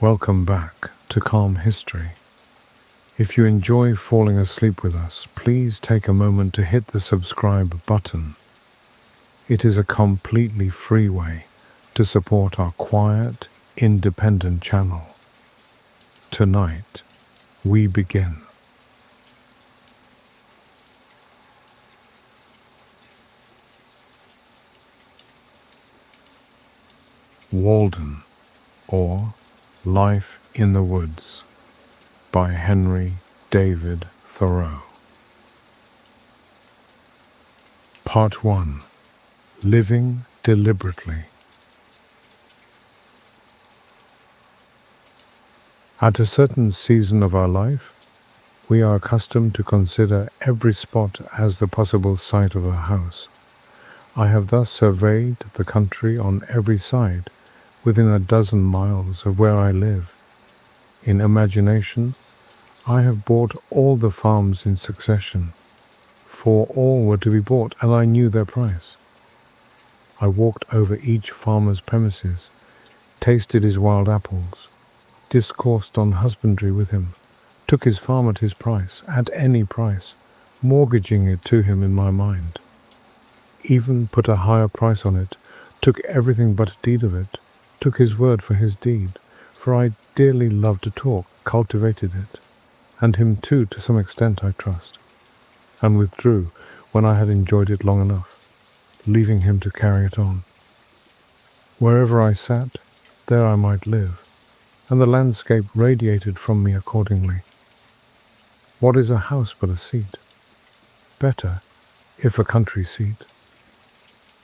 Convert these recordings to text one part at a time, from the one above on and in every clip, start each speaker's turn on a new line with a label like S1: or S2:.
S1: Welcome back to Calm History. If you enjoy falling asleep with us, please take a moment to hit the subscribe button. It is a completely free way to support our quiet, independent channel. Tonight, we begin. Walden, or Life in the Woods, by Henry David Thoreau. Part 1. Living Deliberately. At a certain season of our life, we are accustomed to consider every spot as the possible site of a house. I have thus surveyed the country on every side within a dozen miles of where I live. In imagination, I have bought all the farms in succession, for all were to be bought, and I knew their price. I walked over each farmer's premises, tasted his wild apples, discoursed on husbandry with him, took his farm at his price, at any price, mortgaging it to him in my mind. Even put a higher price on it, took everything but a deed of it, took his word for his deed, for I dearly loved to talk, cultivated it, and him too to some extent I trust, and withdrew when I had enjoyed it long enough, leaving him to carry it on. Wherever I sat, there I might live, and the landscape radiated from me accordingly. What is a house but a seat? Better, if a country seat.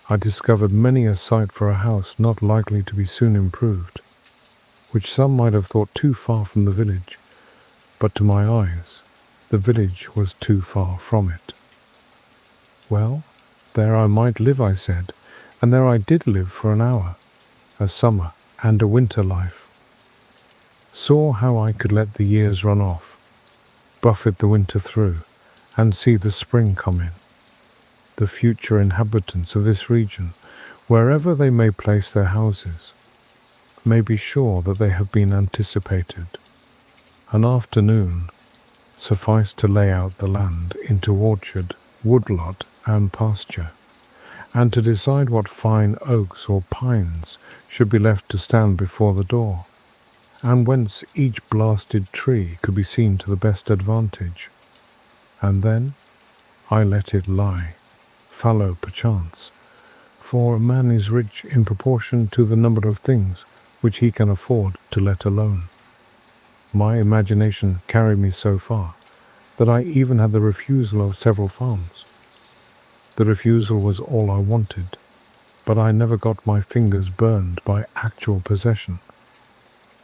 S1: I discovered many a site for a house not likely to be soon improved, which some might have thought too far from the village, but to my eyes, the village was too far from it. Well, there I might live, I said, and there I did live for an hour, a summer and a winter life. Saw how I could let the years run off, buffet the winter through, and see the spring come in. The future inhabitants of this region, wherever they may place their houses, may be sure that they have been anticipated. An afternoon sufficed to lay out the land into orchard, woodlot, and pasture, and to decide what fine oaks or pines should be left to stand before the door, and whence each blasted tree could be seen to the best advantage. And then I let it lie, fallow perchance, for a man is rich in proportion to the number of things which he can afford to let alone. My imagination carried me so far that I even had the refusal of several farms. The refusal was all I wanted, but I never got my fingers burned by actual possession.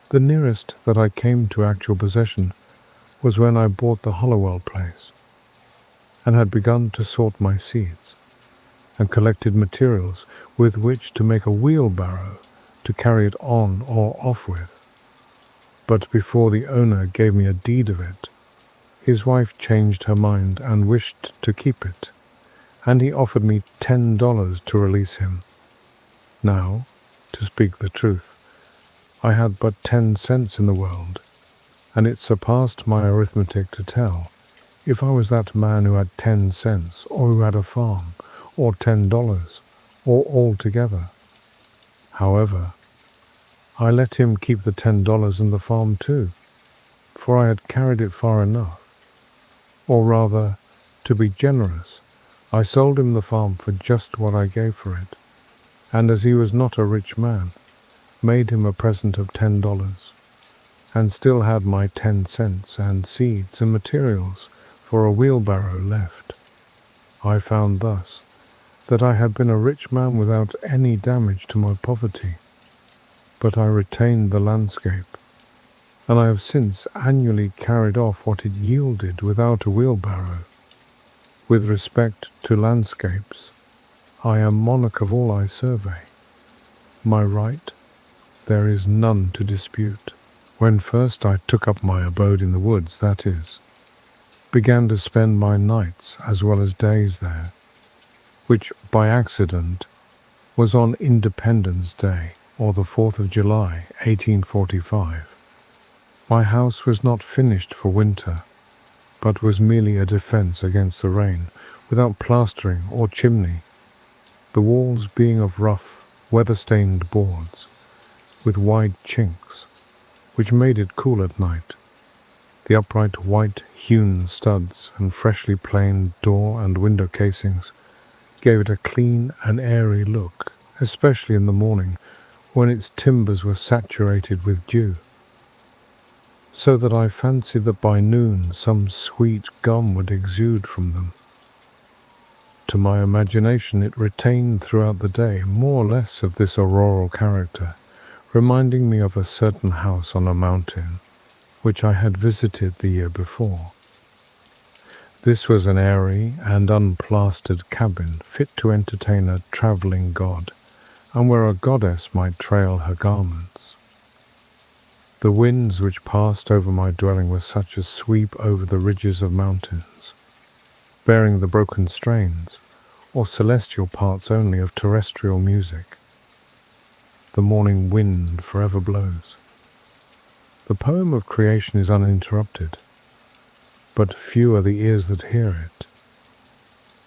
S1: The nearest that I came to actual possession was when I bought the Hollowell place, and had begun to sort my seeds, and collected materials with which to make a wheelbarrow to carry it on or off with. But before the owner gave me a deed of it, his wife changed her mind and wished to keep it, and he offered me $10 to release him. Now, to speak the truth, I had but 10 cents in the world, and it surpassed my arithmetic to tell if I was that man who had 10 cents, or who had a farm, or $10, or all together. However, I let him keep the $10 and the farm too, for I had carried it far enough. Or rather, to be generous, I sold him the farm for just what I gave for it, and as he was not a rich man, made him a present of $10, and still had my 10 cents and seeds and materials for a wheelbarrow left. I found thus that I had been a rich man without any damage to my poverty, but I retained the landscape, and I have since annually carried off what it yielded without a wheelbarrow. With respect to landscapes, I am monarch of all I survey. My right there is none to dispute. When first I took up my abode in the woods, that is, began to spend my nights as well as days there, which by accident was on Independence Day, or the 4th of July, 1845. My house was not finished for winter, but was merely a defense against the rain, without plastering or chimney, the walls being of rough, weather-stained boards, with wide chinks, which made it cool at night. The upright white-hewn studs and freshly planed door and window casings gave it a clean and airy look, especially in the morning, when its timbers were saturated with dew, so that I fancied that by noon some sweet gum would exude from them. To my imagination it retained throughout the day more or less of this auroral character, reminding me of a certain house on a mountain, which I had visited the year before. This was an airy and unplastered cabin fit to entertain a travelling god, and where a goddess might trail her garments. The winds which passed over my dwelling were such as sweep over the ridges of mountains, bearing the broken strains, or celestial parts only of terrestrial music. The morning wind forever blows. The poem of creation is uninterrupted, but few are the ears that hear it.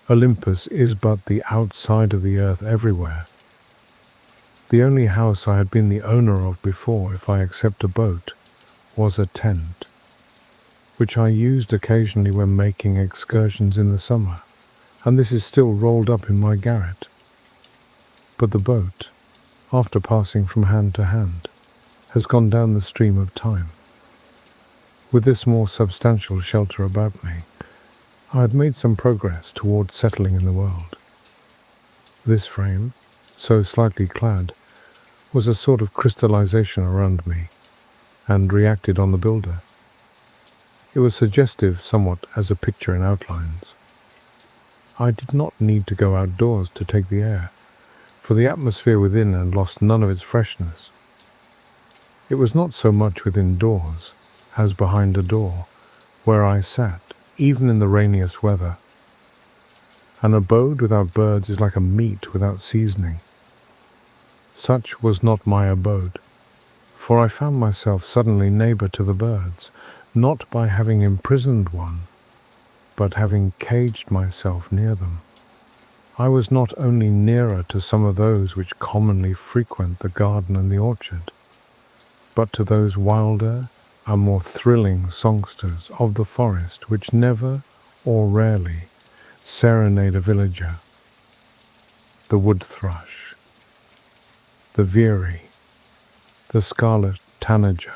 S1: Olympus is but the outside of the earth everywhere. The only house I had been the owner of before, if I except a boat, was a tent, which I used occasionally when making excursions in the summer, and this is still rolled up in my garret. But the boat, after passing from hand to hand, has gone down the stream of time. With this more substantial shelter about me, I had made some progress towards settling in the world. This frame, so slightly clad, was a sort of crystallization around me, and reacted on the builder. It was suggestive somewhat as a picture in outlines. I did not need to go outdoors to take the air, for the atmosphere within had lost none of its freshness. It was not so much within doors as behind a door, where I sat, even in the rainiest weather. An abode without birds is like a meat without seasoning. Such was not my abode, for I found myself suddenly neighbor to the birds, not by having imprisoned one, but having caged myself near them. I was not only nearer to some of those which commonly frequent the garden and the orchard, but to those wilder and more thrilling songsters of the forest which never or rarely serenade a villager. The wood thrush, the veery, the scarlet tanager,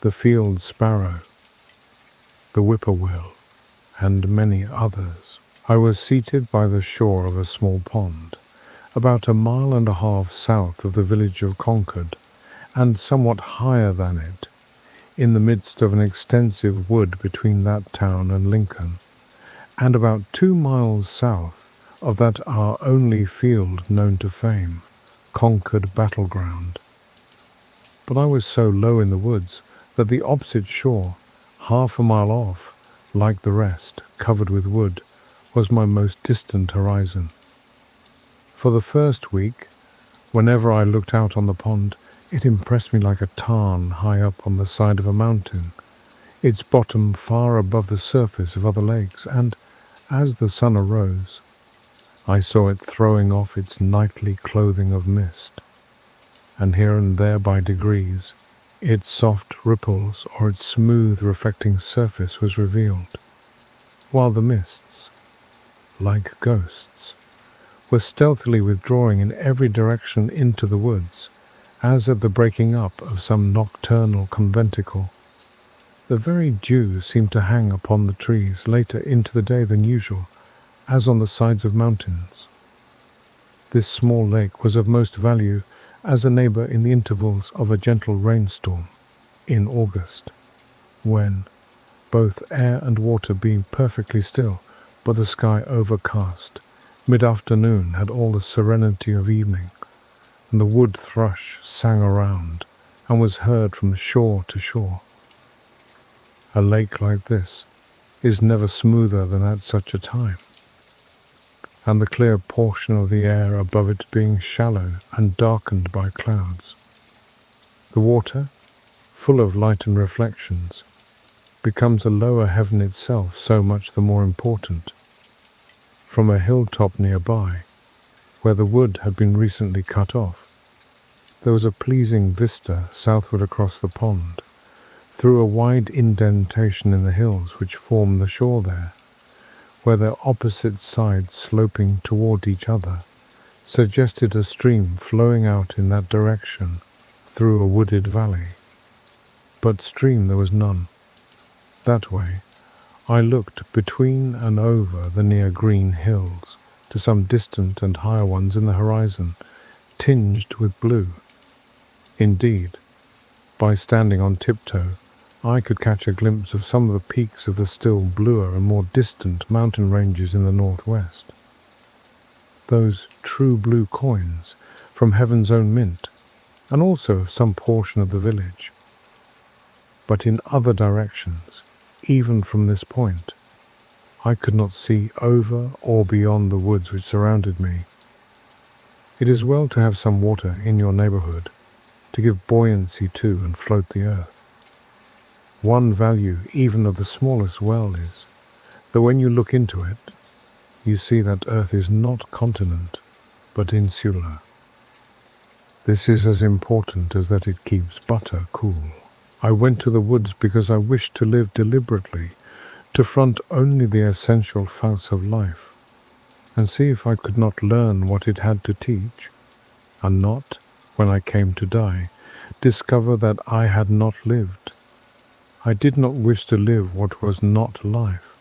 S1: the field sparrow, the whippoorwill, and many others. I was seated by the shore of a small pond, about 1.5 miles south of the village of Concord, and somewhat higher than it, in the midst of an extensive wood between that town and Lincoln, and about 2 miles south of that our only field known to fame, Concord battleground. But I was so low in the woods that the opposite shore, 1/2 mile off, like the rest, covered with wood, was my most distant horizon. For the first week, whenever I looked out on the pond, it impressed me like a tarn high up on the side of a mountain, its bottom far above the surface of other lakes, and, as the sun arose, I saw it throwing off its nightly clothing of mist, and here and there by degrees, its soft ripples or its smooth reflecting surface was revealed, while the mists, like ghosts, were stealthily withdrawing in every direction into the woods, as at the breaking up of some nocturnal conventicle. The very dew seemed to hang upon the trees later into the day than usual, as on the sides of mountains. This small lake was of most value as a neighbor in the intervals of a gentle rainstorm in August, when, both air and water being perfectly still, but the sky overcast, mid-afternoon had all the serenity of evening, and the wood thrush sang around, and was heard from shore to shore. A lake like this is never smoother than at such a time, and the clear portion of the air above it being shallow and darkened by clouds. The water, full of light and reflections, becomes a lower heaven itself so much the more important. From a hilltop nearby, where the wood had been recently cut off, there was a pleasing vista southward across the pond, through a wide indentation in the hills which form the shore there, where their opposite sides sloping toward each other suggested a stream flowing out in that direction through a wooded valley. But stream there was none. That way, I looked between and over the near green hills to some distant and higher ones in the horizon, tinged with blue. Indeed, by standing on tiptoe, I could catch a glimpse of some of the peaks of the still bluer and more distant mountain ranges in the northwest. Those true blue coins from heaven's own mint, and also of some portion of the village. But in other directions, even from this point, I could not see over or beyond the woods which surrounded me. It is well to have some water in your neighborhood, to give buoyancy to and float the earth. One value even of the smallest well is, that when you look into it, you see that earth is not continent, but insular. This is as important as that it keeps butter cool. I went to the woods because I wished to live deliberately, to front only the essential facts of life, and see if I could not learn what it had to teach, and not, when I came to die, discover that I had not lived. I did not wish to live what was not life.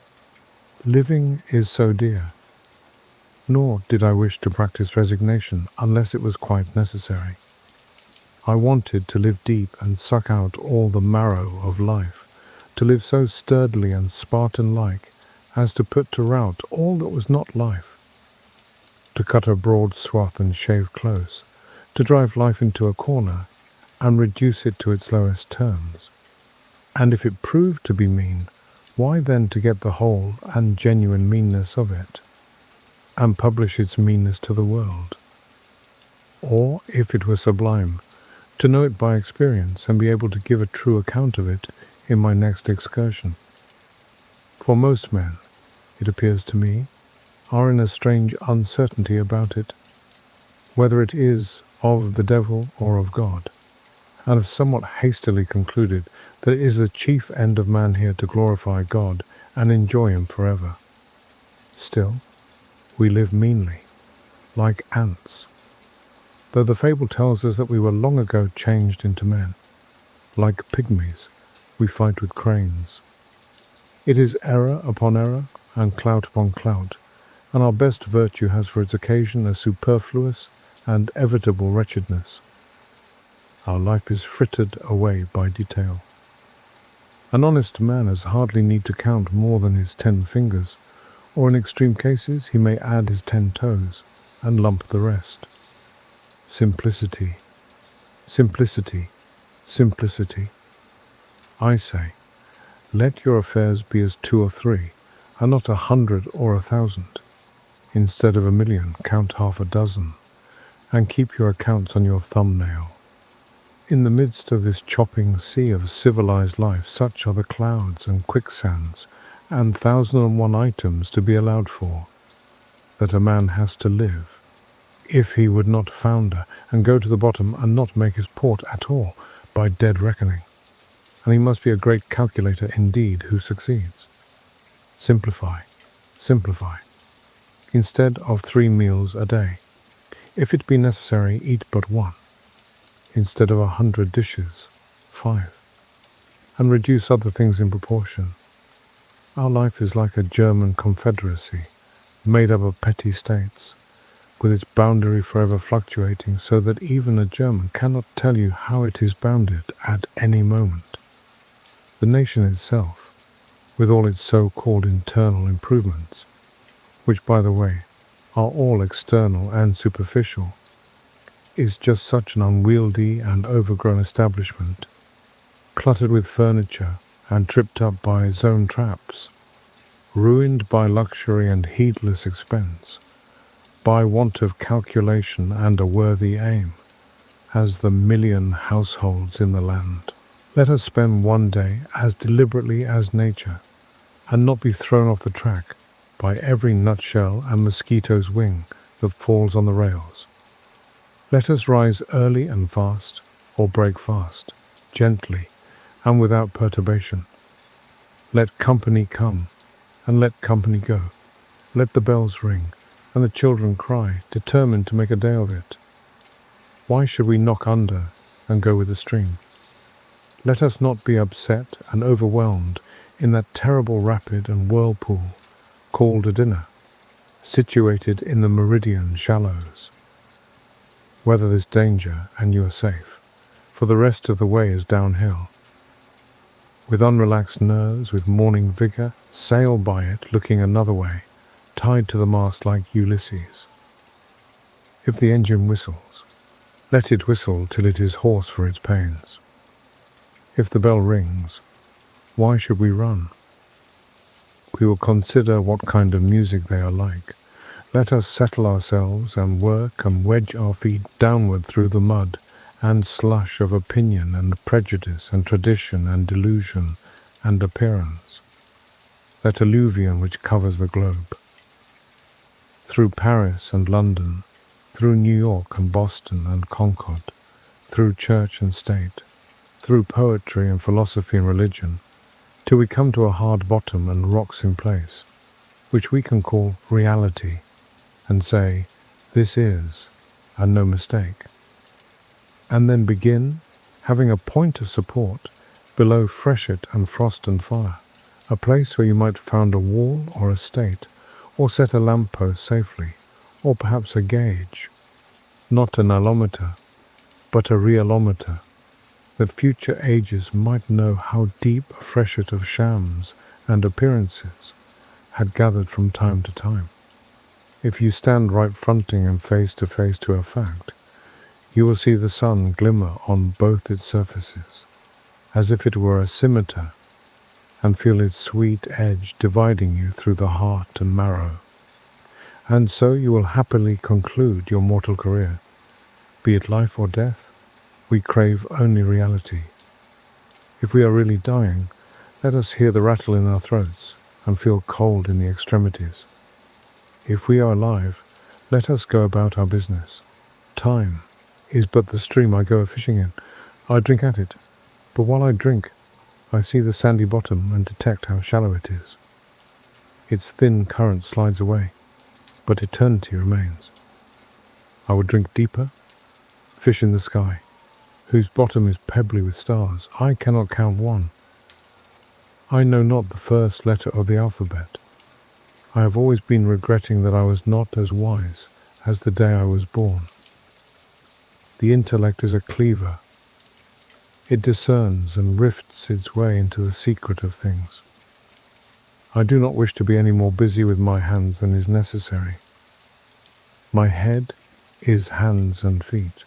S1: Living is so dear. Nor did I wish to practice resignation unless it was quite necessary. I wanted to live deep and suck out all the marrow of life, to live so sturdily and Spartan-like as to put to rout all that was not life, to cut a broad swath and shave close, to drive life into a corner and reduce it to its lowest terms. And if it proved to be mean, why then to get the whole and genuine meanness of it, and publish its meanness to the world? Or, if it were sublime, to know it by experience and be able to give a true account of it in my next excursion. For most men, it appears to me, are in a strange uncertainty about it, whether it is of the devil or of God, and have somewhat hastily concluded that it is the chief end of man here to glorify God and enjoy Him forever. Still, we live meanly, like ants, though the fable tells us that we were long ago changed into men. Like pygmies, we fight with cranes. It is error upon error and clout upon clout, and our best virtue has for its occasion a superfluous and evitable wretchedness. Our life is frittered away by detail. An honest man has hardly need to count more than his 10 fingers, or in extreme cases he may add his 10 toes and lump the rest. Simplicity, simplicity, simplicity. I say, let your affairs be as 2 or 3, and not 100 or 1,000. Instead of 1,000,000, count half a dozen, and keep your accounts on your thumbnail. In the midst of this chopping sea of civilized life, such are the clouds and quicksands and 1,001 items to be allowed for, that a man has to live, if he would not founder and go to the bottom and not make his port at all by dead reckoning. And he must be a great calculator indeed who succeeds. Simplify, simplify. Instead of 3 meals a day, if it be necessary, eat but 1. Instead of 100 dishes, 5. And reduce other things in proportion. Our life is like a German confederacy, made up of petty states, with its boundary forever fluctuating so that even a German cannot tell you how it is bounded at any moment. The nation itself, with all its so-called internal improvements, which, by the way, are all external and superficial, is just such an unwieldy and overgrown establishment, cluttered with furniture and tripped up by zone traps, ruined by luxury and heedless expense, by want of calculation and a worthy aim, as the 1,000,000 households in the land. Let us spend one day as deliberately as nature, and not be thrown off the track by every nutshell and mosquito's wing that falls on the rails. Let us rise early and fast, or break fast, gently and without perturbation. Let company come, and let company go. Let the bells ring, and the children cry, determined to make a day of it. Why should we knock under and go with the stream? Let us not be upset and overwhelmed in that terrible rapid and whirlpool called a dinner, situated in the meridian shallows. Weather this danger, and you are safe, for the rest of the way is downhill. With unrelaxed nerves, with morning vigor, sail by it, looking another way, tied to the mast like Ulysses. If the engine whistles, let it whistle till it is hoarse for its pains. If the bell rings, why should we run? We will consider what kind of music they are like. Let us settle ourselves and work and wedge our feet downward through the mud and slush of opinion and prejudice and tradition and delusion and appearance, that alluvion which covers the globe. Through Paris and London, through New York and Boston and Concord, through church and state, through poetry and philosophy and religion, till we come to a hard bottom and rocks in place, which we can call reality, and say, this is, and no mistake. And then begin, having a point of support, below freshet and frost and fire, a place where you might found a wall or a state, or set a lamp-post safely, or perhaps a gauge, not an allometer, but a realometer, that future ages might know how deep a freshet of shams and appearances had gathered from time to time. If you stand right fronting and face to face to a fact, you will see the sun glimmer on both its surfaces, as if it were a scimitar, and feel its sweet edge dividing you through the heart and marrow. And so you will happily conclude your mortal career. Be it life or death, we crave only reality. If we are really dying, let us hear the rattle in our throats and feel cold in the extremities. If we are alive, let us go about our business. Time is but the stream I go a-fishing in. I drink at it, but while I drink, I see the sandy bottom and detect how shallow it is. Its thin current slides away, but eternity remains. I would drink deeper, fish in the sky, whose bottom is pebbly with stars. I cannot count one. I know not the first letter of the alphabet. I have always been regretting that I was not as wise as the day I was born. The intellect is a cleaver. It discerns and rifts its way into the secret of things. I do not wish to be any more busy with my hands than is necessary. My head is hands and feet.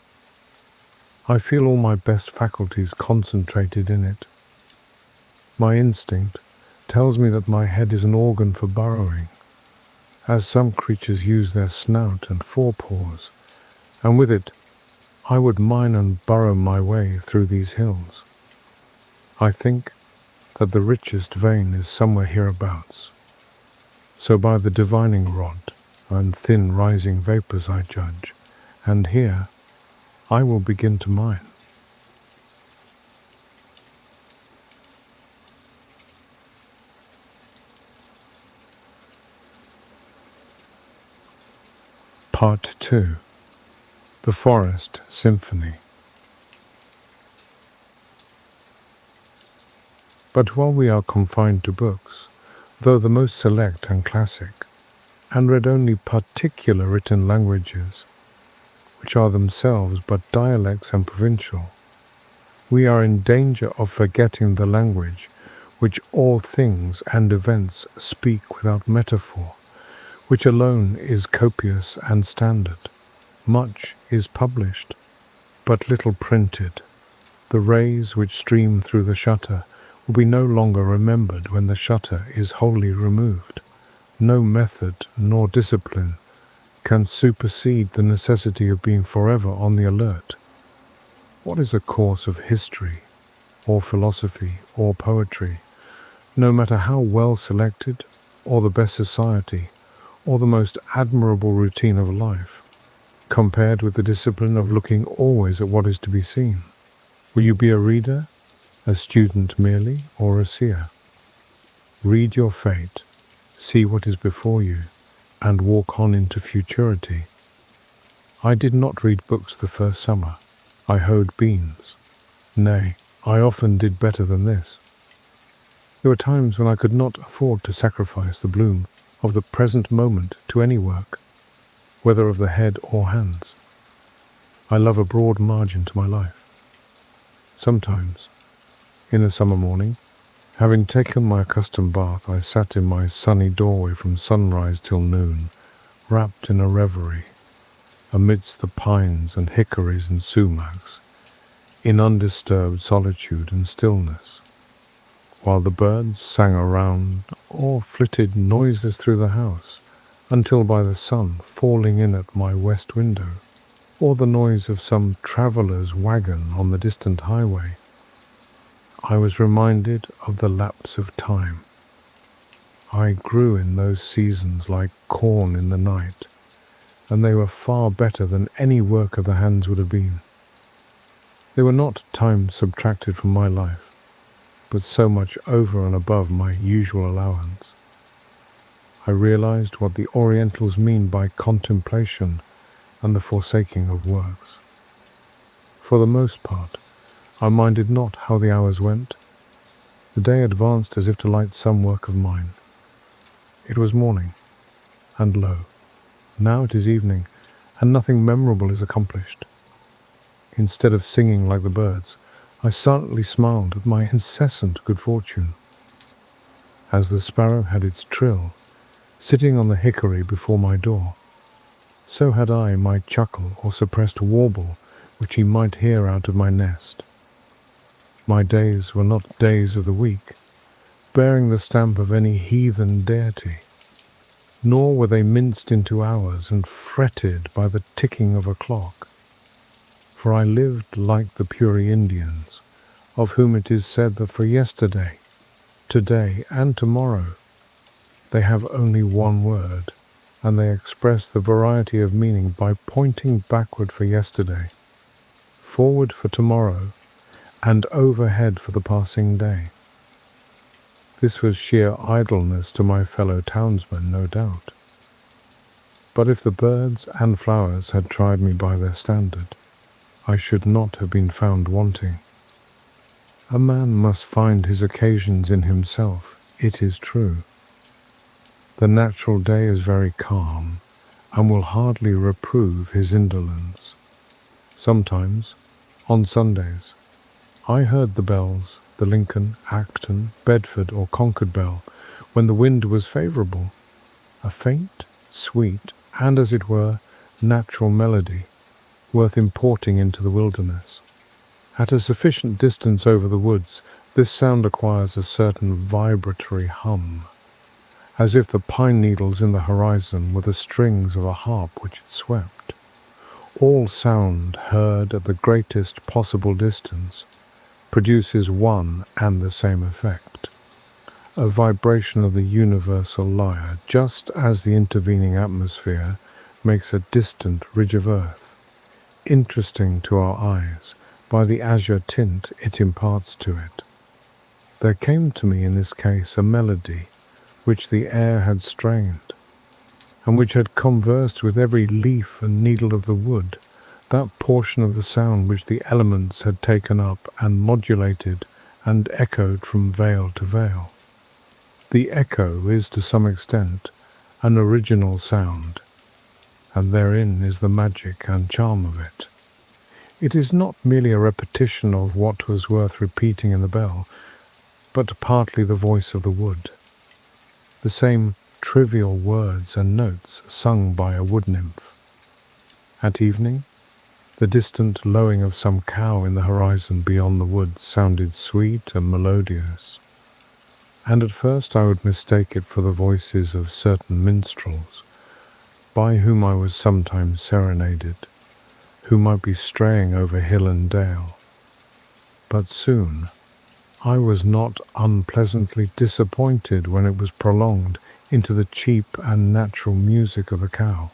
S1: I feel all my best faculties concentrated in it. My instinct tells me that my head is an organ for burrowing, as some creatures use their snout and forepaws, and with it I would mine and burrow my way through these hills. I think that the richest vein is somewhere hereabouts. So by the divining rod and thin rising vapours I judge, and here I will begin to mine. Part 2. The Forest Symphony. But while we are confined to books, though the most select and classic, and read only particular written languages, which are themselves but dialects and provincial, we are in danger of forgetting the language which all things and events speak without metaphor, which alone is copious and standard. Much is published, but little printed. The rays which stream through the shutter will be no longer remembered when the shutter is wholly removed. No method nor discipline can supersede the necessity of being forever on the alert. What is a course of history or philosophy or poetry, no matter how well selected, or the best society, or the most admirable routine of life, compared with the discipline of looking always at what is to be seen? Will you be a reader, a student merely, or a seer? Read your fate, see what is before you, and walk on into futurity. I did not read books the first summer. I hoed beans. Nay, I often did better than this. There were times when I could not afford to sacrifice the bloom of the present moment to any work, whether of the head or hands. I love a broad margin to my life. Sometimes, in a summer morning, having taken my accustomed bath, I sat in my sunny doorway from sunrise till noon, wrapped in a reverie, amidst the pines and hickories and sumacs, in undisturbed solitude and stillness, while the birds sang around or flitted noiseless through the house, until by the sun falling in at my west window, or the noise of some traveller's wagon on the distant highway, I was reminded of the lapse of time. I grew in those seasons like corn in the night, and they were far better than any work of the hands would have been. They were not time subtracted from my life, but so much over and above my usual allowance. I realized what the Orientals mean by contemplation and the forsaking of works. For the most part, I minded not how the hours went. The day advanced as if to light some work of mine. It was morning, and lo, now it is evening, and nothing memorable is accomplished. Instead of singing like the birds, I silently smiled at my incessant good fortune. As the sparrow had its trill, sitting on the hickory before my door, so had I my chuckle or suppressed warble which he might hear out of my nest. My days were not days of the week, bearing the stamp of any heathen deity, nor were they minced into hours and fretted by the ticking of a clock. For I lived like the Puri Indians, of whom it is said that for yesterday, today, and tomorrow, they have only one word, and they express the variety of meaning by pointing backward for yesterday, forward for tomorrow, and overhead for the passing day. This was sheer idleness to my fellow townsmen, no doubt. But if the birds and flowers had tried me by their standard, I should not have been found wanting. A man must find his occasions in himself, it is true. The natural day is very calm, and will hardly reprove his indolence. Sometimes, on Sundays, I heard the bells, the Lincoln, Acton, Bedford, or Concord bell, when the wind was favourable, a faint, sweet, and as it were, natural melody, worth importing into the wilderness. At a sufficient distance over the woods, this sound acquires a certain vibratory hum, as if the pine needles in the horizon were the strings of a harp which it swept. All sound heard at the greatest possible distance produces one and the same effect, a vibration of the universal lyre, just as the intervening atmosphere makes a distant ridge of earth interesting to our eyes by the azure tint it imparts to it. There came to me in this case a melody which the air had strained, and which had conversed with every leaf and needle of the wood, that portion of the sound which the elements had taken up and modulated and echoed from vale to vale. The echo is to some extent an original sound, and therein is the magic and charm of it. It is not merely a repetition of what was worth repeating in the bell, but partly the voice of the wood, the same trivial words and notes sung by a wood nymph. At evening, the distant lowing of some cow in the horizon beyond the woods sounded sweet and melodious, and at first I would mistake it for the voices of certain minstrels, by whom I was sometimes serenaded, who might be straying over hill and dale. But soon I was not unpleasantly disappointed when it was prolonged into the cheap and natural music of a cow.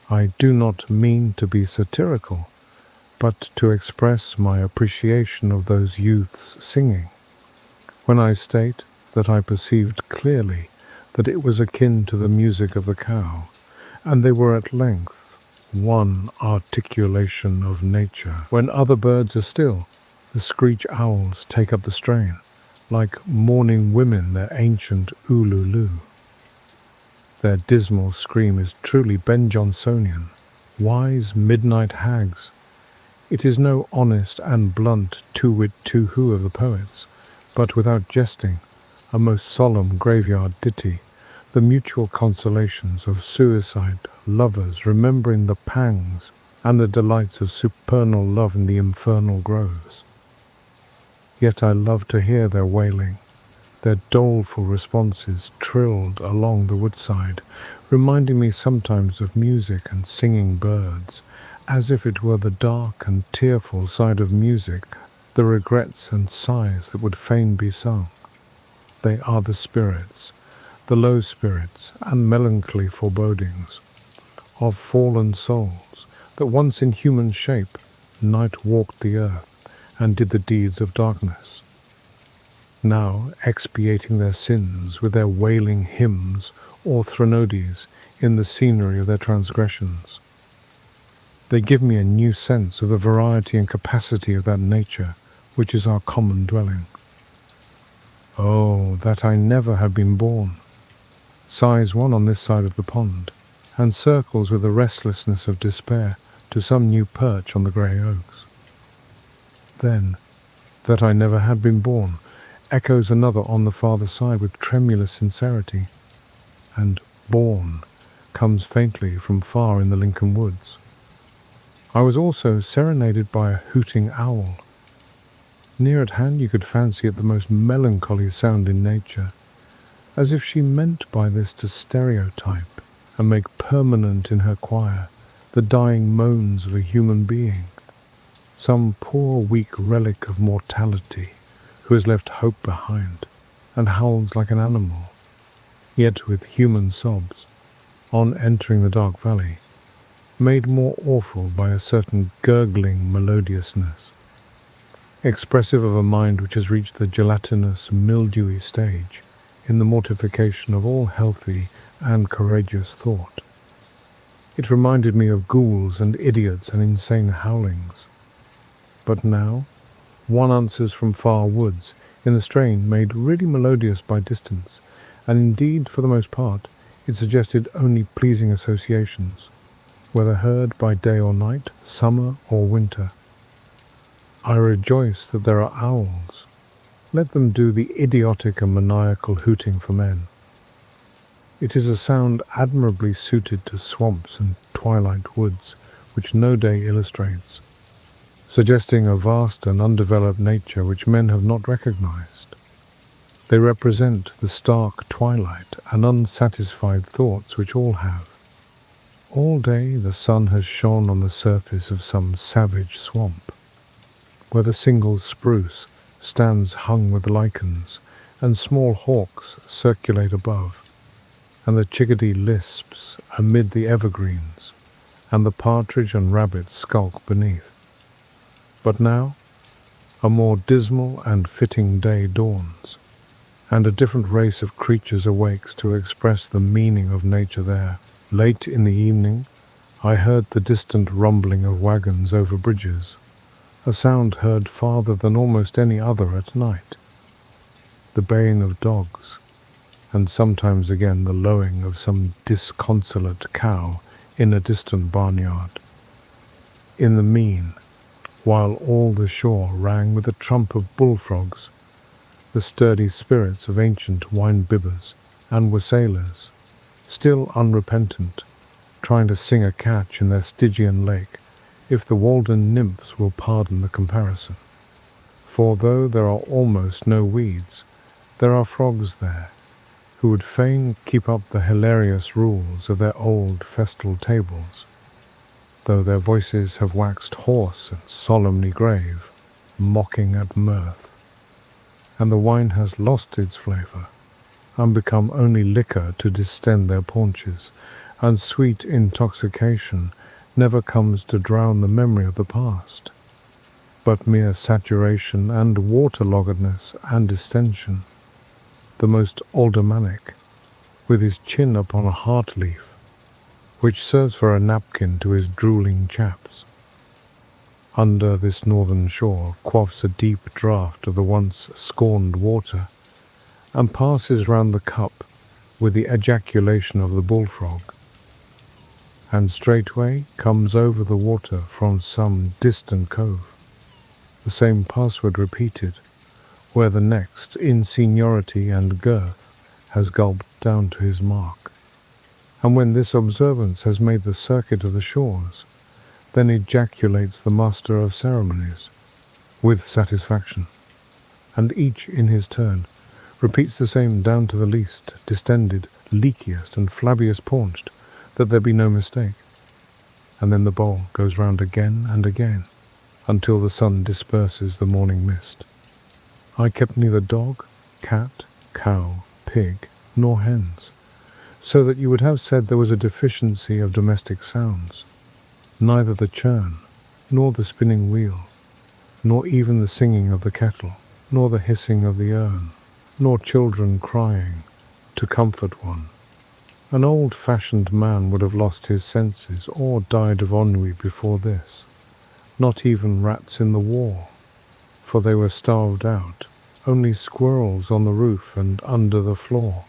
S1: I do not mean to be satirical, but to express my appreciation of those youths singing, when I state that I perceived clearly that it was akin to the music of the cow, and they were at length one articulation of nature. When other birds are still, the screech owls take up the strain, like mourning women their ancient ululu. Their dismal scream is truly Ben Jonsonian, wise midnight hags. It is no honest and blunt too-wit too-who of the poets, but without jesting, a most solemn graveyard ditty, the mutual consolations of suicide lovers remembering the pangs and the delights of supernal love in the infernal groves. Yet I love to hear their wailing, their doleful responses trilled along the woodside, reminding me sometimes of music and singing birds, as if it were the dark and tearful side of music, the regrets and sighs that would fain be sung. They are the spirits, the low spirits and melancholy forebodings of fallen souls that once in human shape night walked the earth and did the deeds of darkness, now expiating their sins with their wailing hymns or threnodies in the scenery of their transgressions. They give me a new sense of the variety and capacity of that nature which is our common dwelling. Oh, that I never had been born, sighs one on this side of the pond, and circles with the restlessness of despair to some new perch on the grey oaks. Then, that I never had been born, echoes another on the farther side with tremulous sincerity, and born comes faintly from far in the Lincoln woods. I was also serenaded by a hooting owl. Near at hand you could fancy it the most melancholy sound in nature, as if she meant by this to stereotype and make permanent in her choir the dying moans of a human being, some poor weak relic of mortality who has left hope behind and howls like an animal, yet with human sobs, on entering the dark valley, made more awful by a certain gurgling melodiousness, expressive of a mind which has reached the gelatinous, mildewy stage in the mortification of all healthy and courageous thought. It reminded me of ghouls and idiots and insane howlings. But now, one answers from far woods, in a strain made really melodious by distance, and indeed, for the most part, it suggested only pleasing associations, whether heard by day or night, summer or winter. I rejoice that there are owls. Let them do the idiotic and maniacal hooting for men. It is a sound admirably suited to swamps and twilight woods, which no day illustrates, suggesting a vast and undeveloped nature which men have not recognized. They represent the stark twilight and unsatisfied thoughts which all have. All day the sun has shone on the surface of some savage swamp, where the single spruce stands hung with lichens, and small hawks circulate above, and the chickadee lisps amid the evergreens, and the partridge and rabbit skulk beneath. But now, a more dismal and fitting day dawns, and a different race of creatures awakes to express the meaning of nature there. Late in the evening, I heard the distant rumbling of wagons over bridges, a sound heard farther than almost any other at night, the baying of dogs, and sometimes again the lowing of some disconsolate cow in a distant barnyard. In the mean, while all the shore rang with the trump of bullfrogs, the sturdy spirits of ancient wine-bibbers and wassailers, still unrepentant, trying to sing a catch in their Stygian lake, if the Walden nymphs will pardon the comparison. For though there are almost no weeds, there are frogs there, who would fain keep up the hilarious rules of their old festal tables, though their voices have waxed hoarse and solemnly grave, mocking at mirth. and the wine has lost its flavour, and become only liquor to distend their paunches, and sweet intoxication never comes to drown the memory of the past, but mere saturation and waterloggedness and distension. The most aldermanic, with his chin upon a heart leaf, which serves for a napkin to his drooling chaps. Under this northern shore quaffs a deep draught of the once scorned water, and passes round the cup with the ejaculation of the bullfrog, and straightway comes over the water from some distant cove, the same password repeated, where the next, in seniority and girth, has gulped down to his mark. And when this observance has made the circuit of the shores, then ejaculates the master of ceremonies, with satisfaction, and each in his turn repeats the same down to the least, distended, leakiest, and flabbiest paunched, that there be no mistake. And then the bowl goes round again and again, until the sun disperses the morning mist. I kept neither dog, cat, cow, pig, nor hens, so that you would have said there was a deficiency of domestic sounds. Neither the churn, nor the spinning wheel, nor even the singing of the kettle, nor the hissing of the urn, nor children crying to comfort one. An old-fashioned man would have lost his senses or died of ennui before this. Not even rats in the wall, for they were starved out, only squirrels on the roof and under the floor,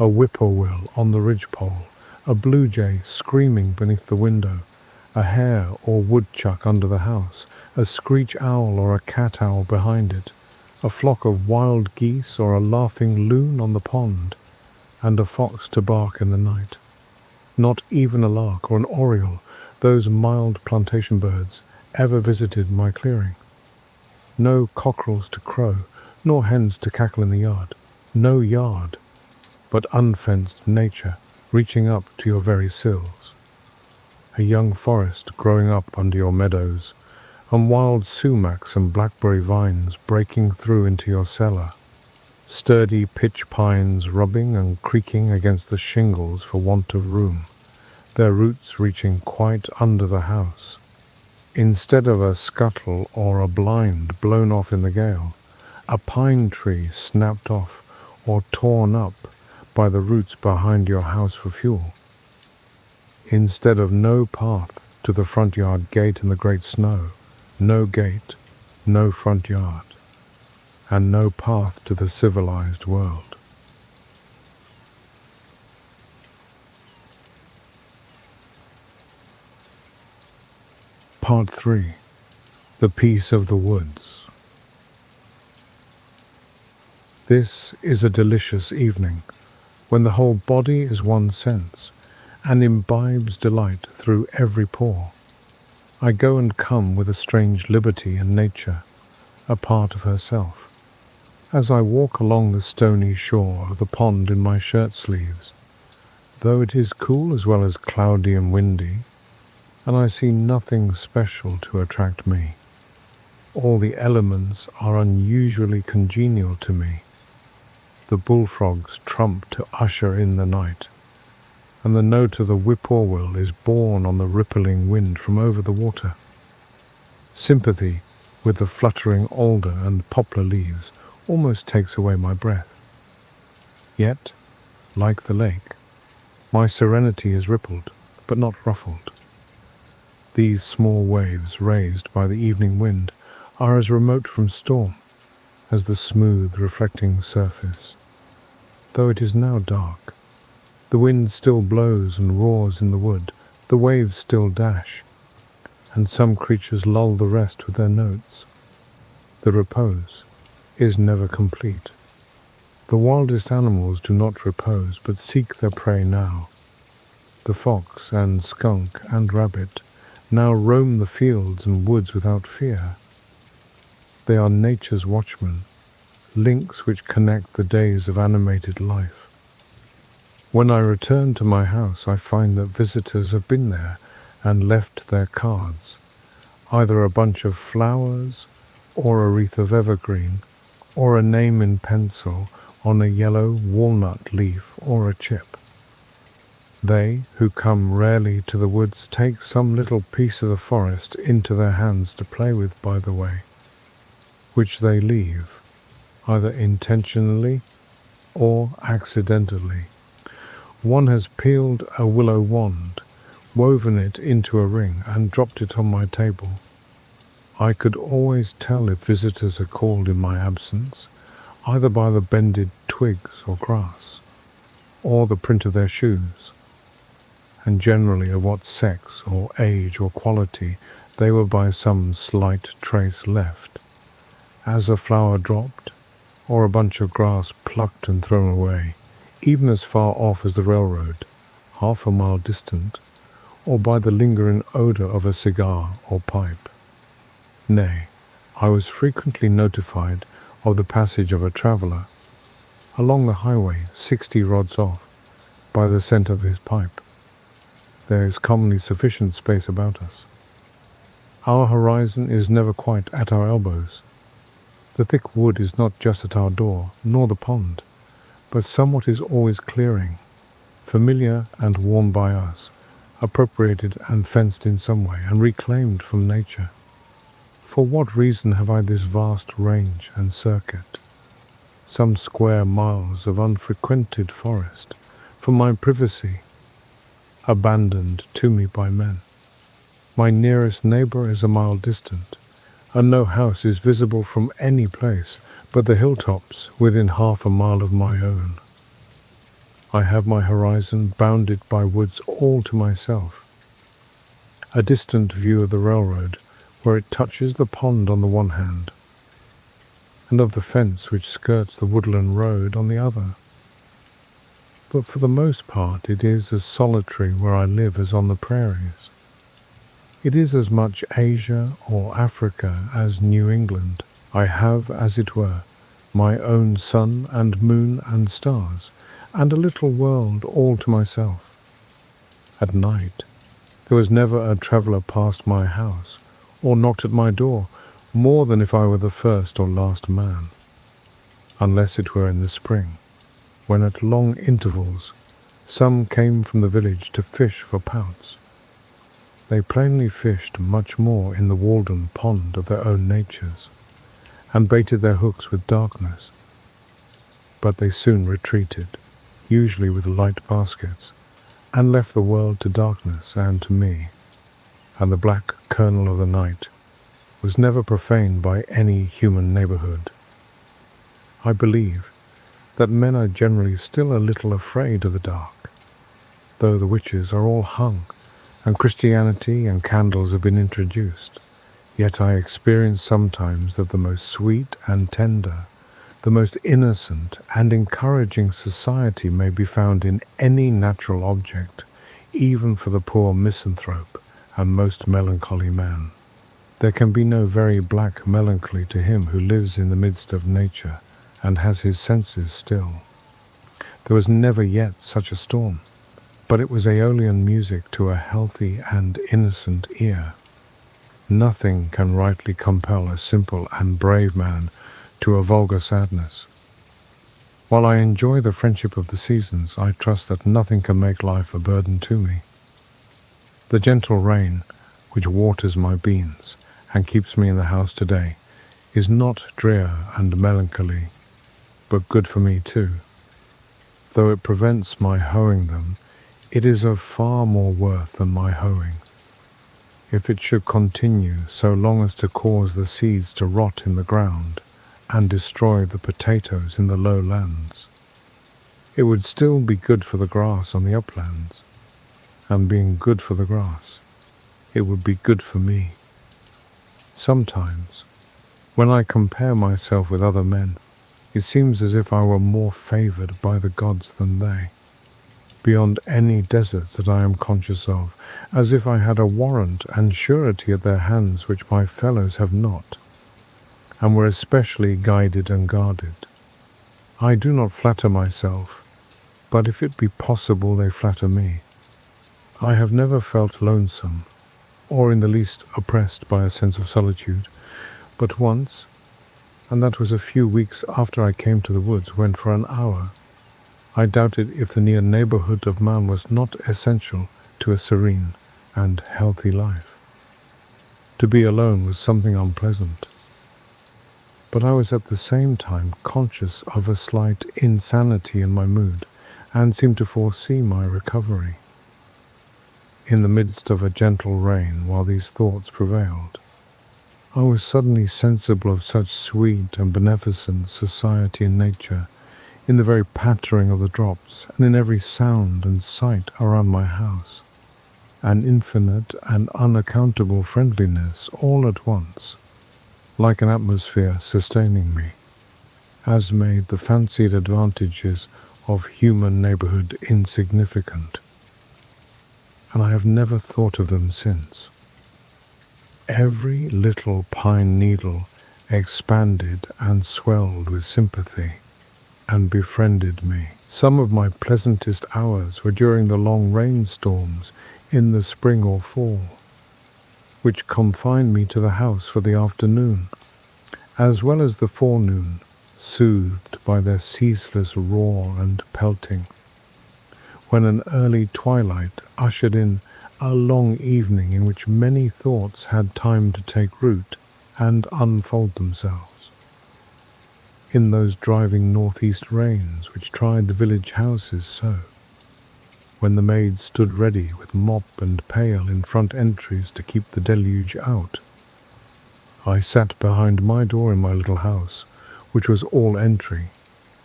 S1: a whippoorwill on the ridgepole, a blue jay screaming beneath the window, a hare or woodchuck under the house, a screech owl or a cat owl behind it, a flock of wild geese or a laughing loon on the pond, and a fox to bark in the night. Not even a lark or an oriole, those mild plantation birds, ever visited my clearing. No cockerels to crow, nor hens to cackle in the yard. No yard, but unfenced nature reaching up to your very sills. A young forest growing up under your meadows, and wild sumacs and blackberry vines breaking through into your cellar. Sturdy pitch pines rubbing and creaking against the shingles for want of room, their roots reaching quite under the house. Instead of a scuttle or a blind blown off in the gale, a pine tree snapped off or torn up by the roots behind your house for fuel. Instead of no path to the front yard gate in the great snow, no gate, no front yard, and no path to the civilized world. Part 3. The Peace of the Woods. This is a delicious evening, when the whole body is one sense, and imbibes delight through every pore. I go and come with a strange liberty in nature, a part of herself, as I walk along the stony shore of the pond in my shirt sleeves, though it is cool as well as cloudy and windy, and I see nothing special to attract me. All the elements are unusually congenial to me. The bullfrogs trump to usher in the night, and the note of the whippoorwill is borne on the rippling wind from over the water. Sympathy with the fluttering alder and poplar leaves almost takes away my breath. Yet, like the lake, my serenity is rippled, but not ruffled. These small waves raised by the evening wind are as remote from storm as the smooth reflecting surface. Though it is now dark, the wind still blows and roars in the wood, the waves still dash, and some creatures lull the rest with their notes. The repose is never complete. The wildest animals do not repose, but seek their prey now. The fox and skunk and rabbit now roam the fields and woods without fear. They are nature's watchmen, links which connect the days of animated life. When I return to my house, I find that visitors have been there and left their cards, either a bunch of flowers or a wreath of evergreen, or a name in pencil on a yellow walnut leaf or a chip. They who come rarely to the woods take some little piece of the forest into their hands to play with by the way, which they leave, either intentionally or accidentally. One has peeled a willow wand, woven it into a ring, and dropped it on my table. I could always tell if visitors had called in my absence, either by the bended twigs or grass, or the print of their shoes, and generally of what sex or age or quality they were by some slight trace left, as a flower dropped, or a bunch of grass plucked and thrown away, even as far off as the railroad, half a mile distant, or by the lingering odour of a cigar or pipe. Nay, I was frequently notified of the passage of a traveller along the highway 60 rods off by the scent of his pipe. There is commonly sufficient space about us. Our horizon is never quite at our elbows. The thick wood is not just at our door, nor the pond, but somewhat is always clearing, familiar and worn by us, appropriated and fenced in some way, and reclaimed from nature. For what reason have I this vast range and circuit, some square miles of unfrequented forest, for my privacy, abandoned to me by men? My nearest neighbour is a mile distant, and no house is visible from any place but the hilltops within half a mile of my own. I have my horizon bounded by woods all to myself. A distant view of the railroad, where it touches the pond on the one hand, and of the fence which skirts the woodland road on the other. But for the most part it is as solitary where I live as on the prairies. It is as much Asia or Africa as New England. I have, as it were, my own sun and moon and stars, and a little world all to myself. At night, there was never a traveller passed my house, or knocked at my door, more than if I were the first or last man, unless it were in the spring, when at long intervals some came from the village to fish for pouts. They plainly fished much more in the Walden Pond of their own natures, and baited their hooks with darkness. But they soon retreated, usually with light baskets, and left the world to darkness and to me, and the black kernel of the night was never profaned by any human neighbourhood. I believe that men are generally still a little afraid of the dark, though the witches are all hung, and Christianity and candles have been introduced. Yet I experience sometimes that the most sweet and tender, the most innocent and encouraging society may be found in any natural object, even for the poor misanthrope and most melancholy man. There can be no very black melancholy to him who lives in the midst of nature and has his senses still. There was never yet such a storm, but it was aeolian music to a healthy and innocent ear. Nothing can rightly compel a simple and brave man to a vulgar sadness. While I enjoy the friendship of the seasons, I trust that nothing can make life a burden to me. The gentle rain, which waters my beans and keeps me in the house today, is not drear and melancholy, but good for me too. Though it prevents my hoeing them, it is of far more worth than my hoeing. If it should continue so long as to cause the seeds to rot in the ground and destroy the potatoes in the low lands, it would still be good for the grass on the uplands, and being good for the grass, it would be good for me. Sometimes, when I compare myself with other men, it seems as if I were more favoured by the gods than they, beyond any deserts that I am conscious of, as if I had a warrant and surety at their hands which my fellows have not, and were especially guided and guarded. I do not flatter myself, but if it be possible they flatter me. I have never felt lonesome, or in the least oppressed by a sense of solitude, but once, and that was a few weeks after I came to the woods when for an hour I doubted if the near neighborhood of man was not essential to a serene and healthy life. To be alone was something unpleasant, but I was at the same time conscious of a slight insanity in my mood and seemed to foresee my recovery. In the midst of a gentle rain, while these thoughts prevailed, I was suddenly sensible of such sweet and beneficent society in nature, in the very pattering of the drops, and in every sound and sight around my house, an infinite and unaccountable friendliness all at once, like an atmosphere sustaining me, has made the fancied advantages of human neighborhood insignificant, and I have never thought of them since. Every little pine needle expanded and swelled with sympathy and befriended me. Some of my pleasantest hours were during the long rainstorms in the spring or fall, which confined me to the house for the afternoon, as well as the forenoon, soothed by their ceaseless roar and pelting, when an early twilight ushered in a long evening in which many thoughts had time to take root and unfold themselves. In those driving northeast rains which tried the village houses so, when the maids stood ready with mop and pail in front entries to keep the deluge out, I sat behind my door in my little house, which was all entry,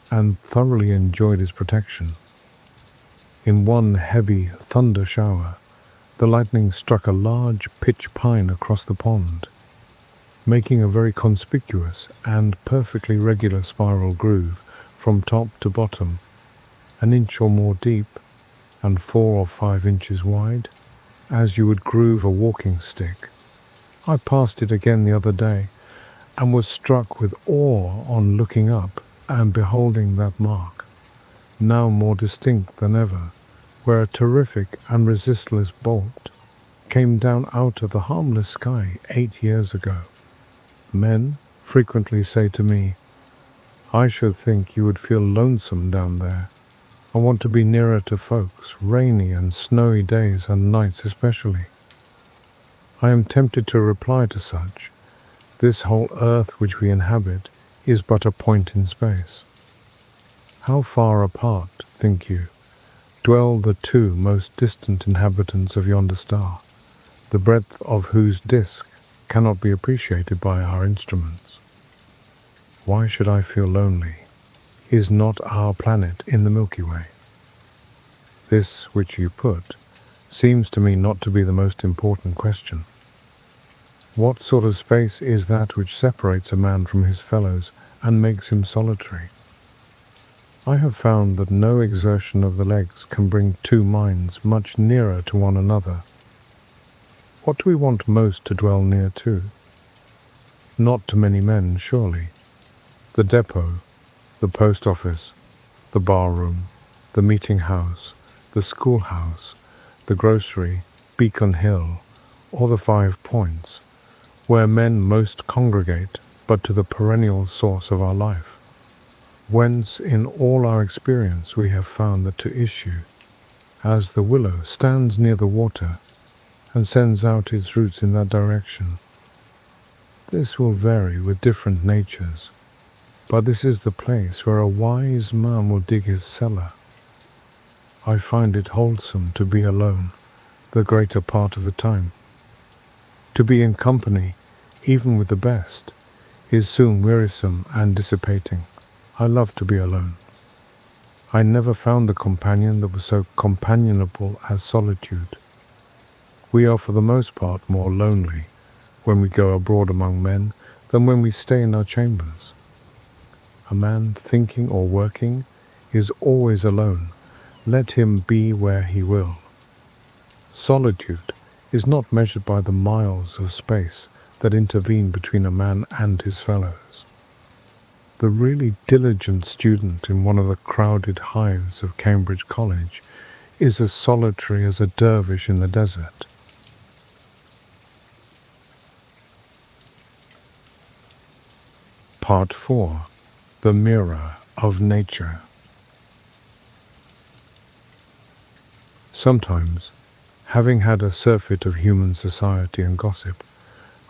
S1: and thoroughly enjoyed its protection. In one heavy thunder shower, the lightning struck a large pitch pine across the pond, making a very conspicuous and perfectly regular spiral groove from top to bottom, an inch or more deep and 4 or 5 inches wide, as you would groove a walking stick. I passed it again the other day, and was struck with awe on looking up and beholding that mark, now more distinct than ever, where a terrific and resistless bolt came down out of the harmless sky 8 years ago. Men frequently say to me, "I should think you would feel lonesome down there. I want to be nearer to folks, rainy and snowy days and nights especially." I am tempted to reply to such, this whole earth which we inhabit is but a point in space. How far apart, think you, dwell the two most distant inhabitants of yonder star, the breadth of whose disk cannot be appreciated by our instruments? Why should I feel lonely? Is not our planet in the Milky Way? This which you put seems to me not to be the most important question. What sort of space is that which separates a man from his fellows and makes him solitary? I have found that no exertion of the legs can bring two minds much nearer to one another. What do we want most to dwell near to? Not to many men, surely. The depot, the post office, the bar room, the meeting house, the schoolhouse, the grocery, Beacon Hill, or the 5 Points, where men most congregate, but to the perennial source of our life, whence in all our experience we have found that to issue, as the willow stands near the water and sends out its roots in that direction. This will vary with different natures, but this is the place where a wise man will dig his cellar. I find it wholesome to be alone the greater part of the time. To be in company, even with the best, is soon wearisome and dissipating. I love to be alone. I never found the companion that was so companionable as solitude. We are for the most part more lonely when we go abroad among men than when we stay in our chambers. A man thinking or working is always alone, let him be where he will. Solitude is not measured by the miles of space that intervene between a man and his fellows. The really diligent student in one of the crowded hives of Cambridge College is as solitary as a dervish in the desert. Part 4. The Mirror of Nature. Sometimes, having had a surfeit of human society and gossip,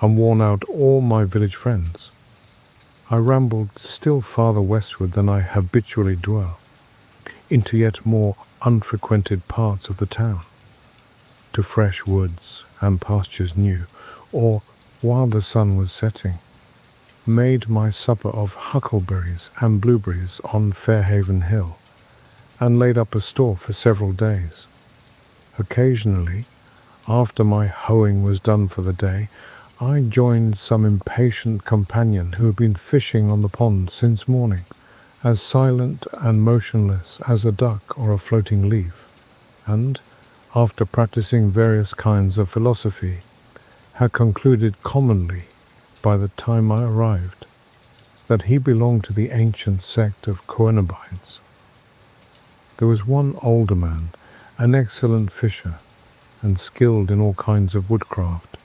S1: and worn out all my village friends, I rambled still farther westward than I habitually dwell, into yet more unfrequented parts of the town, to fresh woods and pastures new, or, while the sun was setting, made my supper of huckleberries and blueberries on Fairhaven Hill, and laid up a store for several days. Occasionally, after my hoeing was done for the day, I joined some impatient companion who had been fishing on the pond since morning, as silent and motionless as a duck or a floating leaf, and, after practicing various kinds of philosophy, had concluded commonly, by the time I arrived, that he belonged to the ancient sect of Coenobites. There was one older man, an excellent fisher, and skilled in all kinds of woodcraft,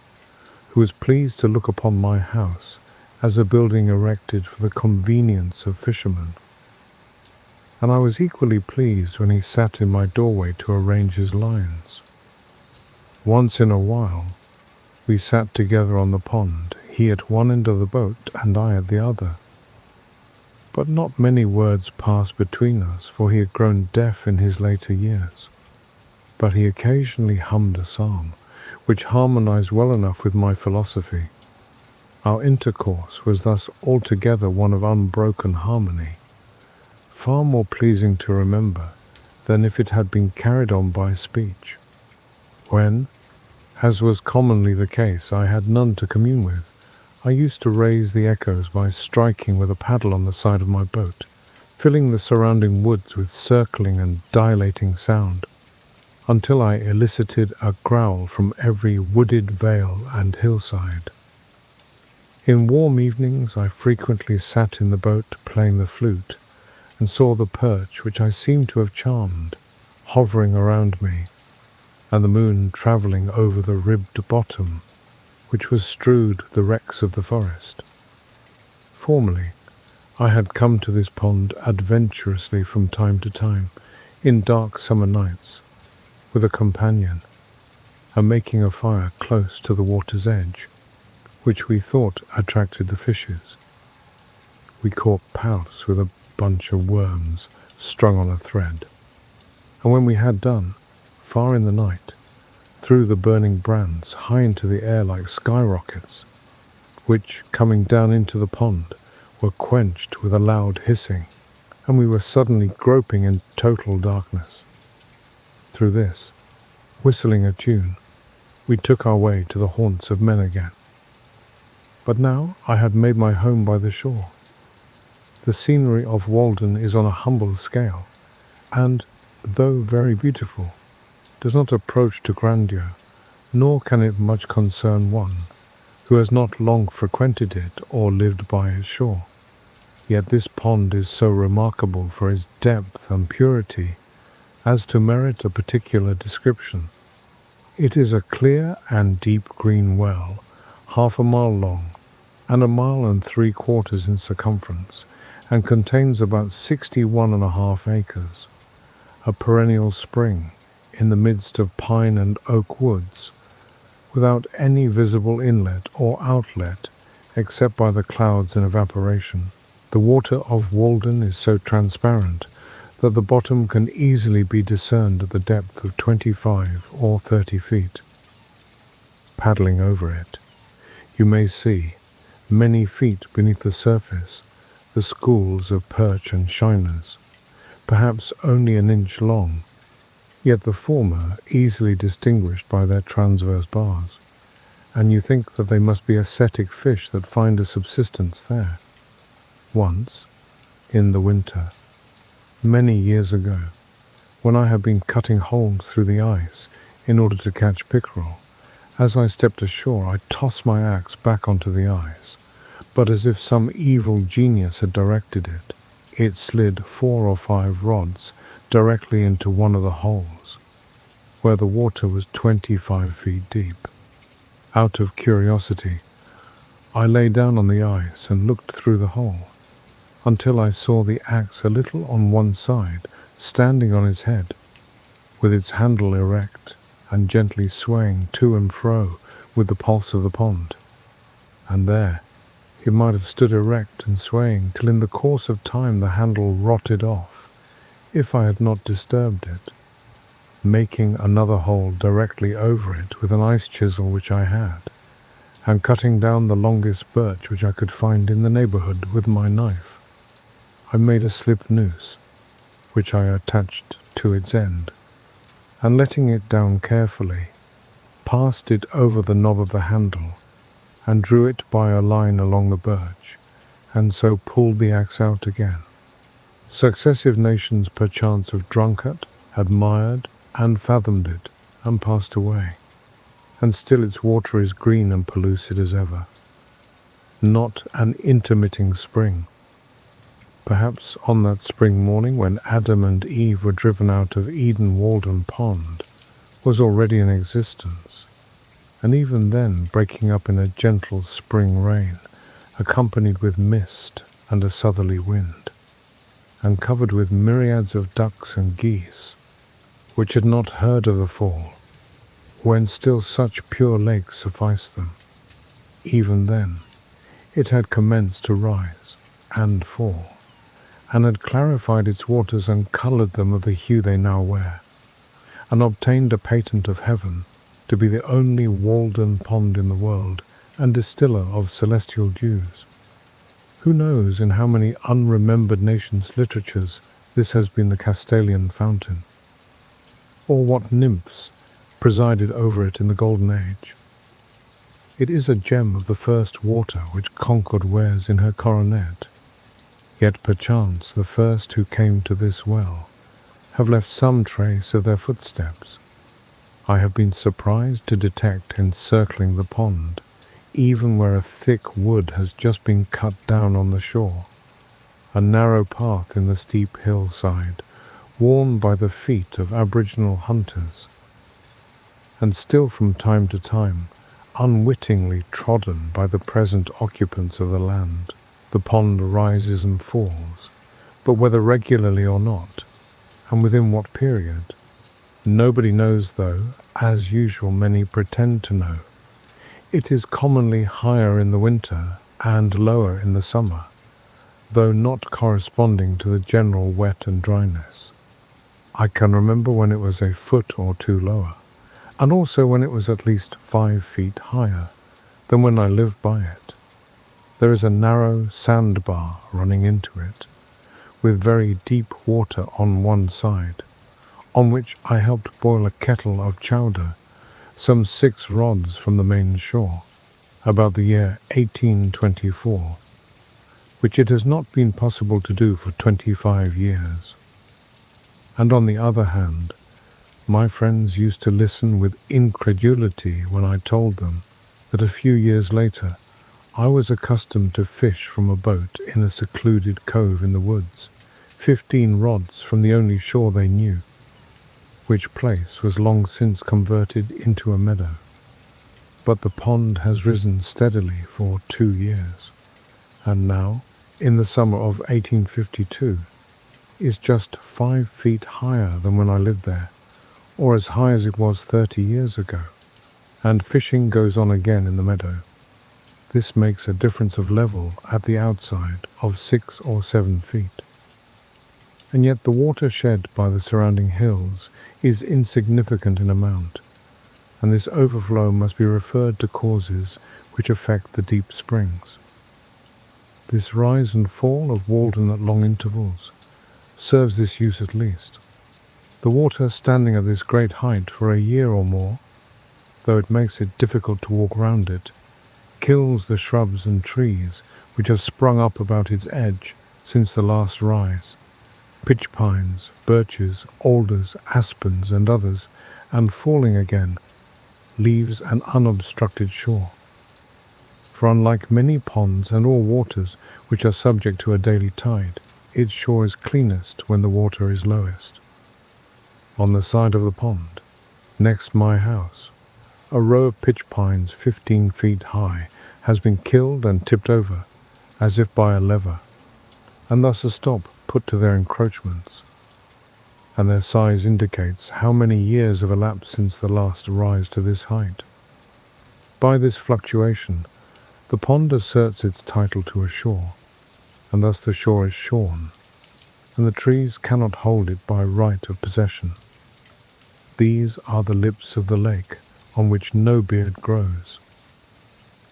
S1: who was pleased to look upon my house as a building erected for the convenience of fishermen. And I was equally pleased when he sat in my doorway to arrange his lines. Once in a while, we sat together on the pond, he at one end of the boat and I at the other. But not many words passed between us, for he had grown deaf in his later years. But he occasionally hummed a psalm, which harmonized well enough with my philosophy. Our intercourse was thus altogether one of unbroken harmony, far more pleasing to remember than if it had been carried on by speech. When, as was commonly the case, I had none to commune with, I used to raise the echoes by striking with a paddle on the side of my boat, filling the surrounding woods with circling and dilating sound, until I elicited a growl from every wooded vale and hillside. In warm evenings I frequently sat in the boat playing the flute, and saw the perch which I seemed to have charmed, hovering around me, and the moon travelling over the ribbed bottom, which was strewed with the wrecks of the forest. Formerly, I had come to this pond adventurously from time to time, in dark summer nights, with a companion, and making a fire close to the water's edge, which we thought attracted the fishes. We caught pouts with a bunch of worms strung on a thread, and when we had done, far in the night, threw the burning brands high into the air like skyrockets, which, coming down into the pond, were quenched with a loud hissing, and we were suddenly groping in total darkness. Through this, whistling a tune, we took our way to the haunts of men again. But now I had made my home by the shore. The scenery of Walden is on a humble scale, and, though very beautiful, does not approach to grandeur, nor can it much concern one who has not long frequented it or lived by its shore. Yet this pond is so remarkable for its depth and purity as to merit a particular description. It is a clear and deep green well, 1/2 mile long, and 1 3/4 miles in circumference, and contains about 61½ acres, a perennial spring in the midst of pine and oak woods, without any visible inlet or outlet except by the clouds and evaporation. The water of Walden is so transparent that the bottom can easily be discerned at the depth of 25 or 30 feet. Paddling over it, you may see, many feet beneath the surface, the schools of perch and shiners, perhaps only an inch long, yet the former easily distinguished by their transverse bars, and you think that they must be ascetic fish that find a subsistence there. Once, in the winter, many years ago, when I had been cutting holes through the ice in order to catch pickerel, as I stepped ashore I tossed my axe back onto the ice, but as if some evil genius had directed it, it slid 4 or 5 rods directly into one of the holes, where the water was 25 feet deep. Out of curiosity, I lay down on the ice and looked through the hole, until I saw the axe a little on one side, standing on its head, with its handle erect and gently swaying to and fro with the pulse of the pond. And there, it might have stood erect and swaying till in the course of time the handle rotted off, if I had not disturbed it, making another hole directly over it with an ice chisel which I had, and cutting down the longest birch which I could find in the neighbourhood with my knife. I made a slip noose, which I attached to its end, and letting it down carefully, passed it over the knob of the handle, and drew it by a line along the birch, and so pulled the axe out again. Successive nations perchance have drunk it, admired, and fathomed it, and passed away, and still its water is green and pellucid as ever. Not an intermitting spring. Perhaps on that spring morning when Adam and Eve were driven out of Eden Walden Pond was already in existence, and even then breaking up in a gentle spring rain, accompanied with mist and a southerly wind, and covered with myriads of ducks and geese, which had not heard of the fall, when still such pure lakes sufficed them. Even then, it had commenced to rise and fall, and had clarified its waters and coloured them of the hue they now wear, and obtained a patent of heaven to be the only Walden Pond in the world and distiller of celestial dews. Who knows in how many unremembered nations' literatures this has been the Castalian fountain, or what nymphs presided over it in the Golden Age. It is a gem of the first water which Concord wears in her coronet, yet perchance the first who came to this well have left some trace of their footsteps. I have been surprised to detect encircling the pond, even where a thick wood has just been cut down on the shore, a narrow path in the steep hillside, worn by the feet of Aboriginal hunters, and still from time to time unwittingly trodden by the present occupants of the land. The pond rises and falls, but whether regularly or not, and within what period, nobody knows, though, as usual, many pretend to know. It is commonly higher in the winter and lower in the summer, though not corresponding to the general wet and dryness. I can remember when it was a foot or two lower, and also when it was at least 5 feet higher than when I lived by it. There is a narrow sandbar running into it, with very deep water on one side, on which I helped boil a kettle of chowder some 6 rods from the main shore, about the year 1824, which it has not been possible to do for 25 years. And on the other hand, my friends used to listen with incredulity when I told them that a few years later I was accustomed to fish from a boat in a secluded cove in the woods, 15 rods from the only shore they knew, which place was long since converted into a meadow. But the pond has risen steadily for 2 years, and now, in the summer of 1852, is just 5 feet higher than when I lived there, or as high as it was 30 years ago, and fishing goes on again in the meadow. This makes a difference of level at the outside of 6 or 7 feet. And yet the water shed by the surrounding hills is insignificant in amount, and this overflow must be referred to causes which affect the deep springs. This rise and fall of Walden at long intervals serves this use at least. The water standing at this great height for a year or more, though it makes it difficult to walk round it, kills the shrubs and trees which have sprung up about its edge since the last rise, pitch pines, birches, alders, aspens, and others, and falling again, leaves an unobstructed shore. For unlike many ponds and all waters which are subject to a daily tide, its shore is cleanest when the water is lowest. On the side of the pond, next my house, a row of pitch pines 15 feet high has been killed and tipped over, as if by a lever, and thus a stop put to their encroachments, and their size indicates how many years have elapsed since the last rise to this height. By this fluctuation, the pond asserts its title to a shore, and thus the shore is shorn, and the trees cannot hold it by right of possession. These are the lips of the lake, on which no beard grows.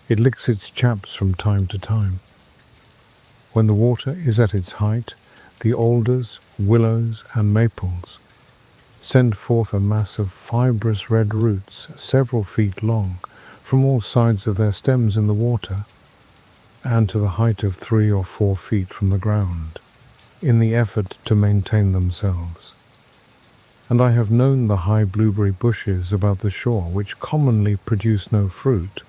S1: It licks its chaps from time to time. When the water is at its height, the alders, willows, and maples send forth a mass of fibrous red roots several feet long from all sides of their stems in the water, and to the height of 3 or 4 feet from the ground, in the effort to maintain themselves. And I have known the high blueberry bushes about the shore, which commonly produce no fruit,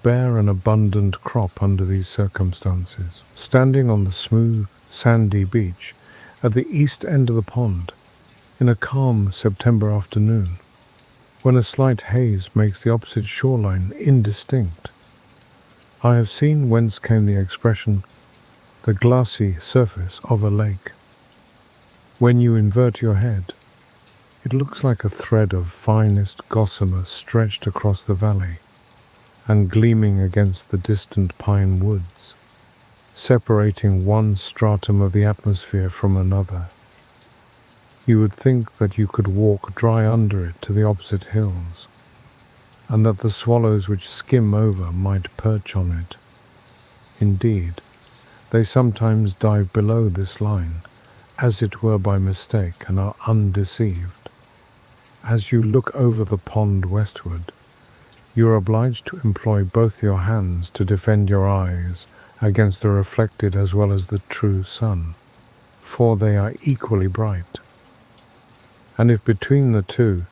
S1: bear an abundant crop under these circumstances. Standing on the smooth, sandy beach at the east end of the pond, in a calm September afternoon, when a slight haze makes the opposite shoreline indistinct, I have seen whence came the expression, the glassy surface of a lake. When you invert your head, it looks like a thread of finest gossamer stretched across the valley and gleaming against the distant pine woods, separating one stratum of the atmosphere from another. You would think that you could walk dry under it to the opposite hills, and that the swallows which skim over might perch on it. Indeed, they sometimes dive below this line, as it were by mistake, and are undeceived. As you look over the pond westward, you are obliged to employ both your hands to defend your eyes against the reflected as well as the true sun, for they are equally bright. And if between the two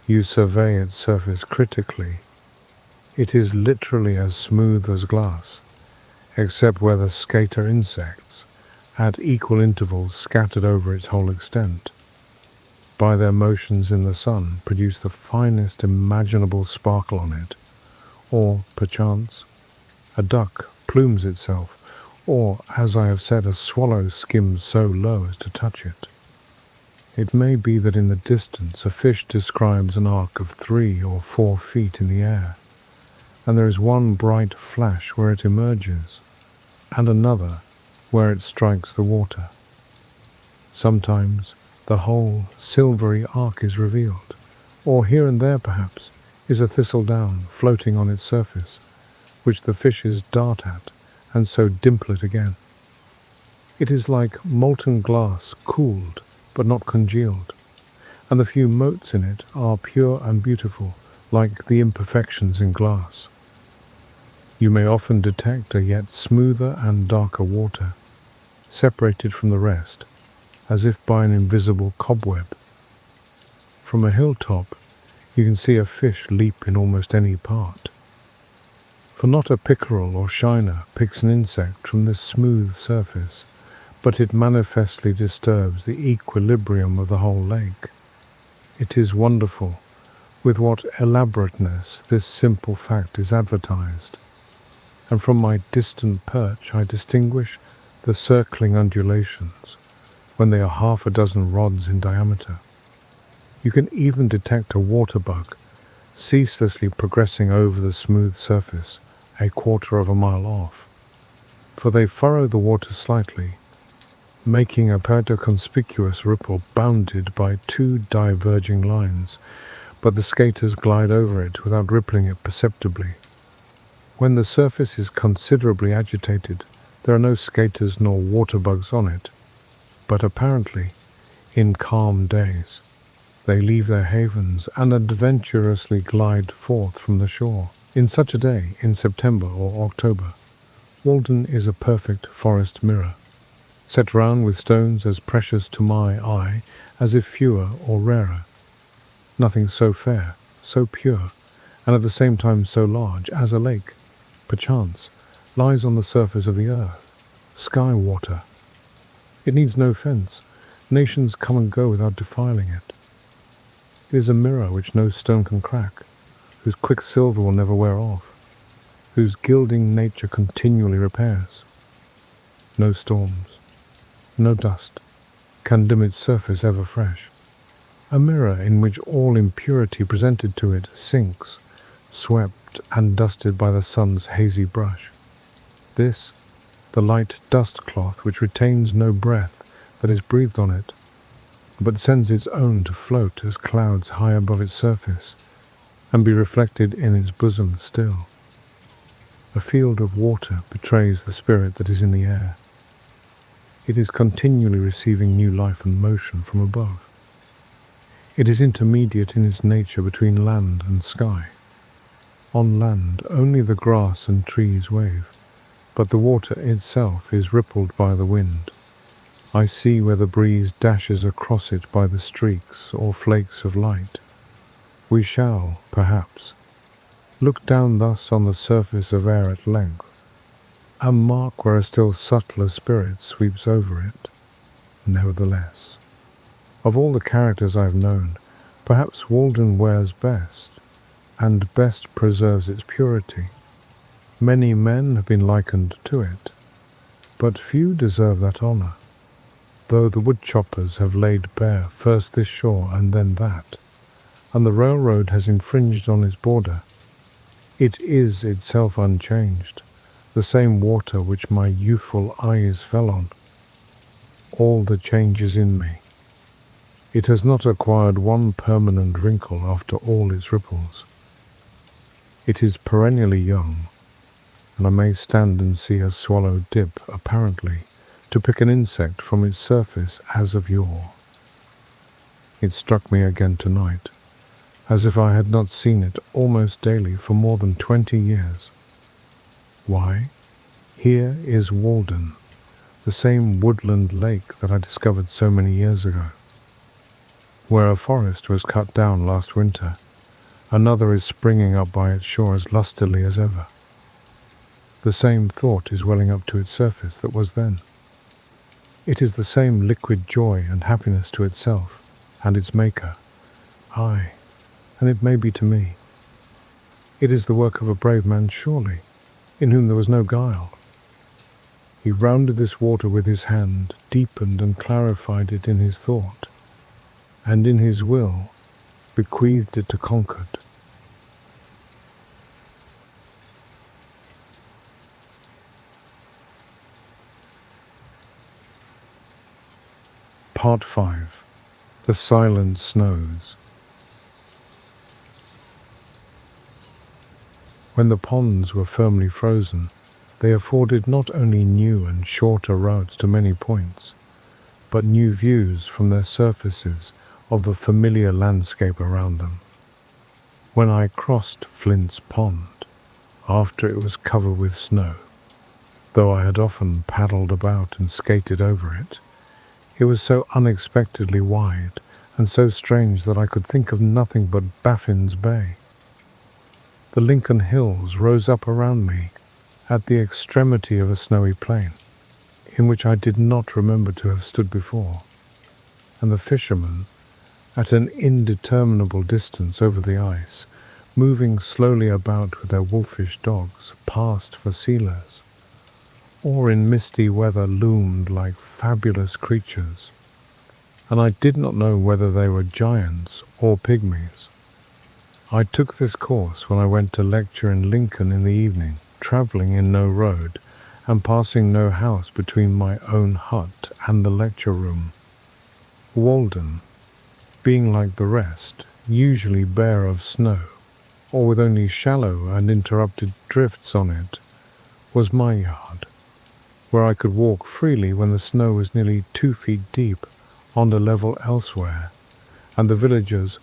S1: you survey its surface critically, it is literally as smooth as glass, except where the skater insects, at equal intervals scattered over its whole extent, by their motions in the sun produce the finest imaginable sparkle on it, or, perchance, a duck plumes itself, or, as I have said, a swallow skims so low as to touch it. It may be that in the distance a fish describes an arc of 3 or 4 feet in the air, and there is one bright flash where it emerges, and another where it strikes the water. Sometimes the whole silvery arc is revealed, or here and there, perhaps, is a thistledown floating on its surface, which the fishes dart at, and so dimple it again. It is like molten glass cooled, but not congealed, and the few motes in it are pure and beautiful, like the imperfections in glass. You may often detect a yet smoother and darker water, separated from the rest, as if by an invisible cobweb. From a hilltop, you can see a fish leap in almost any part. For not a pickerel or shiner picks an insect from this smooth surface, but it manifestly disturbs the equilibrium of the whole lake. It is wonderful with what elaborateness this simple fact is advertised, and from my distant perch I distinguish the circling undulations, when they are 6 rods in diameter. You can even detect a water bug ceaselessly progressing over the smooth surface 1/4 mile off, for they furrow the water slightly, making a perpendicular ripple bounded by 2 diverging lines, but the skaters glide over it without rippling it perceptibly. When the surface is considerably agitated, there are no skaters nor water bugs on it, but apparently, in calm days, they leave their havens and adventurously glide forth from the shore. In such a day, in September or October, Walden is a perfect forest mirror, set round with stones as precious to my eye as if fewer or rarer. Nothing so fair, so pure, and at the same time so large as a lake, perchance, lies on the surface of the earth, sky water. It needs no fence. Nations come and go without defiling it. It is a mirror which no stone can crack, whose quicksilver will never wear off. whose gilding nature continually repairs. No storms, no dust, can dim its surface ever fresh. A mirror in which all impurity presented to it sinks, swept and dusted by the sun's hazy brush. This, the light dust cloth which retains no breath that is breathed on it, but sends its own to float as clouds high above its surface, and be reflected in its bosom still. A field of water betrays the spirit that is in the air. It is continually receiving new life and motion from above. It is intermediate in its nature between land and sky. On land only the grass and trees wave, but the water itself is rippled by the wind. I see where the breeze dashes across it by the streaks or flakes of light. We shall, perhaps, look down thus on the surface of air at length, and mark where a still subtler spirit sweeps over it. Nevertheless, of all the characters I have known, perhaps Walden wears best, and best preserves its purity. Many men have been likened to it, but few deserve that honour, though the wood-choppers have laid bare first this shore and then that, and the railroad has infringed on its border. It is itself unchanged, the same water which my youthful eyes fell on. All the change is in me. It has not acquired one permanent wrinkle after all its ripples. It is perennially young, and I may stand and see a swallow dip, apparently, to pick an insect from its surface as of yore. It struck me again tonight, as if I had not seen it almost daily for more than 20 years. Why? Here is Walden, the same woodland lake that I discovered so many years ago. Where a forest was cut down last winter, another is springing up by its shore as lustily as ever. The same thought is welling up to its surface that was then. It is the same liquid joy and happiness to itself and its maker, aye, and it may be to me. It is the work of a brave man surely, in whom there was no guile. He rounded this water with his hand, deepened and clarified it in his thought, and in his will bequeathed it to Concord. Part 5. The Silent Snows. When the ponds were firmly frozen, they afforded not only new and shorter routes to many points, but new views from their surfaces of the familiar landscape around them. When I crossed Flint's Pond, after it was covered with snow, though I had often paddled about and skated over it, it was so unexpectedly wide and so strange that I could think of nothing but Baffin's Bay. The Lincoln Hills rose up around me at the extremity of a snowy plain, in which I did not remember to have stood before, and the fishermen, at an indeterminable distance over the ice, moving slowly about with their wolfish dogs, passed for sealers, or in misty weather loomed like fabulous creatures, and I did not know whether they were giants or pygmies. I took this course when I went to lecture in Lincoln in the evening, travelling in no road, and passing no house between my own hut and the lecture room. Walden, being like the rest, usually bare of snow, or with only shallow and interrupted drifts on it, was my yard, where I could walk freely when the snow was nearly 2 feet deep on a level elsewhere, and the villagers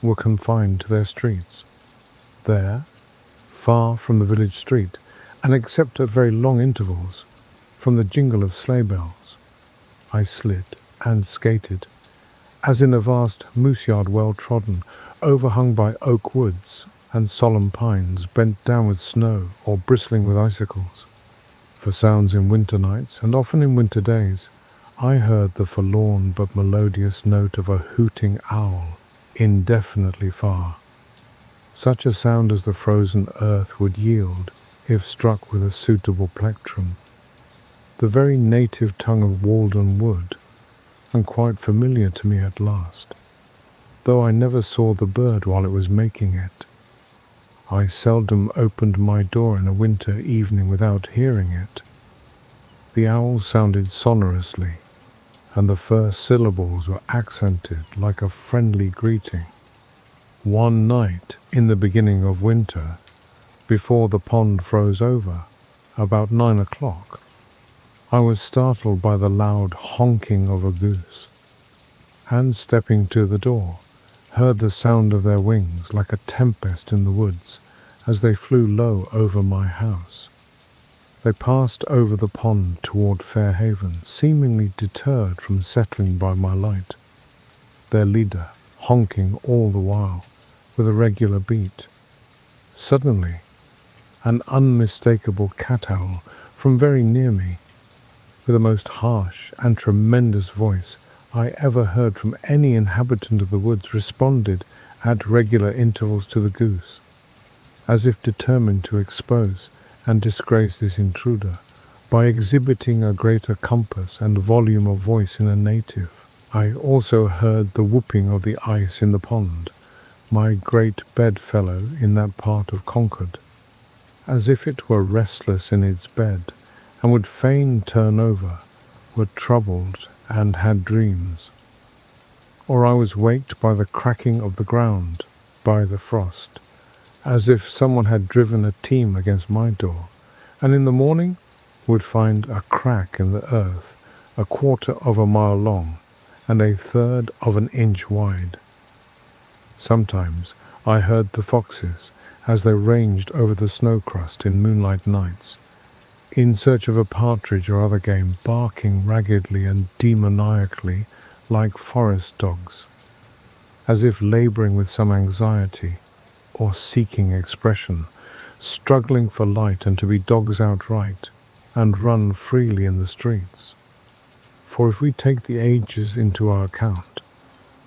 S1: were confined to their streets. There, far from the village street, and except at very long intervals, from the jingle of sleigh bells, I slid and skated, as in a vast moose-yard well trodden, overhung by oak woods and solemn pines bent down with snow or bristling with icicles. For sounds in winter nights, and often in winter days, I heard the forlorn but melodious note of a hooting owl, indefinitely far, such a sound as the frozen earth would yield if struck with a suitable plectrum, the very native tongue of Walden wood, and quite familiar to me at last, though I never saw the bird while it was making it. I seldom opened my door in a winter evening without hearing it. The owl sounded sonorously, and the first syllables were accented like a friendly greeting. One night in the beginning of winter, before the pond froze over, about 9 o'clock, I was startled by the loud honking of a goose, and stepping to the door, heard the sound of their wings like a tempest in the woods as they flew low over my house. They passed over the pond toward Fairhaven, seemingly deterred from settling by my light, their leader honking all the while with a regular beat. Suddenly, an unmistakable cat-owl from very near me, with the most harsh and tremendous voice I ever heard from any inhabitant of the woods, responded at regular intervals to the goose, as if determined to expose and disgrace this intruder by exhibiting a greater compass and volume of voice in a native. I also heard the whooping of the ice in the pond, my great bedfellow in that part of Concord, as if it were restless in its bed and would fain turn over, were troubled and had dreams. Or I was waked by the cracking of the ground, by the frost, as if someone had driven a team against my door, and in the morning would find a crack in the earth 1/4 of a mile long and 1/3 of an inch wide. Sometimes I heard the foxes as they ranged over the snow crust in moonlight nights, in search of a partridge or other game, barking raggedly and demoniacally like forest dogs, as if laboring with some anxiety or seeking expression, struggling for light and to be dogs outright, and run freely in the streets. For if we take the ages into our account,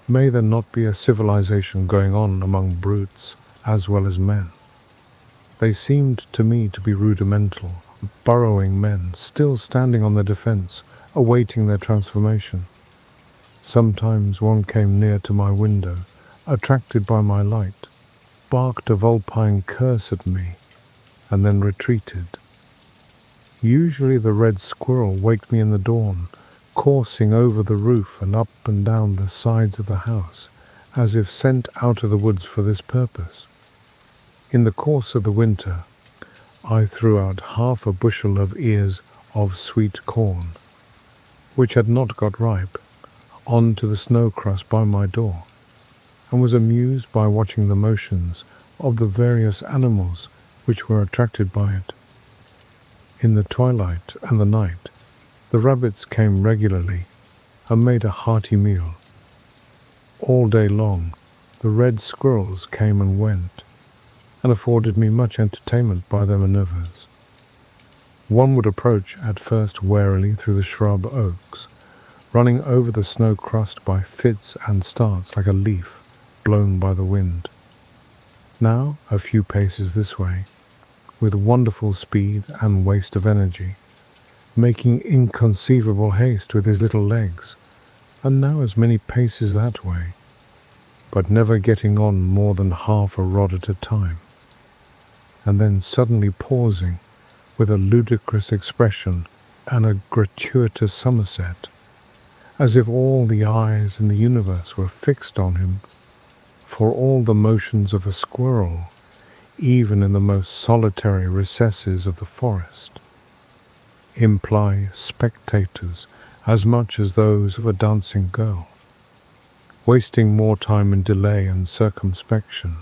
S1: may there not be a civilization going on among brutes as well as men? They seemed to me to be rudimental, burrowing men, still standing on their defense, awaiting their transformation. Sometimes one came near to my window, attracted by my light, barked a vulpine curse at me, and then retreated. Usually the red squirrel waked me in the dawn, coursing over the roof and up and down the sides of the house, as if sent out of the woods for this purpose. In the course of the winter, I threw out 1/2 bushel of ears of sweet corn, which had not got ripe, onto the snow crust by my door, and was amused by watching the motions of the various animals which were attracted by it. In the twilight and the night, the rabbits came regularly and made a hearty meal. All day long, the red squirrels came and went, and afforded me much entertainment by their manoeuvres. One would approach at first warily through the shrub oaks, running over the snow crust by fits and starts like a leaf blown by the wind. Now a few paces this way, with wonderful speed and waste of energy, making inconceivable haste with his little legs, and now as many paces that way, but never getting on more than 1/2 a rod at a time, and then suddenly pausing with a ludicrous expression and a gratuitous somerset, as if all the eyes in the universe were fixed on him, for all the motions of a squirrel, even in the most solitary recesses of the forest, imply spectators as much as those of a dancing girl, wasting more time in delay and circumspection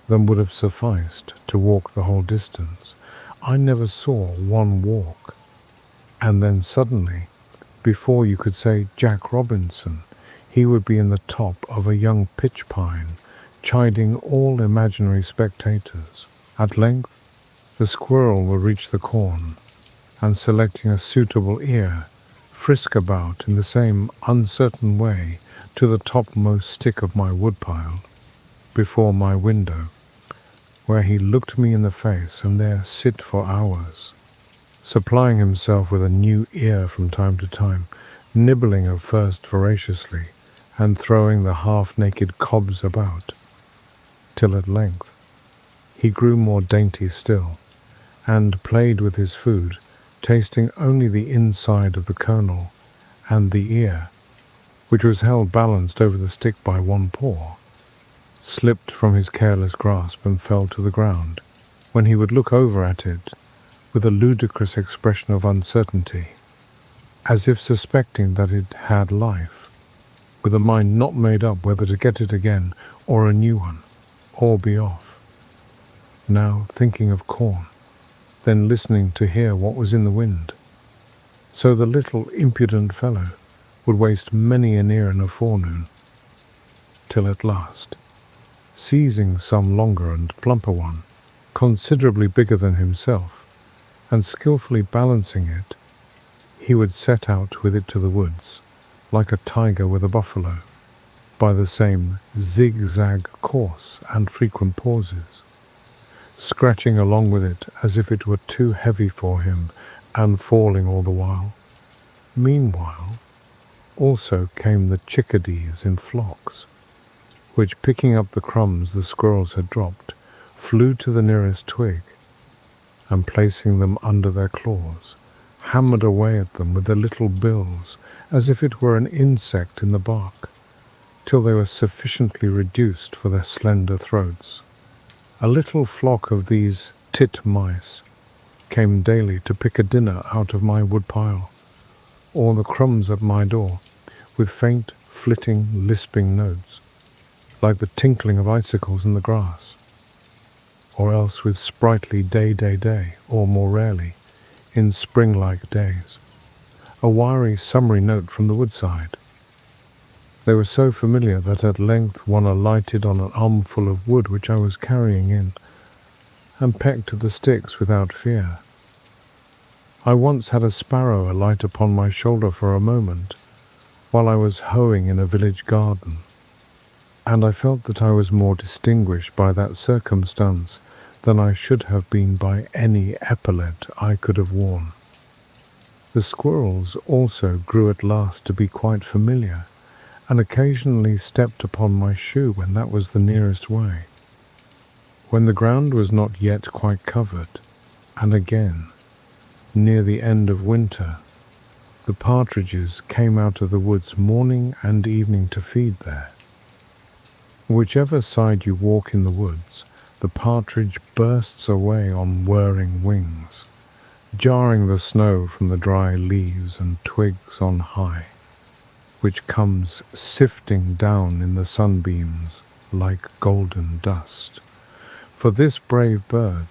S1: than would have sufficed to walk the whole distance. I never saw one walk, and then suddenly, before you could say Jack Robinson, he would be in the top of a young pitch pine, chiding all imaginary spectators. At length, the squirrel will reach the corn, and selecting a suitable ear, frisk about in the same uncertain way to the topmost stick of my woodpile, before my window, where he looked me in the face and there sit for hours, supplying himself with a new ear from time to time, nibbling at first voraciously, and throwing the half-naked cobs about, till at length he grew more dainty still, and played with his food, tasting only the inside of the kernel and the ear, which was held balanced over the stick by one paw, slipped from his careless grasp and fell to the ground, when he would look over at it with a ludicrous expression of uncertainty, as if suspecting that it had life, with a mind not made up whether to get it again or a new one, or be off. Now thinking of corn, then listening to hear what was in the wind. So the little impudent fellow would waste many an ear in a forenoon, till at last, seizing some longer and plumper one, considerably bigger than himself, and skilfully balancing it, he would set out with it to the woods, like a tiger with a buffalo, by the same zigzag course and frequent pauses, scratching along with it as if it were too heavy for him, and falling all the while. Meanwhile, also came the chickadees in flocks, which, picking up the crumbs the squirrels had dropped, flew to the nearest twig, and placing them under their claws, hammered away at them with their little bills, as if it were an insect in the bark, till they were sufficiently reduced for their slender throats. A little flock of these titmice came daily to pick a dinner out of my woodpile, or the crumbs at my door, with faint, flitting, lisping notes, like the tinkling of icicles in the grass, or else with sprightly day, or more rarely, in spring-like days, a wiry, summery note from the woodside. They were so familiar that at length one alighted on an armful of wood which I was carrying in, and pecked at the sticks without fear. I once had a sparrow alight upon my shoulder for a moment, while I was hoeing in a village garden, and I felt that I was more distinguished by that circumstance than I should have been by any epaulet I could have worn. The squirrels also grew at last to be quite familiar, and occasionally stepped upon my shoe when that was the nearest way, when the ground was not yet quite covered, and again, near the end of winter, the partridges came out of the woods morning and evening to feed there. Whichever side you walk in the woods, the partridge bursts away on whirring wings, jarring the snow from the dry leaves and twigs on high, which comes sifting down in the sunbeams like golden dust. For this brave bird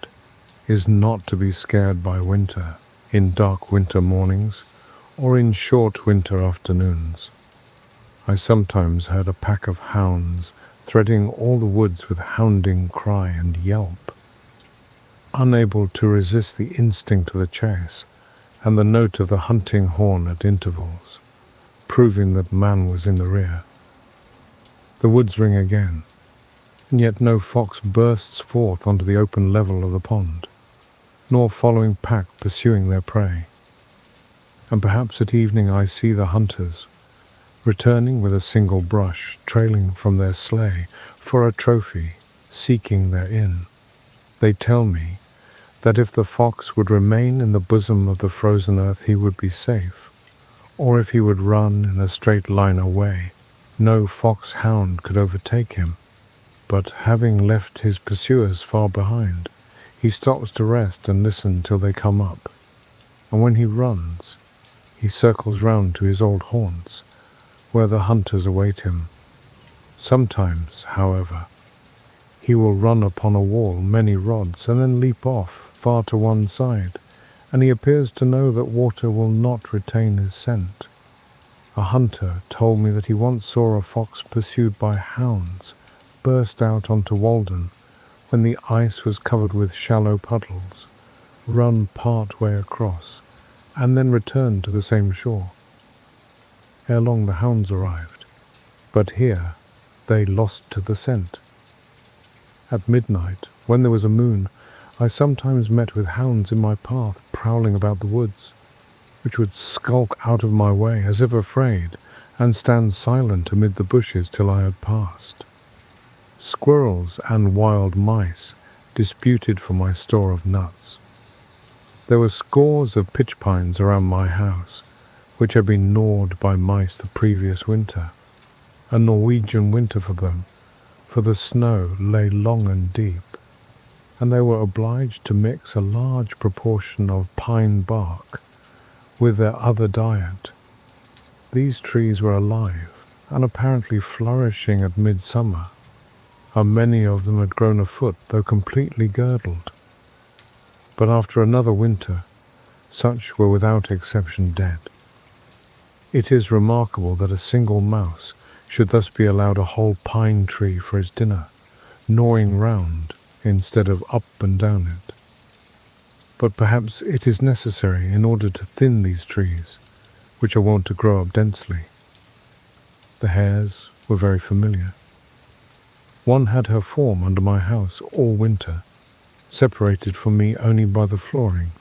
S1: is not to be scared by winter, in dark winter mornings, or in short winter afternoons. I sometimes heard a pack of hounds threading all the woods with hounding cry and yelp, unable to resist the instinct of the chase and the note of the hunting horn at intervals, proving that man was in the rear. The woods ring again, and yet no fox bursts forth onto the open level of the pond, nor following pack pursuing their prey. And perhaps at evening I see the hunters, returning with a single brush trailing from their sleigh for a trophy, seeking their inn. They tell me that if the fox would remain in the bosom of the frozen earth he would be safe, or if he would run in a straight line away, no fox-hound could overtake him. But having left his pursuers far behind, he stops to rest and listen till they come up, and when he runs, he circles round to his old haunts, where the hunters await him. Sometimes, however, he will run upon a wall many rods and then leap off far to one side, and he appears to know that water will not retain his scent. A hunter told me that he once saw a fox pursued by hounds burst out onto Walden when the ice was covered with shallow puddles, run part way across, and then return to the same shore. Ere long the hounds arrived, but here they lost to the scent. At midnight, when there was a moon, I sometimes met with hounds in my path prowling about the woods, which would skulk out of my way as if afraid, and stand silent amid the bushes till I had passed. Squirrels and wild mice disputed for my store of nuts. There were scores of pitch pines around my house, which had been gnawed by mice the previous winter, a Norwegian winter for them, for the snow lay long and deep, and they were obliged to mix a large proportion of pine bark with their other diet. These trees were alive and apparently flourishing at midsummer, and many of them had grown afoot, though completely girdled. But after another winter, such were without exception dead. It is remarkable that a single mouse should thus be allowed a whole pine tree for its dinner, gnawing round instead of up and down it. But perhaps it is necessary in order to thin these trees, which are wont to grow up densely. The hares were very familiar. One had her form under my house all winter, separated from me only by the flooring,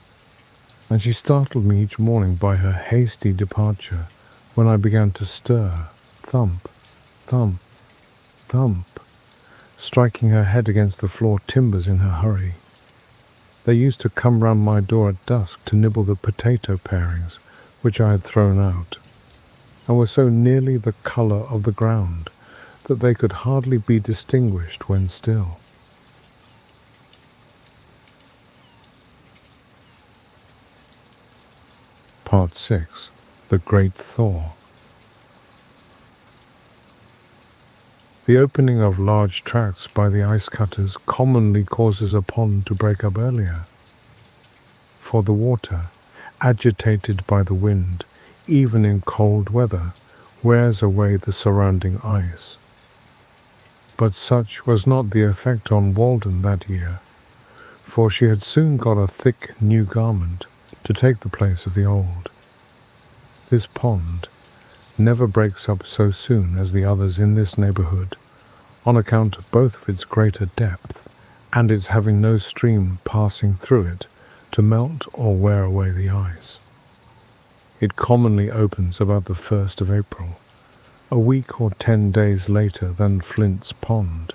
S1: and she startled me each morning by her hasty departure when I began to stir, thump, thump, thump, striking her head against the floor timbers in her hurry. They used to come round my door at dusk to nibble the potato parings which I had thrown out, and were so nearly the colour of the ground that they could hardly be distinguished when still. Part 6. The Great Thaw. The opening of large tracts by the ice cutters commonly causes a pond to break up earlier, for the water, agitated by the wind, even in cold weather, wears away the surrounding ice. But such was not the effect on Walden that year, for she had soon got a thick new garment to take the place of the old. This pond never breaks up so soon as the others in this neighbourhood, on account both of its greater depth and its having no stream passing through it to melt or wear away the ice. It commonly opens about the 1st of April, a week or 10 days later than Flint's Pond,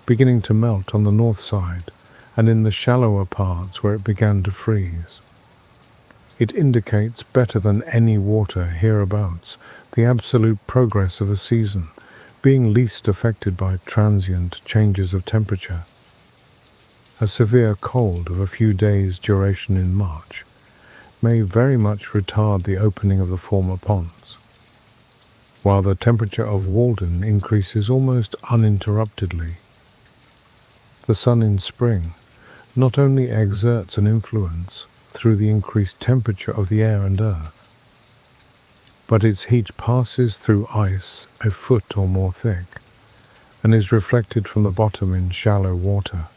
S1: beginning to melt on the north side and in the shallower parts where it began to freeze. It indicates better than any water hereabouts the absolute progress of the season, being least affected by transient changes of temperature. A severe cold of a few days' duration in March may very much retard the opening of the former ponds, while the temperature of Walden increases almost uninterruptedly. The sun in spring not only exerts an influence through the increased temperature of the air and earth, but its heat passes through ice a foot or more thick, and is reflected from the bottom in shallow water,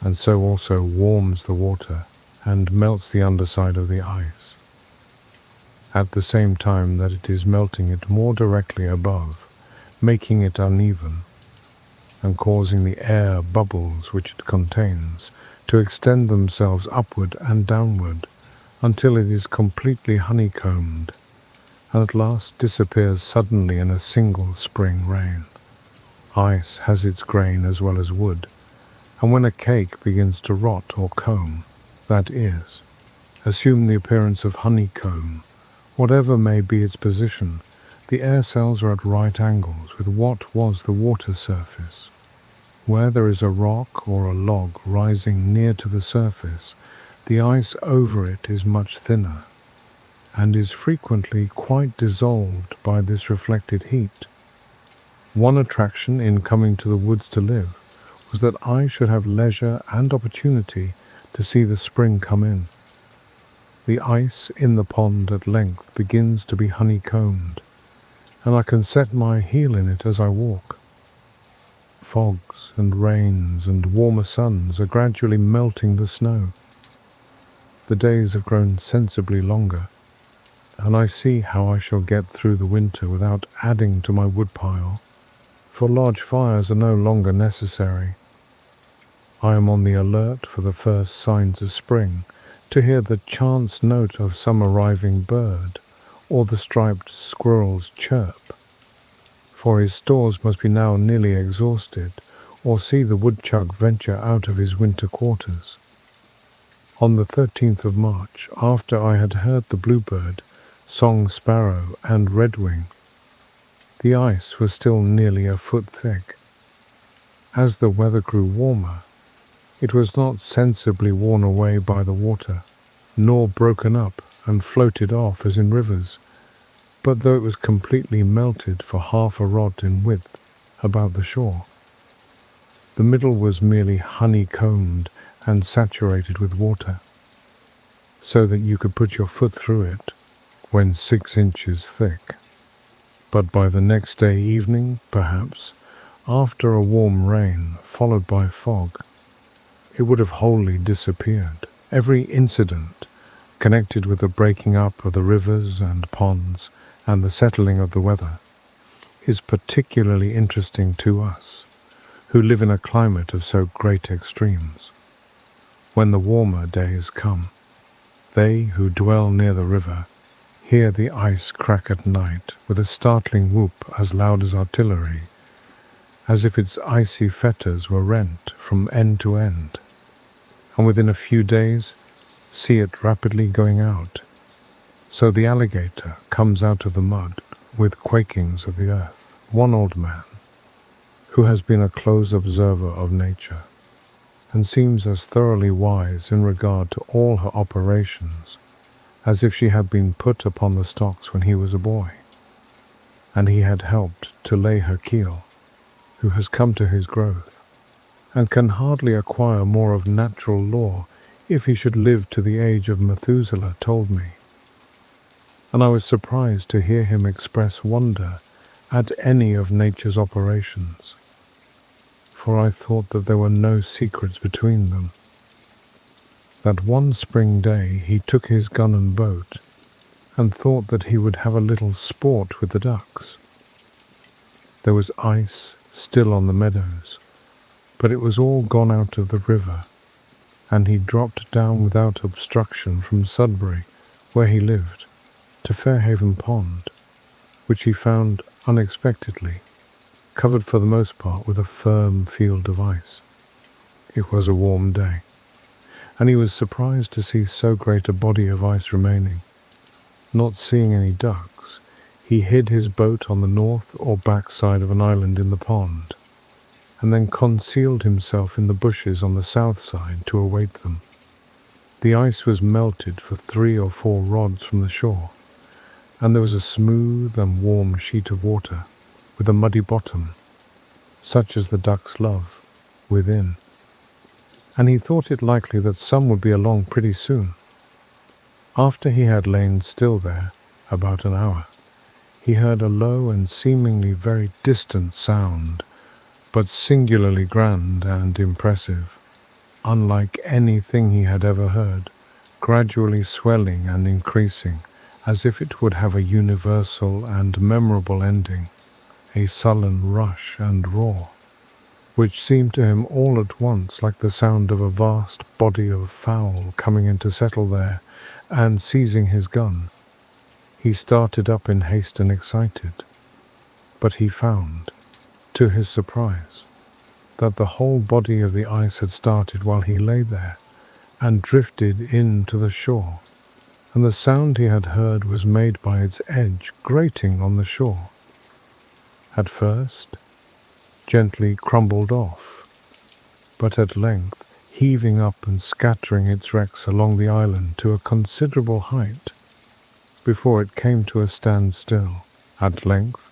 S1: and so also warms the water and melts the underside of the ice, at the same time that it is melting it more directly above, making it uneven, and causing the air bubbles which it contains to extend themselves upward and downward until it is completely honeycombed, and at last disappears suddenly in a single spring rain. Ice has its grain as well as wood, and when a cake begins to rot or comb, that is, assume the appearance of honeycomb, whatever may be its position, the air cells are at right angles with what was the water surface. Where there is a rock or a log rising near to the surface, the ice over it is much thinner, and is frequently quite dissolved by this reflected heat. One attraction in coming to the woods to live was that I should have leisure and opportunity to see the spring come in. The ice in the pond at length begins to be honeycombed, and I can set my heel in it as I walk. Fogs and rains and warmer suns are gradually melting the snow. The days have grown sensibly longer, and I see how I shall get through the winter without adding to my woodpile, for large fires are no longer necessary, I am on the alert for the first signs of spring, to hear the chance note of some arriving bird, or the striped squirrel's chirp. For his stores must be now nearly exhausted, or see the woodchuck venture out of his winter quarters. On the 13th of March, after I had heard the bluebird, song sparrow, and redwing, the ice was still nearly a foot thick. As the weather grew warmer, it was not sensibly worn away by the water, nor broken up and floated off as in rivers, but though it was completely melted for half a rod in width about the shore, the middle was merely honeycombed and saturated with water, so that you could put your foot through it when 6 inches thick. But by the next day evening, perhaps, after a warm rain followed by fog, it would have wholly disappeared. Every incident connected with the breaking up of the rivers and ponds and the settling of the weather is particularly interesting to us, who live in a climate of so great extremes. When the warmer days come, they who dwell near the river hear the ice crack at night with a startling whoop as loud as artillery, as if its icy fetters were rent from end to end, and within a few days see it rapidly going out. So the alligator comes out of the mud with quakings of the earth. One old man, who has been a close observer of nature, and seems as thoroughly wise in regard to all her operations as if she had been put upon the stocks when he was a boy, and he had helped to lay her keel, who has come to his growth, and can hardly acquire more of natural law if he should live to the age of Methuselah, told me. And I was surprised to hear him express wonder at any of nature's operations, for I thought that there were no secrets between them. That one spring day he took his gun and boat, and thought that he would have a little sport with the ducks. There was ice still on the meadows, but it was all gone out of the river, and he dropped down without obstruction from Sudbury, where he lived, to Fairhaven Pond, which he found unexpectedly, covered for the most part with a firm field of ice. It was a warm day, and he was surprised to see so great a body of ice remaining. Not seeing any ducks, he hid his boat on the north or back side of an island in the pond, and then concealed himself in the bushes on the south side to await them. The ice was melted for 3 or 4 rods from the shore, and there was a smooth and warm sheet of water, with a muddy bottom, such as the ducks love, within, and he thought it likely that some would be along pretty soon. After he had lain still there about an hour, he heard a low and seemingly very distant sound, but singularly grand and impressive, unlike anything he had ever heard, gradually swelling and increasing, as if it would have a universal and memorable ending, a sullen rush and roar, which seemed to him all at once like the sound of a vast body of fowl coming in to settle there, and seizing his gun, he started up in haste and excited. But he found, to his surprise, that the whole body of the ice had started while he lay there, and drifted in to the shore, and the sound he had heard was made by its edge grating on the shore. At first, gently crumbled off, but at length heaving up and scattering its wrecks along the island to a considerable height, before it came to a standstill. At length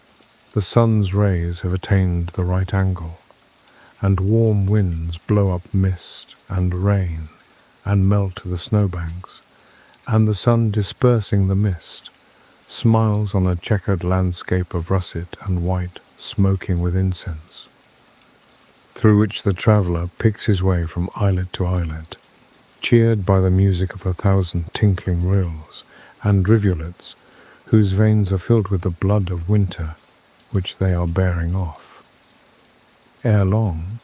S1: the sun's rays have attained the right angle, and warm winds blow up mist and rain and melt the snowbanks, and the sun, dispersing the mist, smiles on a checkered landscape of russet and white, smoking with incense, through which the traveller picks his way from islet to islet, cheered by the music of 1,000 tinkling rills and rivulets whose veins are filled with the blood of winter, which they are bearing off. Ere long,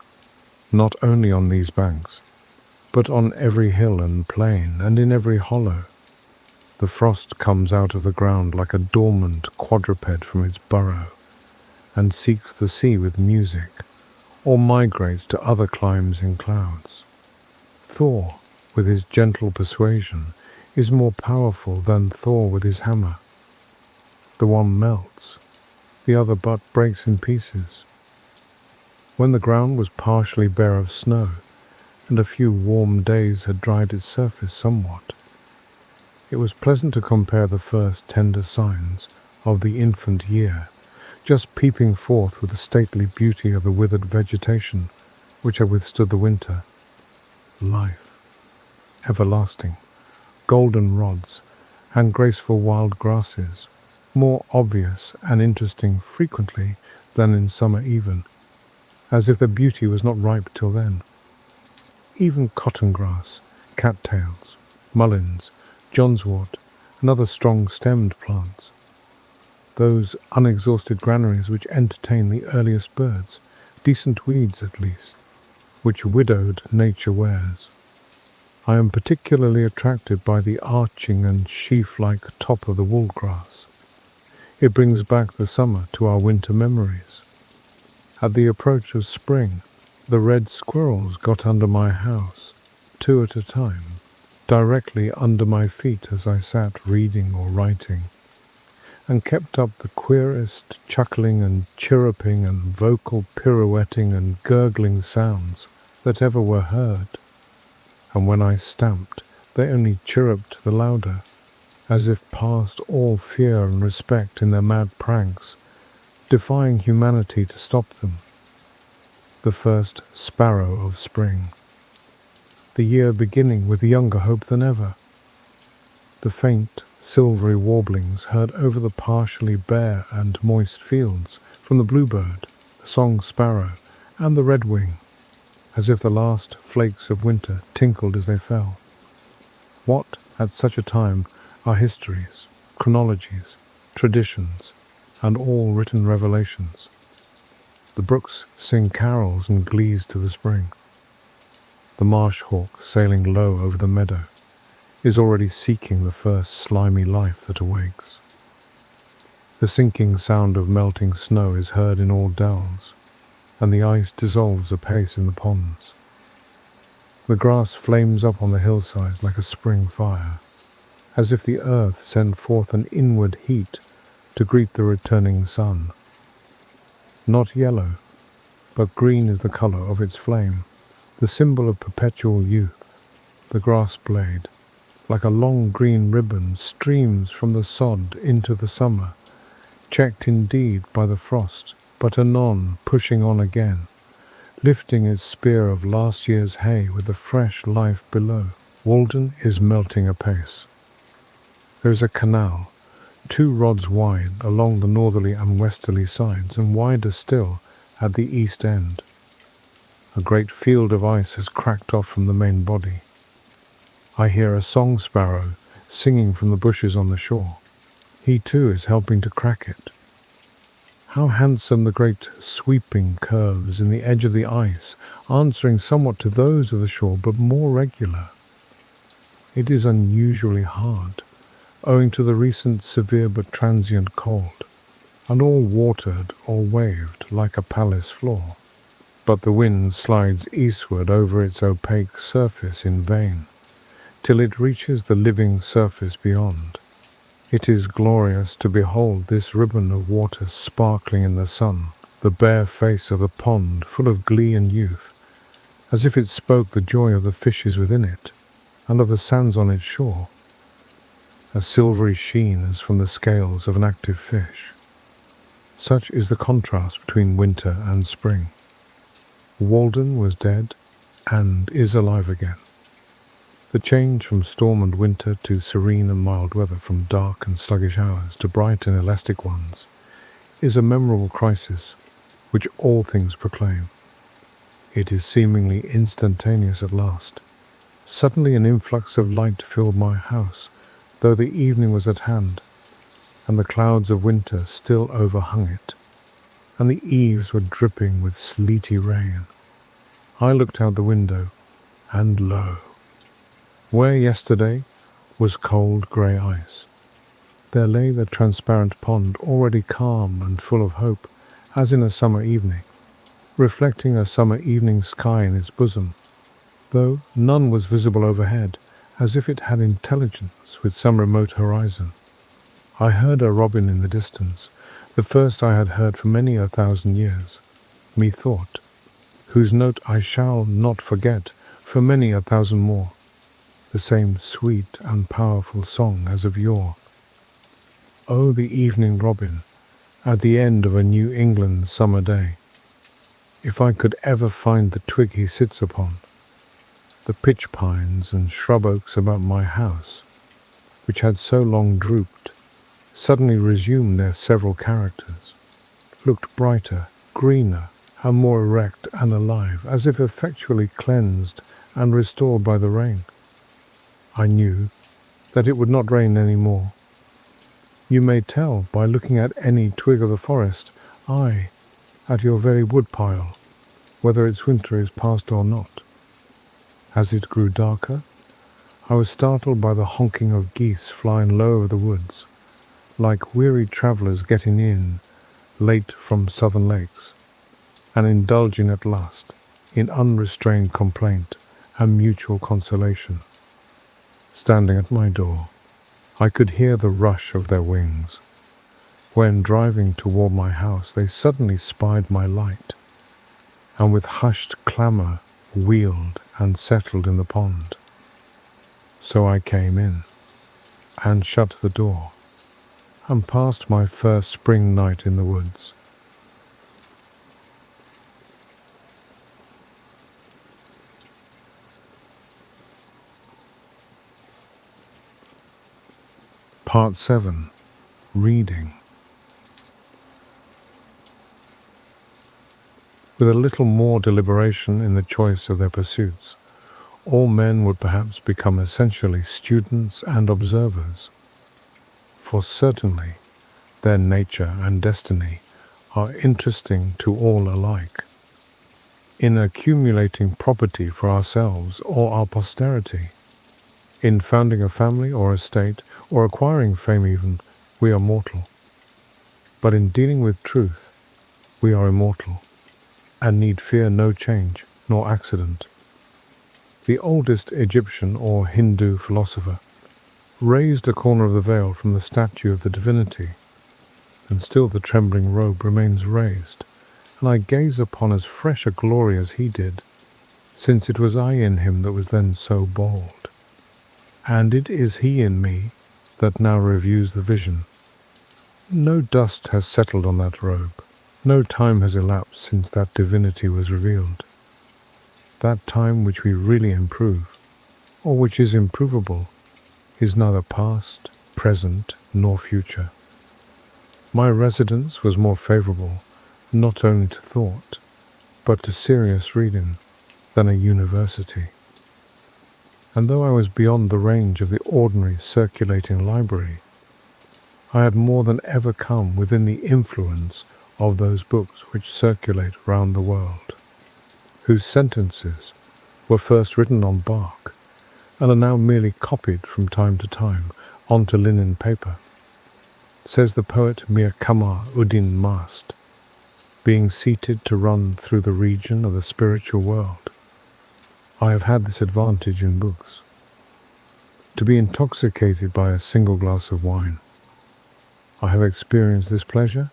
S1: not only on these banks, but on every hill and plain and in every hollow. The frost comes out of the ground like a dormant quadruped from its burrow, and seeks the sea with music, or migrates to other climes in clouds. Thaw, with his gentle persuasion, is more powerful than Thor with his hammer. The one melts, the other but breaks in pieces. When the ground was partially bare of snow, and a few warm days had dried its surface somewhat, it was pleasant to compare the first tender signs of the infant year, just peeping forth with the stately beauty of the withered vegetation which had withstood the winter. Life, everlasting, golden rods, and graceful wild grasses, more obvious and interesting frequently than in summer even, as if the beauty was not ripe till then. Even cotton grass, cattails, mullins, johnswort, and other strong-stemmed plants, those unexhausted granaries which entertain the earliest birds, decent weeds at least, which widowed nature wears. I am particularly attracted by the arching and sheaf-like top of the woolgrass. It brings back the summer to our winter memories. At the approach of spring, the red squirrels got under my house, 2 at a time, directly under my feet as I sat reading or writing, and kept up the queerest chuckling and chirruping and vocal pirouetting and gurgling sounds that ever were heard. And when I stamped, they only chirruped the louder, as if past all fear and respect in their mad pranks, defying humanity to stop them. The first sparrow of spring. The year beginning with younger hope than ever. The faint, silvery warblings heard over the partially bare and moist fields from the bluebird, the song sparrow, and the redwing, as if the last flakes of winter tinkled as they fell. What, at such a time, are histories, chronologies, traditions, and all written revelations? The brooks sing carols and glees to the spring. The marsh hawk, sailing low over the meadow, is already seeking the first slimy life that awakes. The sinking sound of melting snow is heard in all dells, and the ice dissolves apace in the ponds. The grass flames up on the hillsides like a spring fire, as if the earth sent forth an inward heat to greet the returning sun. Not yellow, but green is the colour of its flame, the symbol of perpetual youth. The grass blade, like a long green ribbon, streams from the sod into the summer, checked indeed by the frost, but anon pushing on again, lifting its spear of last year's hay with the fresh life below. Walden is melting apace. There is a canal, 2 rods wide along the northerly and westerly sides, and wider still at the east end. A great field of ice has cracked off from the main body. I hear a song sparrow singing from the bushes on the shore. He too is helping to crack it. How handsome the great sweeping curves in the edge of the ice, answering somewhat to those of the shore, but more regular. It is unusually hard, owing to the recent severe but transient cold, and all watered or waved like a palace floor. But the wind slides eastward over its opaque surface in vain, till it reaches the living surface beyond. It is glorious to behold this ribbon of water sparkling in the sun, the bare face of the pond full of glee and youth, as if it spoke the joy of the fishes within it, and of the sands on its shore. A silvery sheen as from the scales of an active fish. Such is the contrast between winter and spring. Walden was dead, and is alive again. The change from storm and winter to serene and mild weather, from dark and sluggish hours to bright and elastic ones, is a memorable crisis which all things proclaim. It is seemingly instantaneous at last. Suddenly an influx of light filled my house, though the evening was at hand, and the clouds of winter still overhung it, and the eaves were dripping with sleety rain. I looked out the window, and lo, where yesterday was cold grey ice, there lay the transparent pond, already calm and full of hope, as in a summer evening, reflecting a summer evening sky in its bosom, though none was visible overhead, as if it had intelligence with some remote horizon. I heard a robin in the distance, the first I had heard for many 1,000 years, methought, whose note I shall not forget for many 1,000 more, the same sweet and powerful song as of yore. Oh, the evening robin, at the end of a New England summer day, if I could ever find the twig he sits upon, the pitch pines and shrub oaks about my house, which had so long drooped, suddenly resumed their several characters, looked brighter, greener, and more erect and alive, as if effectually cleansed and restored by the rain. I knew that it would not rain any more. You may tell by looking at any twig of the forest, aye, at your very woodpile, whether its winter is past or not. As it grew darker, I was startled by the honking of geese flying low over the woods, like weary travellers getting in late from southern lakes, and indulging at last in unrestrained complaint and mutual consolation. Standing at my door, I could hear the rush of their wings. When driving toward my house, they suddenly spied my light, and with hushed clamour wheeled and settled in the pond. So I came in, and shut the door, and passed my first spring night in the woods. Part 7. Reading. With a little more deliberation in the choice of their pursuits, all men would perhaps become essentially students and observers, for certainly their nature and destiny are interesting to all alike. In accumulating property for ourselves or our posterity, in founding a family or a state, or acquiring fame even, we are mortal. But in dealing with truth, we are immortal, and need fear no change nor accident. The oldest Egyptian or Hindu philosopher raised a corner of the veil from the statue of the divinity, and still the trembling robe remains raised, and I gaze upon as fresh a glory as he did, since it was I in him that was then so bold. And it is he in me that now reviews the vision. No dust has settled on that robe. No time has elapsed since that divinity was revealed. That time which we really improve, or which is improvable, is neither past, present, nor future. My residence was more favourable, not only to thought, but to serious reading, than a university. And though I was beyond the range of the ordinary circulating library, I had more than ever come within the influence of those books which circulate round the world, whose sentences were first written on bark, and are now merely copied from time to time onto linen paper. Says the poet Mir Kamar Uddin Mast, being seated to run through the region of the spiritual world, I have had this advantage in books, to be intoxicated by a single glass of wine. I have experienced this pleasure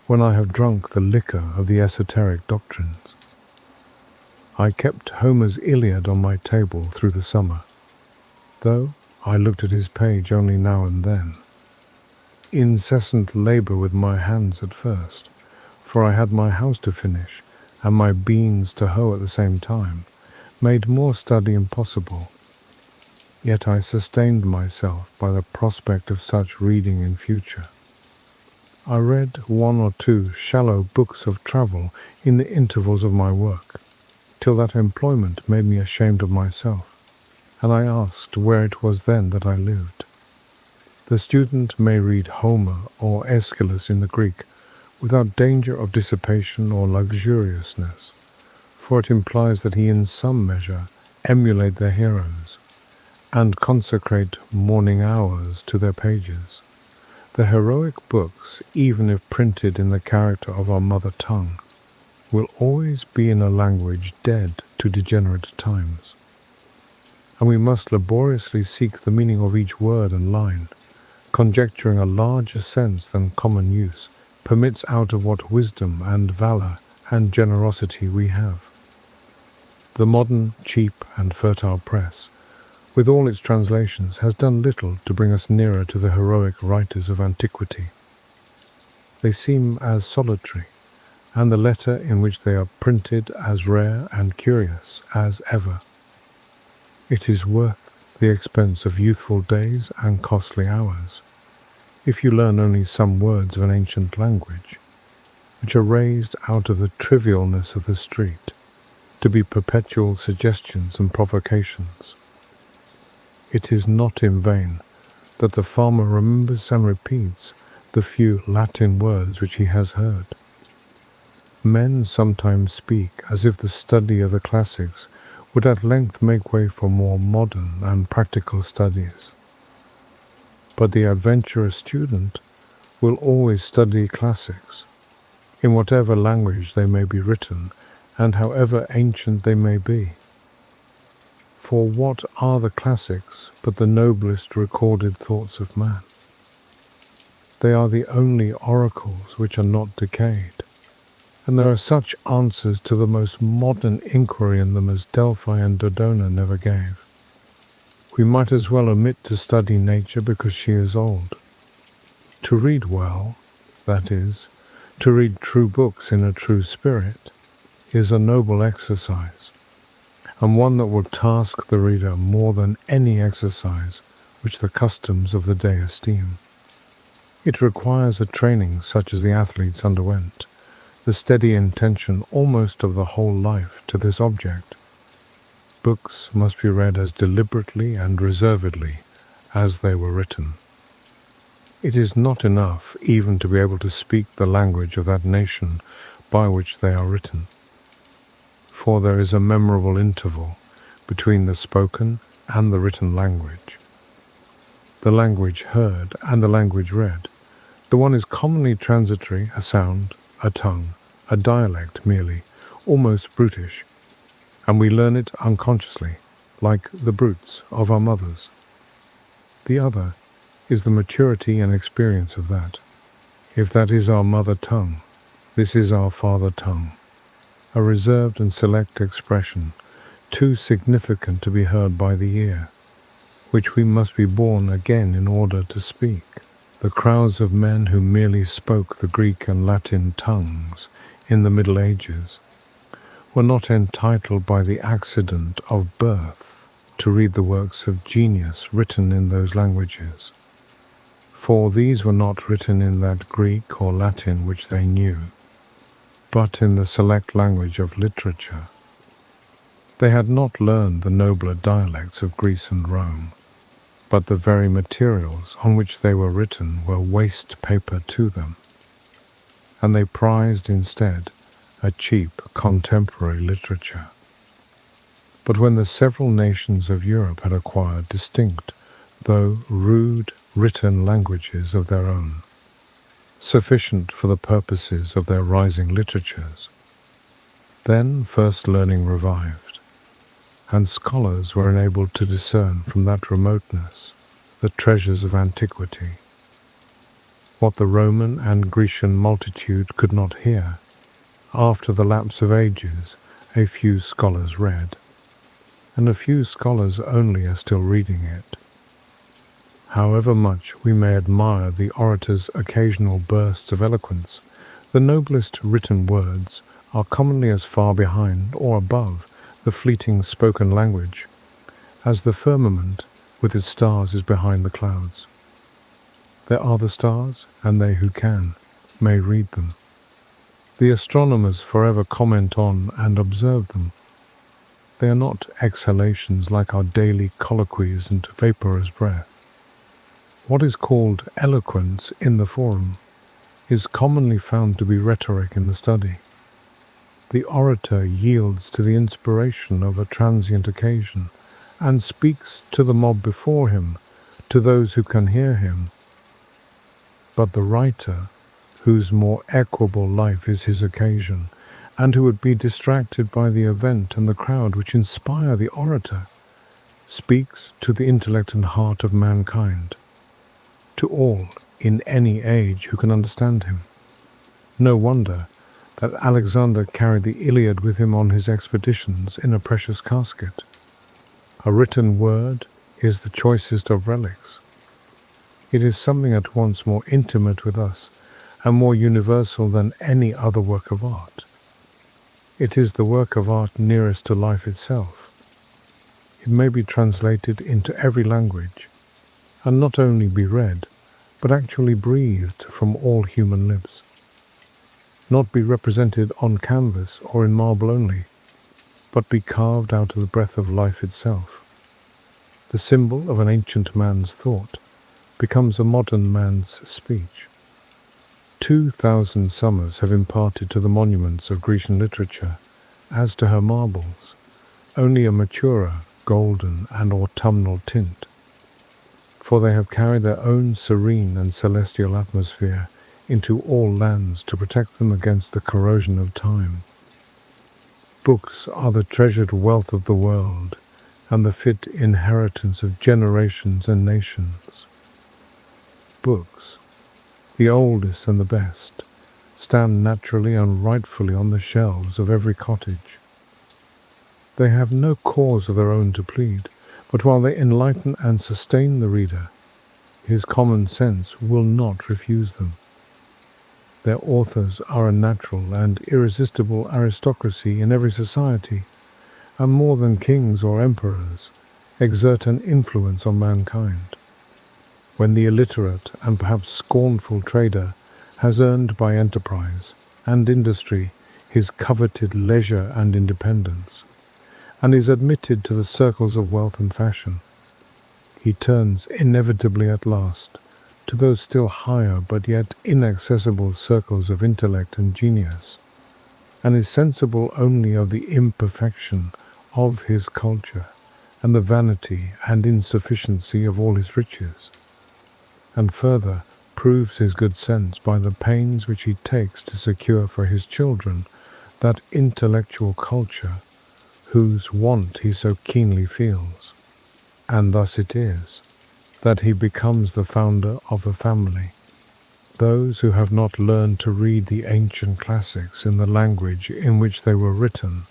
S1: when I have drunk the liquor of the esoteric doctrines. I kept Homer's Iliad on my table through the summer, though I looked at his page only now and then. Incessant labour with my hands at first, for I had my house to finish and my beans to hoe at the same time, made more study impossible. Yet I sustained myself by the prospect of such reading in future. I read 1 or 2 shallow books of travel in the intervals of my work, till that employment made me ashamed of myself, and I asked where it was then that I lived. The student may read Homer or Aeschylus in the Greek without danger of dissipation or luxuriousness, for it implies that he in some measure emulate their heroes and consecrate morning hours to their pages. The heroic books, even if printed in the character of our mother tongue, will always be in a language dead to degenerate times, and we must laboriously seek the meaning of each word and line, conjecturing a larger sense than common use permits out of what wisdom and valor and generosity we have. The modern, cheap and fertile press, with all its translations, has done little to bring us nearer to the heroic writers of antiquity. They seem as solitary, and the letter in which they are printed as rare and curious as ever. It is worth the expense of youthful days and costly hours, if you learn only some words of an ancient language, which are raised out of the trivialness of the street, to be perpetual suggestions and provocations. It is not in vain that the farmer remembers and repeats the few Latin words which he has heard. Men sometimes speak as if the study of the classics would at length make way for more modern and practical studies. But the adventurous student will always study classics, in whatever language they may be written, and however ancient they may be. For what are the classics but the noblest recorded thoughts of man? They are the only oracles which are not decayed, and there are such answers to the most modern inquiry in them as Delphi and Dodona never gave. We might as well omit to study nature because she is old. To read well, that is, to read true books in a true spirit, is a noble exercise, and one that will task the reader more than any exercise which the customs of the day esteem. It requires a training such as the athletes underwent, the steady intention almost of the whole life to this object. Books must be read as deliberately and reservedly as they were written. It is not enough even to be able to speak the language of that nation by which they are written, for there is a memorable interval between the spoken and the written language, the language heard and the language read. The one is commonly transitory, a sound, a tongue, a dialect merely, almost brutish, and we learn it unconsciously, like the brutes of our mothers. The other is the maturity and experience of that. If that is our mother tongue, this is our father tongue, a reserved and select expression, too significant to be heard by the ear, which we must be born again in order to speak. The crowds of men who merely spoke the Greek and Latin tongues in the Middle Ages were not entitled by the accident of birth to read the works of genius written in those languages, for these were not written in that Greek or Latin which they knew, but in the select language of literature. They had not learned the nobler dialects of Greece and Rome, but the very materials on which they were written were waste paper to them, and they prized instead a cheap contemporary literature. But when the several nations of Europe had acquired distinct, though rude, written languages of their own, sufficient for the purposes of their rising literatures, then first learning revived, and scholars were enabled to discern from that remoteness the treasures of antiquity. What the Roman and Grecian multitude could not hear, after the lapse of ages a few scholars read, and a few scholars only are still reading it. However much we may admire the orator's occasional bursts of eloquence, the noblest written words are commonly as far behind or above the fleeting spoken language as the firmament with its stars is behind the clouds. There are the stars, and they who can may read them. The astronomers forever comment on and observe them. They are not exhalations like our daily colloquies and vaporous breath. What is called eloquence in the forum is commonly found to be rhetoric in the study. The orator yields to the inspiration of a transient occasion, and speaks to the mob before him, to those who can hear him. But the writer, whose more equable life is his occasion, and who would be distracted by the event and the crowd which inspire the orator, speaks to the intellect and heart of mankind, to all in any age who can understand him. No wonder that Alexander carried the Iliad with him on his expeditions in a precious casket. A written word is the choicest of relics. It is something at once more intimate with us and more universal than any other work of art. It is the work of art nearest to life itself. It may be translated into every language, and not only be read, but actually breathed from all human lips. Not be represented on canvas or in marble only, but be carved out of the breath of life itself. The symbol of an ancient man's thought becomes a modern man's speech. 2,000 summers have imparted to the monuments of Grecian literature, as to her marbles, only a maturer, golden and autumnal tint, for they have carried their own serene and celestial atmosphere into all lands to protect them against the corrosion of time. Books are the treasured wealth of the world and the fit inheritance of generations and nations. Books, the oldest and the best, stand naturally and rightfully on the shelves of every cottage. They have no cause of their own to plead, but while they enlighten and sustain the reader, his common sense will not refuse them. Their authors are a natural and irresistible aristocracy in every society, and more than kings or emperors, exert an influence on mankind. When the illiterate and perhaps scornful trader has earned by enterprise and industry his coveted leisure and independence, and is admitted to the circles of wealth and fashion, he turns inevitably at last to those still higher but yet inaccessible circles of intellect and genius, and is sensible only of the imperfection of his culture and the vanity and insufficiency of all his riches, and further proves his good sense by the pains which he takes to secure for his children that intellectual culture whose want he so keenly feels. And thus it is that he becomes the founder of a family. Those who have not learned to read the ancient classics in the language in which they were written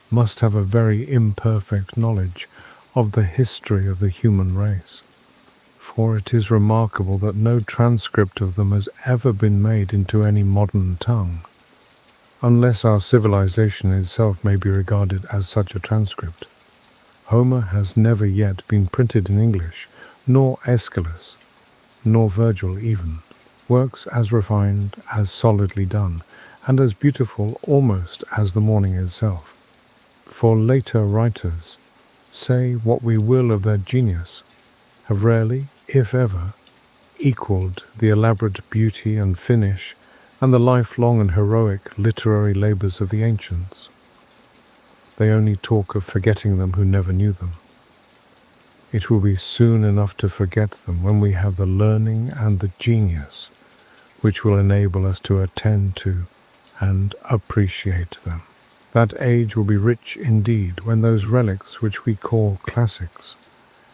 S1: must have a very imperfect knowledge of the history of the human race. For it is remarkable that no transcript of them has ever been made into any modern tongue, unless our civilization itself may be regarded as such a transcript. Homer has never yet been printed in English, nor Aeschylus, nor Virgil even, works as refined, as solidly done, and as beautiful almost as the morning itself. For later writers, say what we will of their genius, have rarely, if ever, equalled the elaborate beauty and finish and the lifelong and heroic literary labors of the ancients. They only talk of forgetting them who never knew them. It will be soon enough to forget them when we have the learning and the genius which will enable us to attend to and appreciate them. That age will be rich indeed when those relics which we call classics,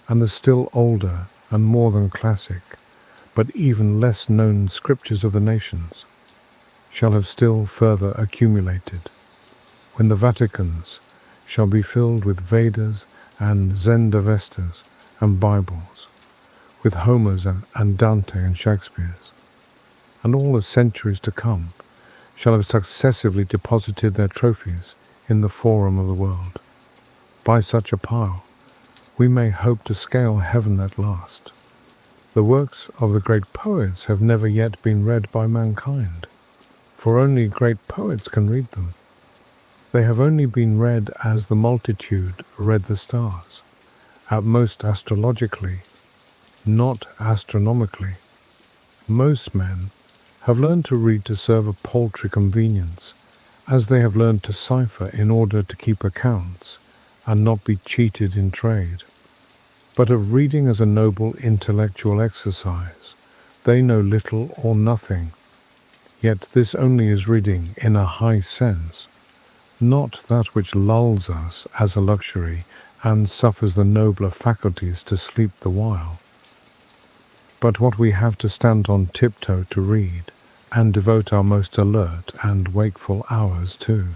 S1: and the still older and more than classic, but even less known scriptures of the nations, shall have still further accumulated, when the Vaticans shall be filled with Vedas and Zendavestas and Bibles, with Homers and Dante and Shakespeare's, and all the centuries to come shall have successively deposited their trophies in the forum of the world. By such a pile, we may hope to scale heaven at last. The works of the great poets have never yet been read by mankind, for only great poets can read them. They have only been read as the multitude read the stars, at most astrologically, not astronomically. Most men have learned to read to serve a paltry convenience, as they have learned to cipher in order to keep accounts and not be cheated in trade, but of reading as a noble intellectual exercise. They know little or nothing, yet this only is reading in a high sense, not that which lulls us as a luxury and suffers the nobler faculties to sleep the while, but what we have to stand on tiptoe to read, and devote our most alert and wakeful hours to.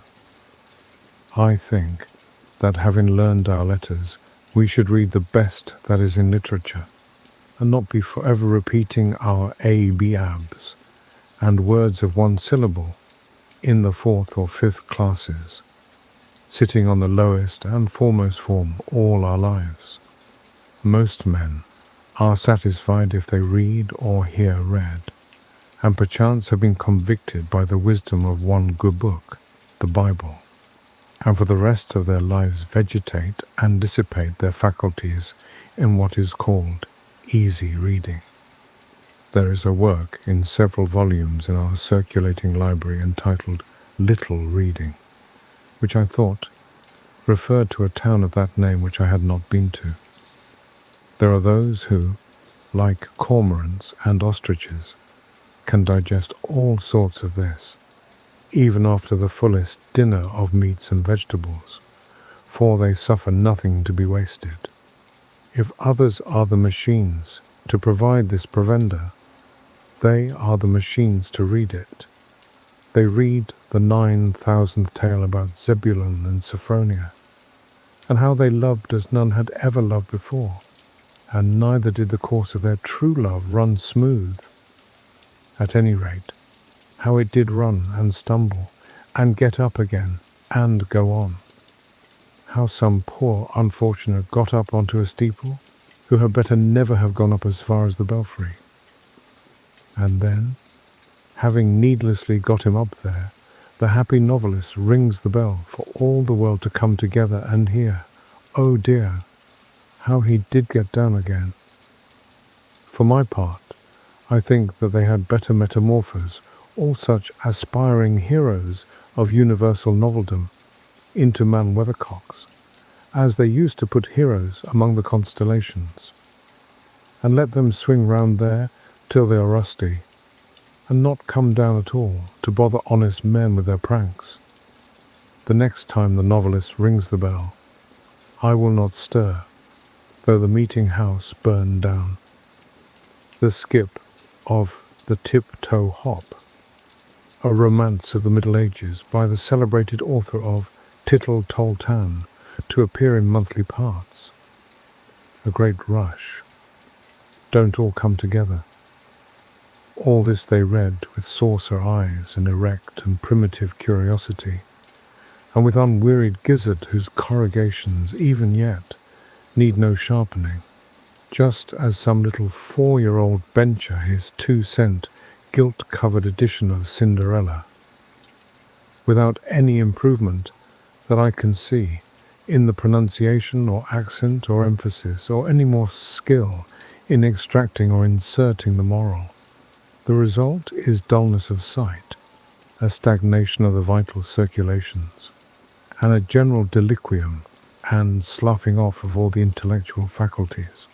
S1: I think that having learned our letters, we should read the best that is in literature, and not be forever repeating our a-b-abs and words of one syllable in the 4th or 5th classes, sitting on the lowest and foremost form all our lives. Most men are satisfied if they read or hear read, and perchance have been convicted by the wisdom of one good book, the Bible, and for the rest of their lives vegetate and dissipate their faculties in what is called easy reading. There is a work in several volumes in our circulating library entitled Little Reading, which I thought referred to a town of that name which I had not been to. There are those who, like cormorants and ostriches, can digest all sorts of this, even after the fullest dinner of meats and vegetables, for they suffer nothing to be wasted. If others are the machines to provide this provender, they are the machines to read it. They read the 9,000th tale about Zebulun and Sophronia, and how they loved as none had ever loved before, and neither did the course of their true love run smooth. At any rate, how it did run and stumble, and get up again, and go on. How some poor unfortunate got up onto a steeple, who had better never have gone up as far as the belfry. And then, having needlessly got him up there, the happy novelist rings the bell for all the world to come together and hear. Oh dear, how he did get down again. For my part, I think that they had better metamorphose all such aspiring heroes of universal noveldom into man weathercocks, as they used to put heroes among the constellations, and let them swing round there till they are rusty, and not come down at all to bother honest men with their pranks. The next time the novelist rings the bell, I will not stir, though the meeting house burn down. The skip of the Tiptoe Hop, a romance of the Middle Ages by the celebrated author of Tittle Toltan, to appear in monthly parts. A great rush. Don't all come together. All this they read with saucer eyes and erect and primitive curiosity, and with unwearied gizzard whose corrugations, even yet, need no sharpening, just as some little 4-year-old bencher his 2-cent gilt-covered edition of Cinderella, without any improvement that I can see in the pronunciation or accent or emphasis, or any more skill in extracting or inserting the moral. The result is dullness of sight, a stagnation of the vital circulations, and a general deliquium and sloughing off of all the intellectual faculties.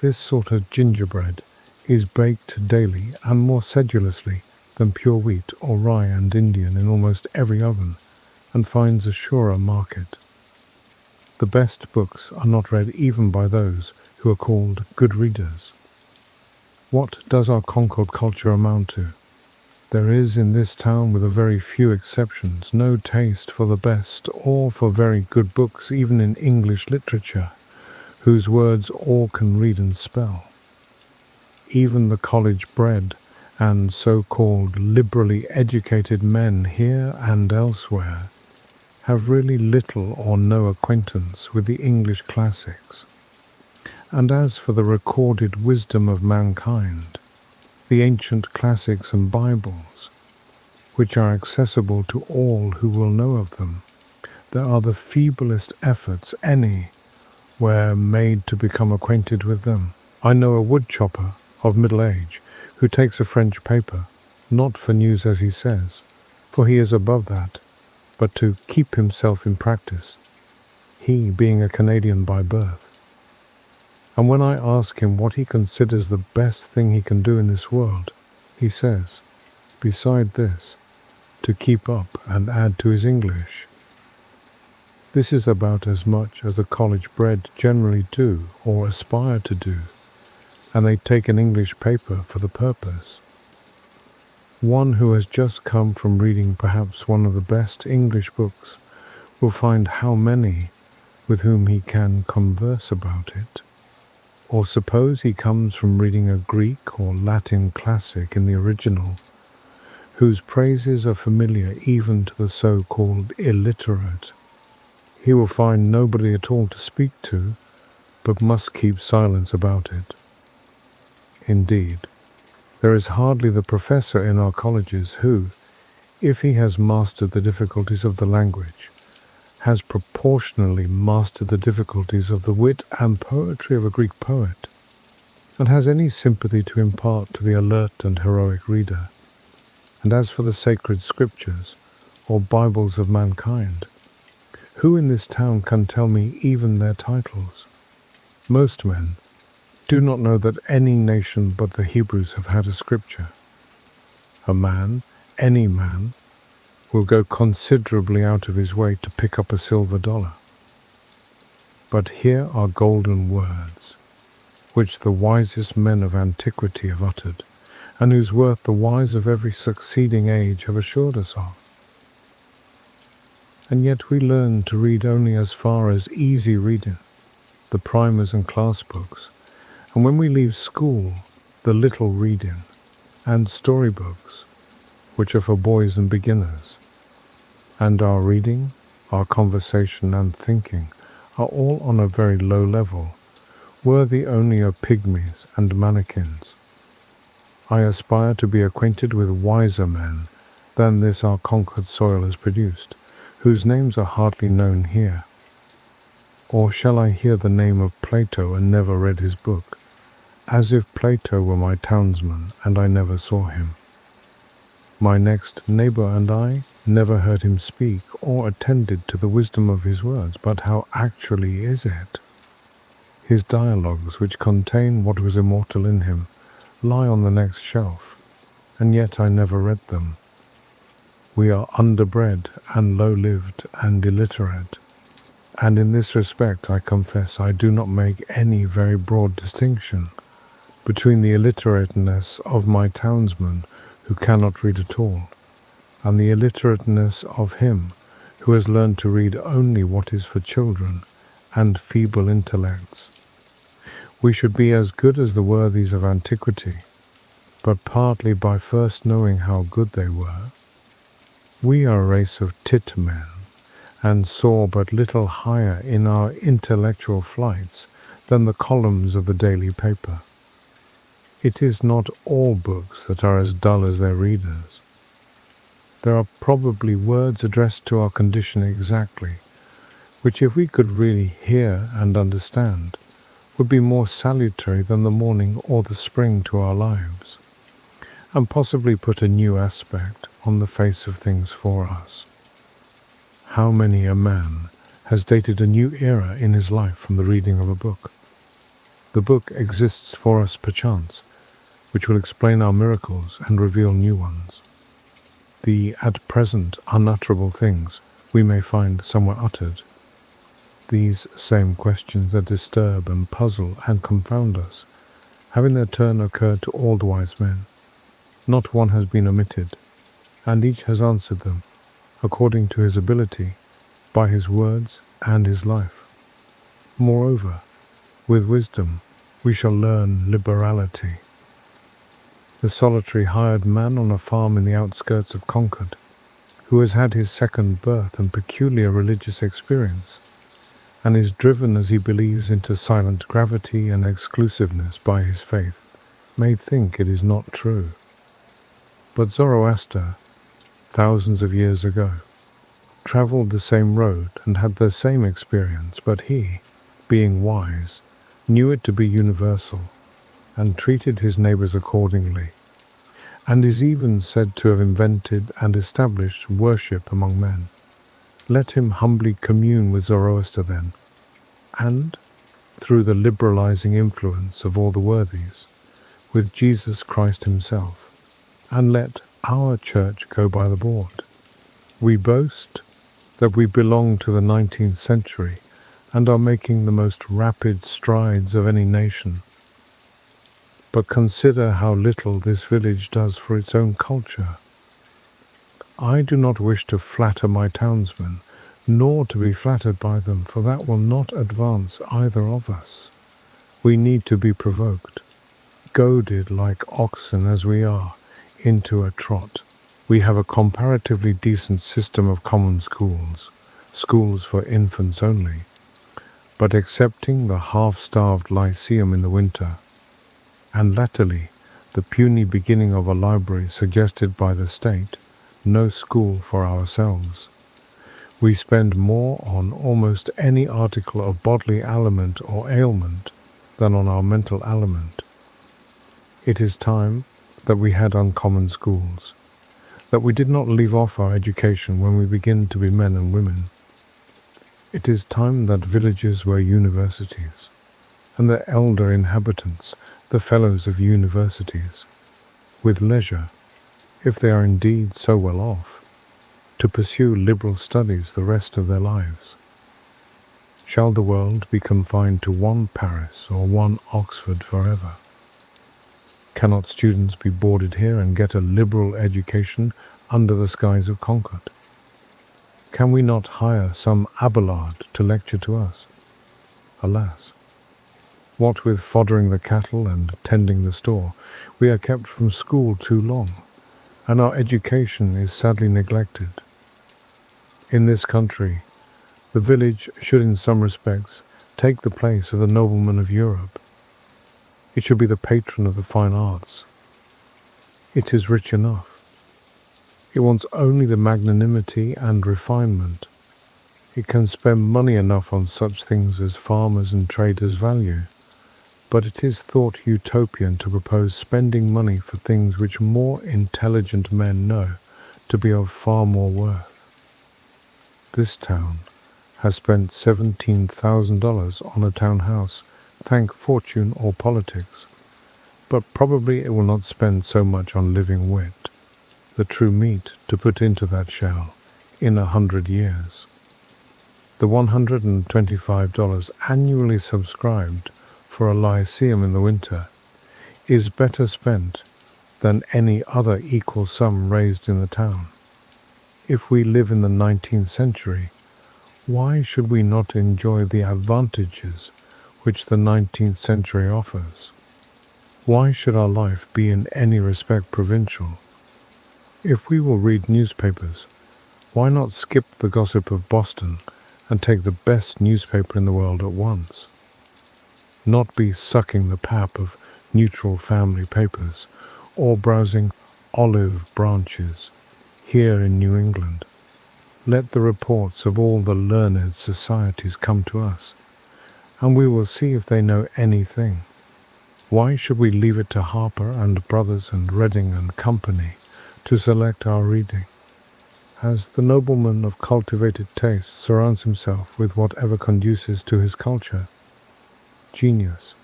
S1: This sort of gingerbread is baked daily and more sedulously than pure wheat or rye and Indian in almost every oven, and finds a surer market. The best books are not read even by those who are called good readers. What does our Concord culture amount to? There is in this town, with a very few exceptions, no taste for the best or for very good books, even in English literature, whose words all can read and spell. Even the college-bred and so-called liberally educated men here and elsewhere have really little or no acquaintance with the English classics. And as for the recorded wisdom of mankind, the ancient classics and Bibles, which are accessible to all who will know of them, there are the feeblest efforts any were made to become acquainted with them. I know a wood chopper of middle age who takes a French paper, not for news as he says, for he is above that, but to keep himself in practice, he being a Canadian by birth. And when I ask him what he considers the best thing he can do in this world, he says, beside this, to keep up and add to his English. This is about as much as the college-bred generally do or aspire to do, and they take an English paper for the purpose. One who has just come from reading perhaps one of the best English books will find how many with whom he can converse about it. Or suppose he comes from reading a Greek or Latin classic in the original, whose praises are familiar even to the so-called illiterate. He will find nobody at all to speak to, but must keep silence about it. Indeed, there is hardly the professor in our colleges who, if he has mastered the difficulties of the language, has proportionally mastered the difficulties of the wit and poetry of a Greek poet, and has any sympathy to impart to the alert and heroic reader. And as for the sacred scriptures, or Bibles of mankind, who in this town can tell me even their titles? Most men do not know that any nation but the Hebrews have had a scripture. A man, any man, will go considerably out of his way to pick up a silver dollar. But here are golden words, which the wisest men of antiquity have uttered, and whose worth the wise of every succeeding age have assured us of. And yet we learn to read only as far as easy reading, the primers and class books, and when we leave school, the little reading, and storybooks, which are for boys and beginners. And our reading, our conversation and thinking are all on a very low level, worthy only of pygmies and mannequins. I aspire to be acquainted with wiser men than this our conquered soil has produced, whose names are hardly known here. Or shall I hear the name of Plato and never read his book, as if Plato were my townsman and I never saw him? My next neighbour and I never heard him speak or attended to the wisdom of his words, but how actually is it? His dialogues, which contain what was immortal in him, lie on the next shelf, and yet I never read them. We are underbred and low-lived and illiterate, and in this respect I confess I do not make any very broad distinction between the illiterateness of my townsman who cannot read at all, and the illiterateness of him who has learned to read only what is for children and feeble intellects. We should be as good as the worthies of antiquity, but partly by first knowing how good they were. We are a race of tit men, and soar but little higher in our intellectual flights than the columns of the daily paper. It is not all books that are as dull as their readers. There are probably words addressed to our condition exactly, which if we could really hear and understand, would be more salutary than the morning or the spring to our lives, and possibly put a new aspect on the face of things for us. How many a man has dated a new era in his life from the reading of a book? The book exists for us perchance, which will explain our miracles and reveal new ones. The at present unutterable things we may find somewhere uttered. These same questions that disturb and puzzle and confound us have in their turn occurred to all the wise men. Not one has been omitted, and each has answered them, according to his ability, by his words and his life. Moreover, with wisdom we shall learn liberality. The solitary hired man on a farm in the outskirts of Concord, who has had his second birth and peculiar religious experience, and is driven as he believes into silent gravity and exclusiveness by his faith, may think it is not true. But Zoroaster, thousands of years ago, travelled the same road and had the same experience, but he, being wise, knew it to be universal, and treated his neighbours accordingly, and is even said to have invented and established worship among men. Let him humbly commune with Zoroaster then, and, through the liberalizing influence of all the worthies, with Jesus Christ himself, and let our church go by the board. We boast that we belong to the 19th century and are making the most rapid strides of any nation. But consider how little this village does for its own culture. I do not wish to flatter my townsmen, nor to be flattered by them, for that will not advance either of us. We need to be provoked, goaded like oxen as we are, into a trot. We have a comparatively decent system of common schools, schools for infants only, but excepting the half-starved lyceum in the winter, and latterly the puny beginning of a library suggested by the state, no school for ourselves. We spend more on almost any article of bodily aliment or ailment than on our mental aliment. It is time that we had uncommon schools, that we did not leave off our education when we begin to be men and women. It is time that villages were universities, and the elder inhabitants the fellows of universities, with leisure, if they are indeed so well off, to pursue liberal studies the rest of their lives. Shall the world be confined to one Paris or one Oxford forever? Cannot students be boarded here and get a liberal education under the skies of Concord? Can we not hire some Abelard to lecture to us? Alas! What with foddering the cattle and tending the store, we are kept from school too long, and our education is sadly neglected. In this country, the village should in some respects take the place of the nobleman of Europe. It should be the patron of the fine arts. It is rich enough. It wants only the magnanimity and refinement. It can spend money enough on such things as farmers and traders value. But it is thought utopian to propose spending money for things which more intelligent men know to be of far more worth. This town has spent $17,000 on a townhouse, thank fortune or politics, but probably it will not spend so much on living wit, the true meat to put into that shell, in 100 years. The $125 annually subscribed for a lyceum in the winter is better spent than any other equal sum raised in the town. If we live in the 19th century, why should we not enjoy the advantages which the 19th century offers? Why should our life be in any respect provincial? If we will read newspapers, why not skip the gossip of Boston and take the best newspaper in the world at once? Not be sucking the pap of neutral family papers, or browsing olive branches here in New England. Let the reports of all the learned societies come to us, and we will see if they know anything. Why should we leave it to Harper and Brothers and Reading and Company to select our reading, as the nobleman of cultivated taste surrounds himself with whatever conduces to his culture? Genius,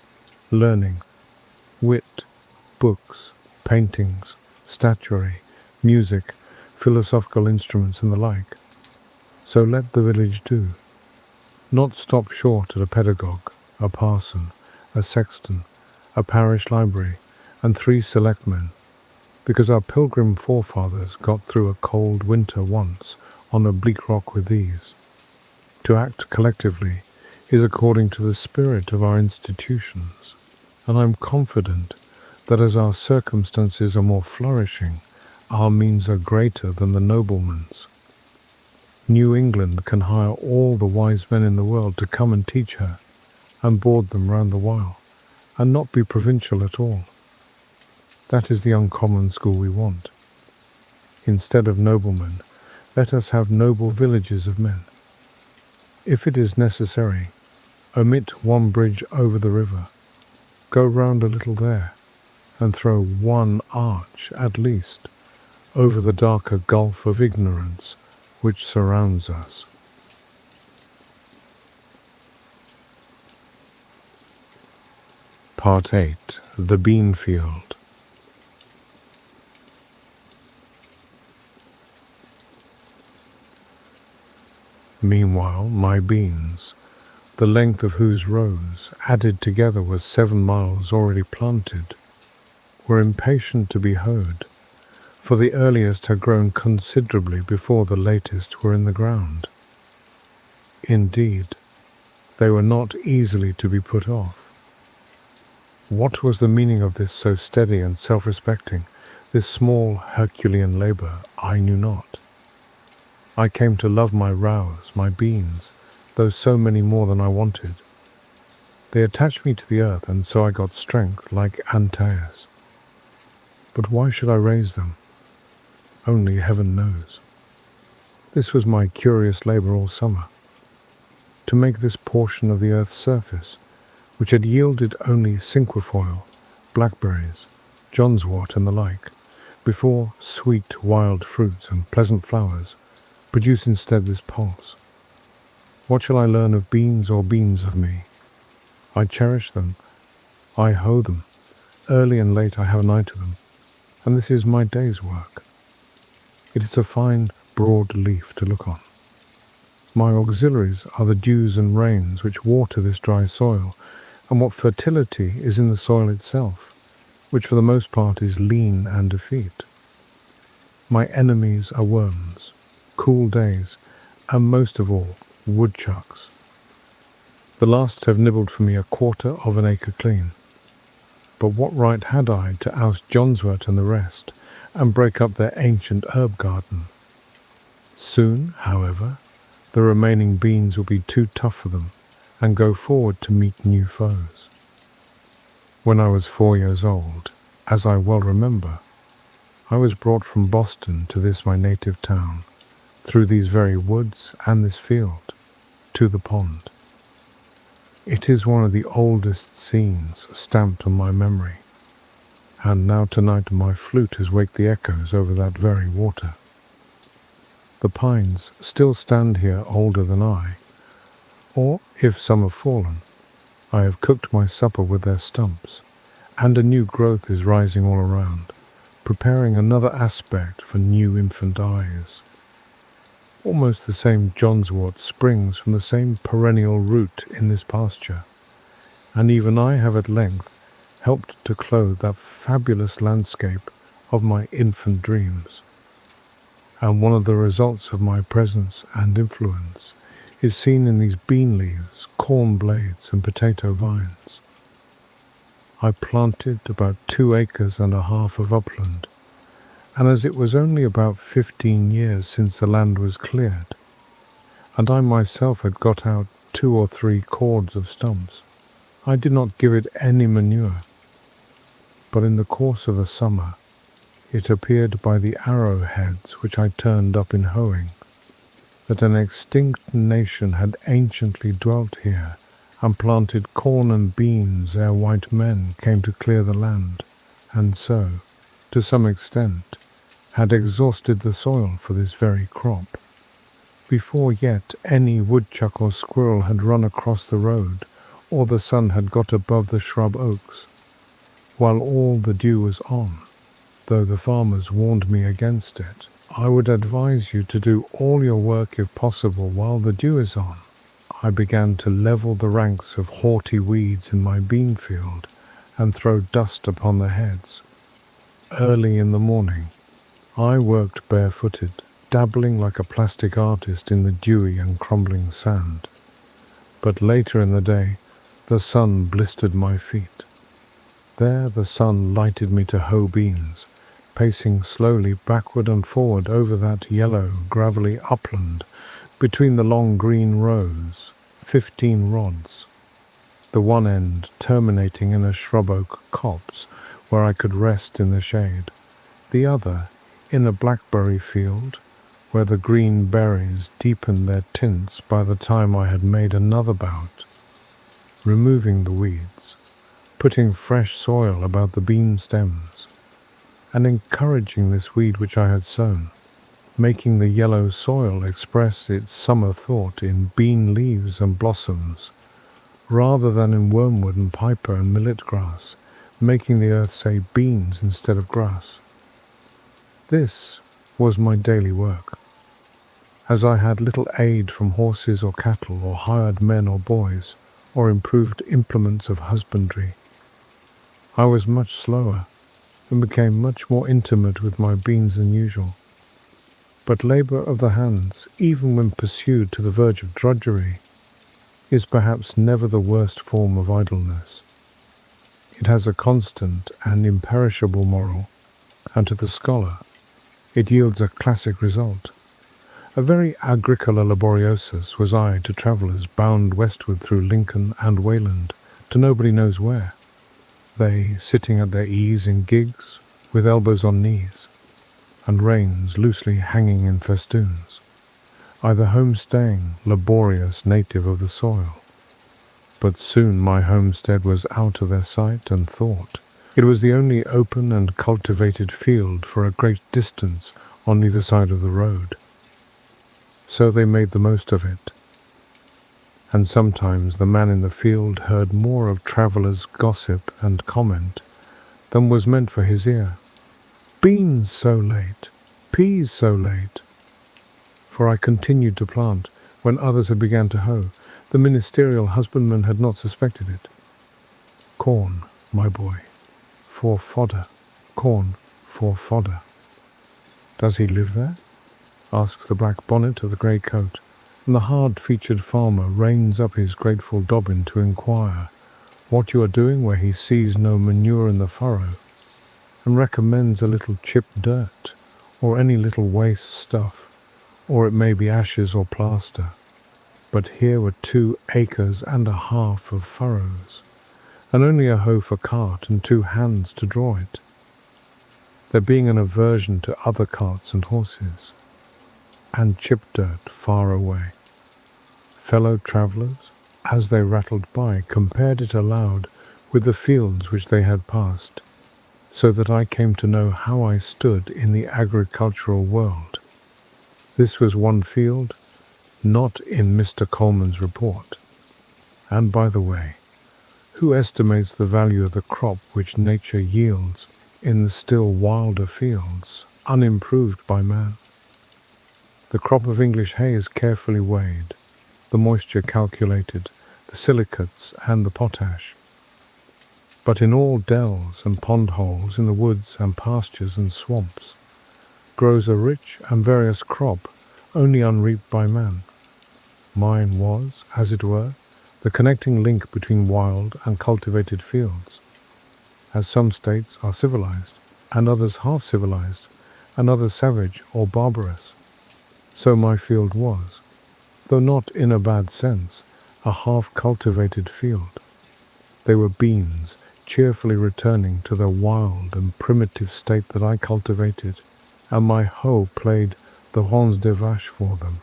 S1: learning, wit, books, paintings, statuary, music, philosophical instruments and the like. So let the village do. Not stop short at a pedagogue, a parson, a sexton, a parish library, and 3 selectmen, because our pilgrim forefathers got through a cold winter once on a bleak rock with these. To act collectively is according to the spirit of our institutions, and I am confident that as our circumstances are more flourishing, our means are greater than the nobleman's. New England can hire all the wise men in the world to come and teach her, and board them round the while, and not be provincial at all. That is the uncommon school we want. Instead of noblemen, let us have noble villages of men. If it is necessary, omit one bridge over the river, go round a little there, and throw one arch, at least, over the darker gulf of ignorance which surrounds us. Part 8. The Bean Field. Meanwhile, my beans, the length of whose rows, added together was 7 miles already planted, were impatient to be hoed, for the earliest had grown considerably before the latest were in the ground. Indeed, they were not easily to be put off. What was the meaning of this so steady and self-respecting, this small Herculean labour, I knew not. I came to love my rows, my beans, though so many more than I wanted. They attached me to the earth, and so I got strength like Antaeus. But why should I raise them? Only heaven knows. This was my curious labour all summer, to make this portion of the earth's surface, which had yielded only cinquefoil, blackberries, johnswort, and the like, before sweet wild fruits and pleasant flowers, produce instead this pulse. What shall I learn of beans or beans of me? I cherish them, I hoe them, early and late I have an eye to them, and this is my day's work. It is a fine, broad leaf to look on. My auxiliaries are the dews and rains which water this dry soil, and what fertility is in the soil itself, which for the most part is lean and effete. My enemies are worms, cool days, and most of all, woodchucks. The last have nibbled for me 1/4 of an acre clean. But what right had I to oust johnswort and the rest, and break up their ancient herb garden? Soon, however, the remaining beans will be too tough for them, and go forward to meet new foes. When I was 4 years old, as I well remember, I was brought from Boston to this my native town, through these very woods and this field, to the pond. It is one of the oldest scenes stamped on my memory, and now tonight my flute has waked the echoes over that very water. The pines still stand here older than I, or, if some have fallen, I have cooked my supper with their stumps, and a new growth is rising all around, preparing another aspect for new infant eyes. Almost the same johnswort springs from the same perennial root in this pasture, and even I have at length helped to clothe that fabulous landscape of my infant dreams. And one of the results of my presence and influence is seen in these bean leaves, corn blades, and potato vines. I planted about 2.5 acres of upland, and as it was only about 15 years since the land was cleared, and I myself had got out 2 or 3 cords of stumps, I did not give it any manure. But in the course of the summer, it appeared by the arrowheads which I turned up in hoeing, that an extinct nation had anciently dwelt here, and planted corn and beans ere white men came to clear the land, and so, to some extent, had exhausted the soil for this very crop, before yet any woodchuck or squirrel had run across the road, or the sun had got above the shrub oaks, while all the dew was on, though the farmers warned me against it. I would advise you to do all your work if possible while the dew is on. I began to level the ranks of haughty weeds in my bean field and throw dust upon their heads. Early in the morning, I worked barefooted, dabbling like a plastic artist in the dewy and crumbling sand. But later in the day, the sun blistered my feet. There the sun lighted me to hoe beans, pacing slowly backward and forward over that yellow, gravelly upland between the long green rows, 15 rods, the one end terminating in a shrub oak copse where I could rest in the shade, the other in a blackberry field where the green berries deepened their tints by the time I had made another bout, removing the weeds, putting fresh soil about the bean stems, and encouraging this weed which I had sown, making the yellow soil express its summer thought in bean leaves and blossoms, rather than in wormwood and piper and millet grass, making the earth say beans instead of grass. This was my daily work. As I had little aid from horses or cattle or hired men or boys, or improved implements of husbandry, I was much slower and became much more intimate with my beans than usual. But labour of the hands, even when pursued to the verge of drudgery, is perhaps never the worst form of idleness. It has a constant and imperishable moral, and to the scholar it yields a classic result. A very agricola laboriosus was I to travellers bound westward through Lincoln and Wayland, to nobody knows where, they sitting at their ease in gigs, with elbows on knees, and reins loosely hanging in festoons, I the home-staying, laborious native of the soil. But soon my homestead was out of their sight and thought. It was the only open and cultivated field for a great distance on either side of the road. So they made the most of it. And sometimes the man in the field heard more of travellers' gossip and comment than was meant for his ear. Beans so late, peas so late. For I continued to plant when others had begun to hoe. The ministerial husbandman had not suspected it. Corn, my boy, for fodder. Corn for fodder. Does he live there? Asks the black bonnet of the grey coat, and the hard-featured farmer reins up his grateful dobbin to inquire what you are doing where he sees no manure in the furrow, and recommends a little chipped dirt, or any little waste stuff, or it may be ashes or plaster. But here were 2 acres and a half of furrows, and only a hoe for cart and 2 hands to draw it, there being an aversion to other carts and horses, and chipped dirt far away. Fellow travellers, as they rattled by, compared it aloud with the fields which they had passed, so that I came to know how I stood in the agricultural world. This was one field, not in Mr. Coleman's report. And by the way, who estimates the value of the crop which nature yields in the still wilder fields, unimproved by man? The crop of English hay is carefully weighed, the moisture calculated, the silicates and the potash. But in all dells and pond holes, in the woods and pastures and swamps, grows a rich and various crop only unreaped by man. Mine was, as it were, the connecting link between wild and cultivated fields. As some states are civilized, and others half-civilized, and others savage or barbarous, so my field was, though not in a bad sense, a half-cultivated field. They were beans, cheerfully returning to the wild and primitive state that I cultivated, and my hoe played the ronds de vache for them.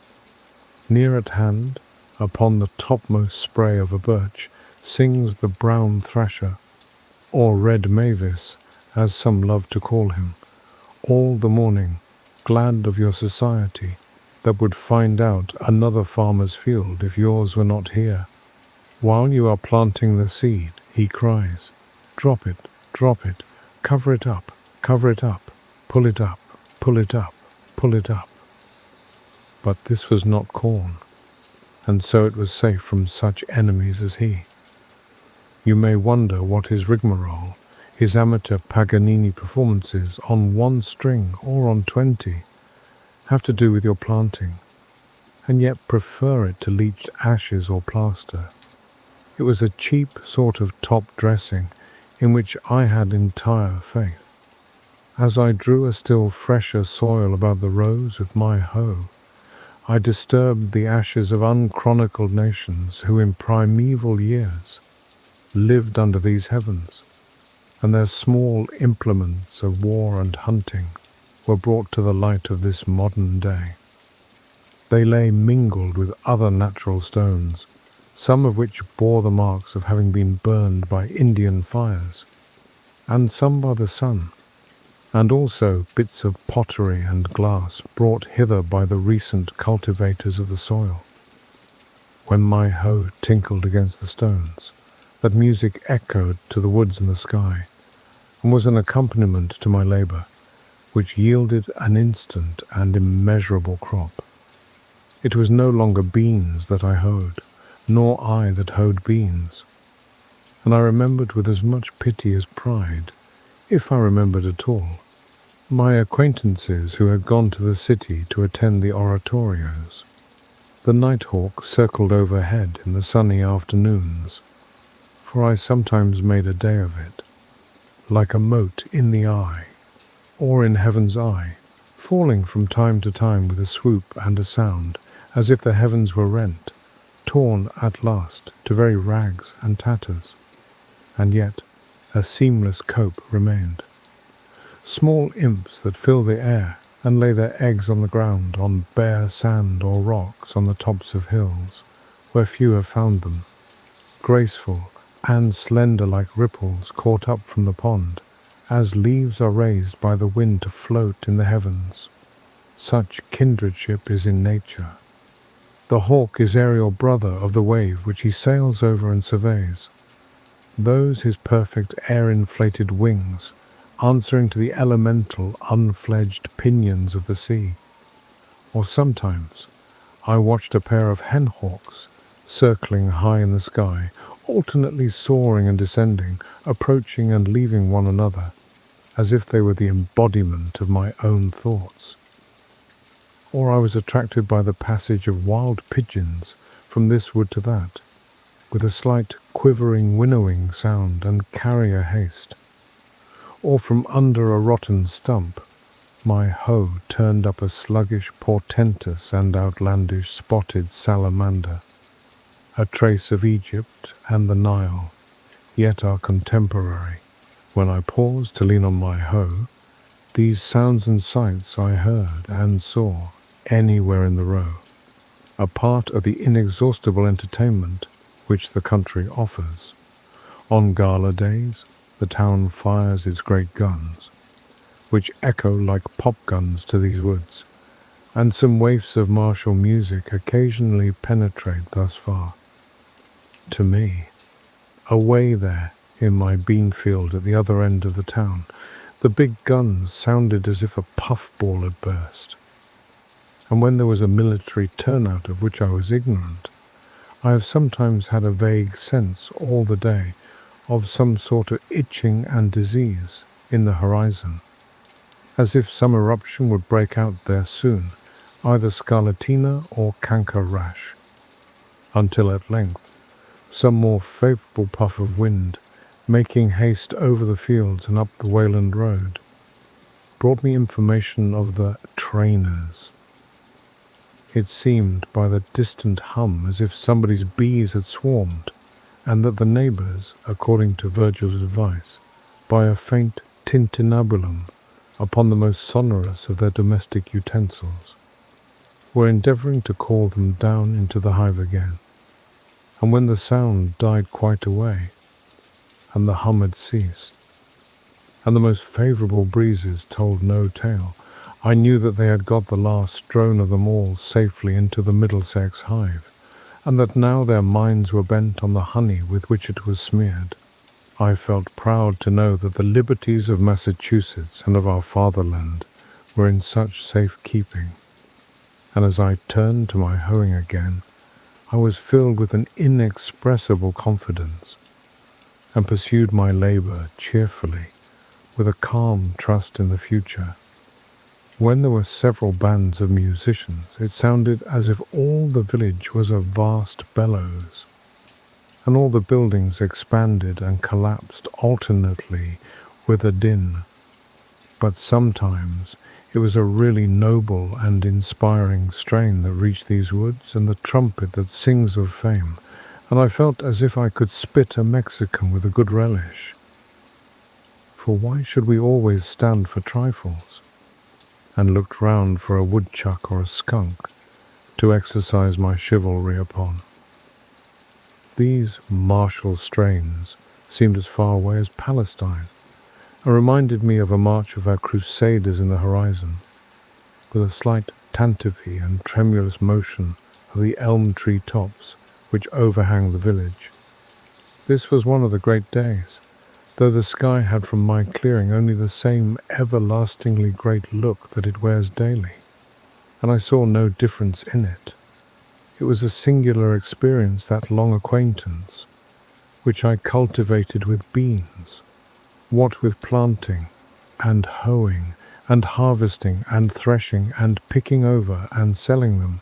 S1: Near at hand, upon the topmost spray of a birch, sings the brown thrasher, or red mavis, as some love to call him, all the morning, glad of your society, that would find out another farmer's field if yours were not here. While you are planting the seed, he cries, drop it, cover it up, pull it up, pull it up, pull it up. But this was not corn, and so it was safe from such enemies as he. You may wonder what his rigmarole, his amateur Paganini performances on 1 string or on 20, have to do with your planting, and yet prefer it to leached ashes or plaster. It was a cheap sort of top dressing in which I had entire faith. As I drew a still fresher soil about the rows with my hoe, I disturbed the ashes of unchronicled nations who in primeval years lived under these heavens, and their small implements of war and hunting were brought to the light of this modern day. They lay mingled with other natural stones, some of which bore the marks of having been burned by Indian fires, and some by the sun, and also bits of pottery and glass brought hither by the recent cultivators of the soil. when my hoe tinkled against the stones. That music echoed to the woods and the sky, and was an accompaniment to my labor, which yielded an instant and immeasurable crop. It was no longer beans that I hoed, nor I that hoed beans, and I remembered with as much pity as pride, if I remembered at all, my acquaintances who had gone to the city to attend the oratorios. The nighthawk circled overhead in the sunny afternoons, for I sometimes made a day of it, like a mote in the eye, or in heaven's eye, falling from time to time with a swoop and a sound, as if the heavens were rent, torn at last to very rags and tatters, and yet a seamless cope remained. Small imps that fill the air and lay their eggs on the ground, on bare sand or rocks on the tops of hills, where few have found them, graceful and slender like ripples caught up from the pond, as leaves are raised by the wind to float in the heavens. Such kindredship is in nature. The hawk is aerial brother of the wave which he sails over and surveys. Those his perfect air-inflated wings, answering to the elemental, unfledged pinions of the sea. Or sometimes I watched a pair of hen hawks circling high in the sky, alternately soaring and descending, approaching and leaving one another, as if they were the embodiment of my own thoughts. Or I was attracted by the passage of wild pigeons from this wood to that, with a slight quivering winnowing sound and carrier haste. Or from under a rotten stump, my hoe turned up a sluggish, portentous and outlandish spotted salamander, a trace of Egypt and the Nile, yet our contemporary. When I paused to lean on my hoe, these sounds and sights I heard and saw anywhere in the row, a part of the inexhaustible entertainment which the country offers. On gala days, the town fires its great guns, which echo like pop guns to these woods, and some waifs of martial music occasionally penetrate thus far. To me, away there in my bean field at the other end of the town, the big guns sounded as if a puffball had burst. And when there was a military turnout of which I was ignorant, I have sometimes had a vague sense all the day of some sort of itching and disease in the horizon, as if some eruption would break out there soon, either scarlatina or canker rash, until at length some more favourable puff of wind, making haste over the fields and up the Wayland Road, brought me information of the trainers. It seemed by the distant hum as if somebody's bees had swarmed, and that the neighbours, according to Virgil's advice, by a faint tintinnabulum upon the most sonorous of their domestic utensils, were endeavouring to call them down into the hive again. And when the sound died quite away, and the hum had ceased, and the most favourable breezes told no tale, I knew that they had got the last drone of them all safely into the Middlesex hive, and that now their minds were bent on the honey with which it was smeared. I felt proud to know that the liberties of Massachusetts and of our fatherland were in such safe keeping, and as I turned to my hoeing again, I was filled with an inexpressible confidence, and pursued my labour cheerfully, with a calm trust in the future. When there were several bands of musicians, it sounded as if all the village was a vast bellows, and all the buildings expanded and collapsed alternately with a din. But sometimes it was a really noble and inspiring strain that reached these woods, and the trumpet that sings of fame, and I felt as if I could spit a Mexican with a good relish. For why should we always stand for trifles? And looked round for a woodchuck or a skunk to exercise my chivalry upon. These martial strains seemed as far away as Palestine, and reminded me of a march of our crusaders in the horizon, with a slight tantivy and tremulous motion of the elm tree tops which overhang the village. This was one of the great days, though the sky had from my clearing only the same everlastingly great look that it wears daily, and I saw no difference in it. It was a singular experience, that long acquaintance, which I cultivated with beans, what with planting, and hoeing, and harvesting, and threshing, and picking over, and selling them.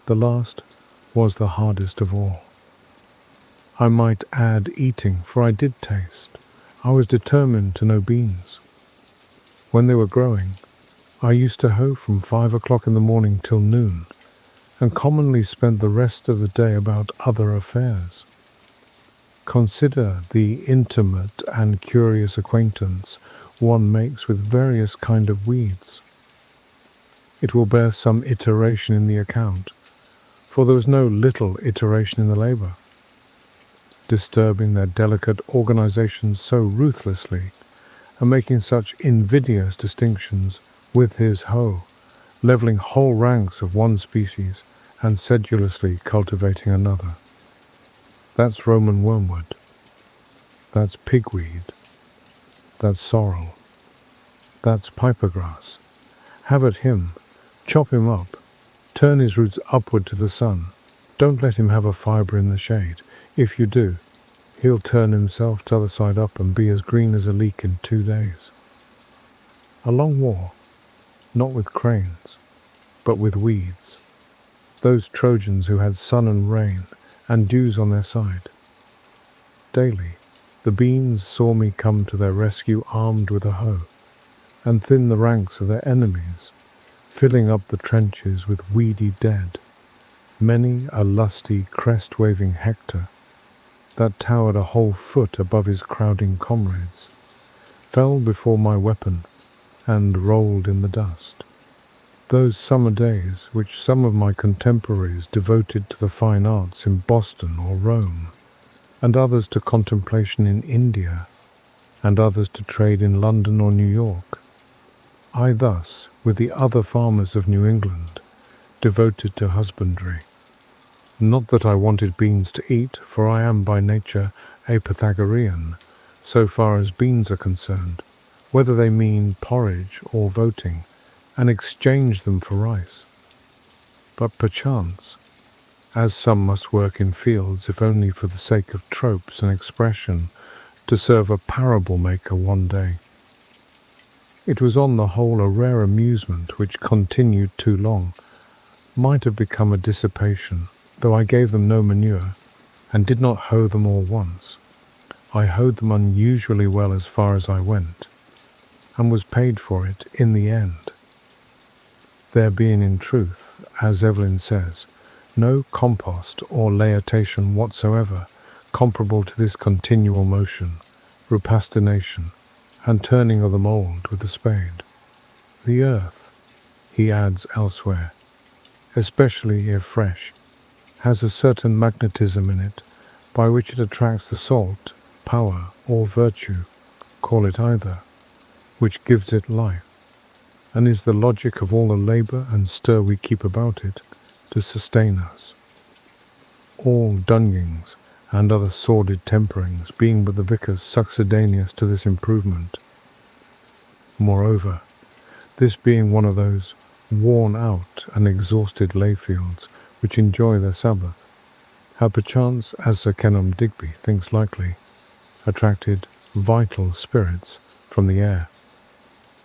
S1: The last was the hardest of all. I might add eating, for I did taste. I was determined to know beans. When they were growing, I used to hoe from 5 o'clock in the morning till noon, and commonly spent the rest of the day about other affairs. Consider the intimate and curious acquaintance one makes with various kind of weeds. It will bear some iteration in the account, for there was no little iteration in the labour, disturbing their delicate organizations so ruthlessly, and making such invidious distinctions with his hoe, levelling whole ranks of one species and sedulously cultivating another. That's Roman wormwood. That's pigweed. That's sorrel. That's pipergrass. Have at him. Chop him up. Turn his roots upward to the sun. Don't let him have a fibre in the shade. If you do, he'll turn himself t'other side up and be as green as a leek in 2 days. A long war, not with cranes, but with weeds, those Trojans who had sun and rain and dews on their side. Daily, the beans saw me come to their rescue armed with a hoe, and thin the ranks of their enemies, filling up the trenches with weedy dead. Many a lusty, crest-waving Hector, that towered a whole foot above his crowding comrades, fell before my weapon and rolled in the dust. Those summer days which some of my contemporaries devoted to the fine arts in Boston or Rome, and others to contemplation in India, and others to trade in London or New York, I thus, with the other farmers of New England, devoted to husbandry. Not that I wanted beans to eat, for I am by nature a Pythagorean, so far as beans are concerned, whether they mean porridge or voting, and exchange them for rice. But perchance, as some must work in fields if only for the sake of tropes and expression, to serve a parable maker one day. It was on the whole a rare amusement which continued too long, might have become a dissipation, though I gave them no manure, and did not hoe them all once. I hoed them unusually well as far as I went, and was paid for it in the end. There being in truth, as Evelyn says, no compost or laetation whatsoever comparable to this continual motion, repastination, and turning of the mould with the spade. The earth, he adds elsewhere, especially if fresh, has a certain magnetism in it by which it attracts the salt, power, or virtue, call it either, which gives it life, and is the logic of all the labour and stir we keep about it to sustain us. All dungings and other sordid temperings being but the vicars succedaneous to this improvement. Moreover, this being one of those worn out and exhausted layfields which enjoy their Sabbath, had perchance, as Sir Kenelm Digby thinks likely, attracted vital spirits from the air.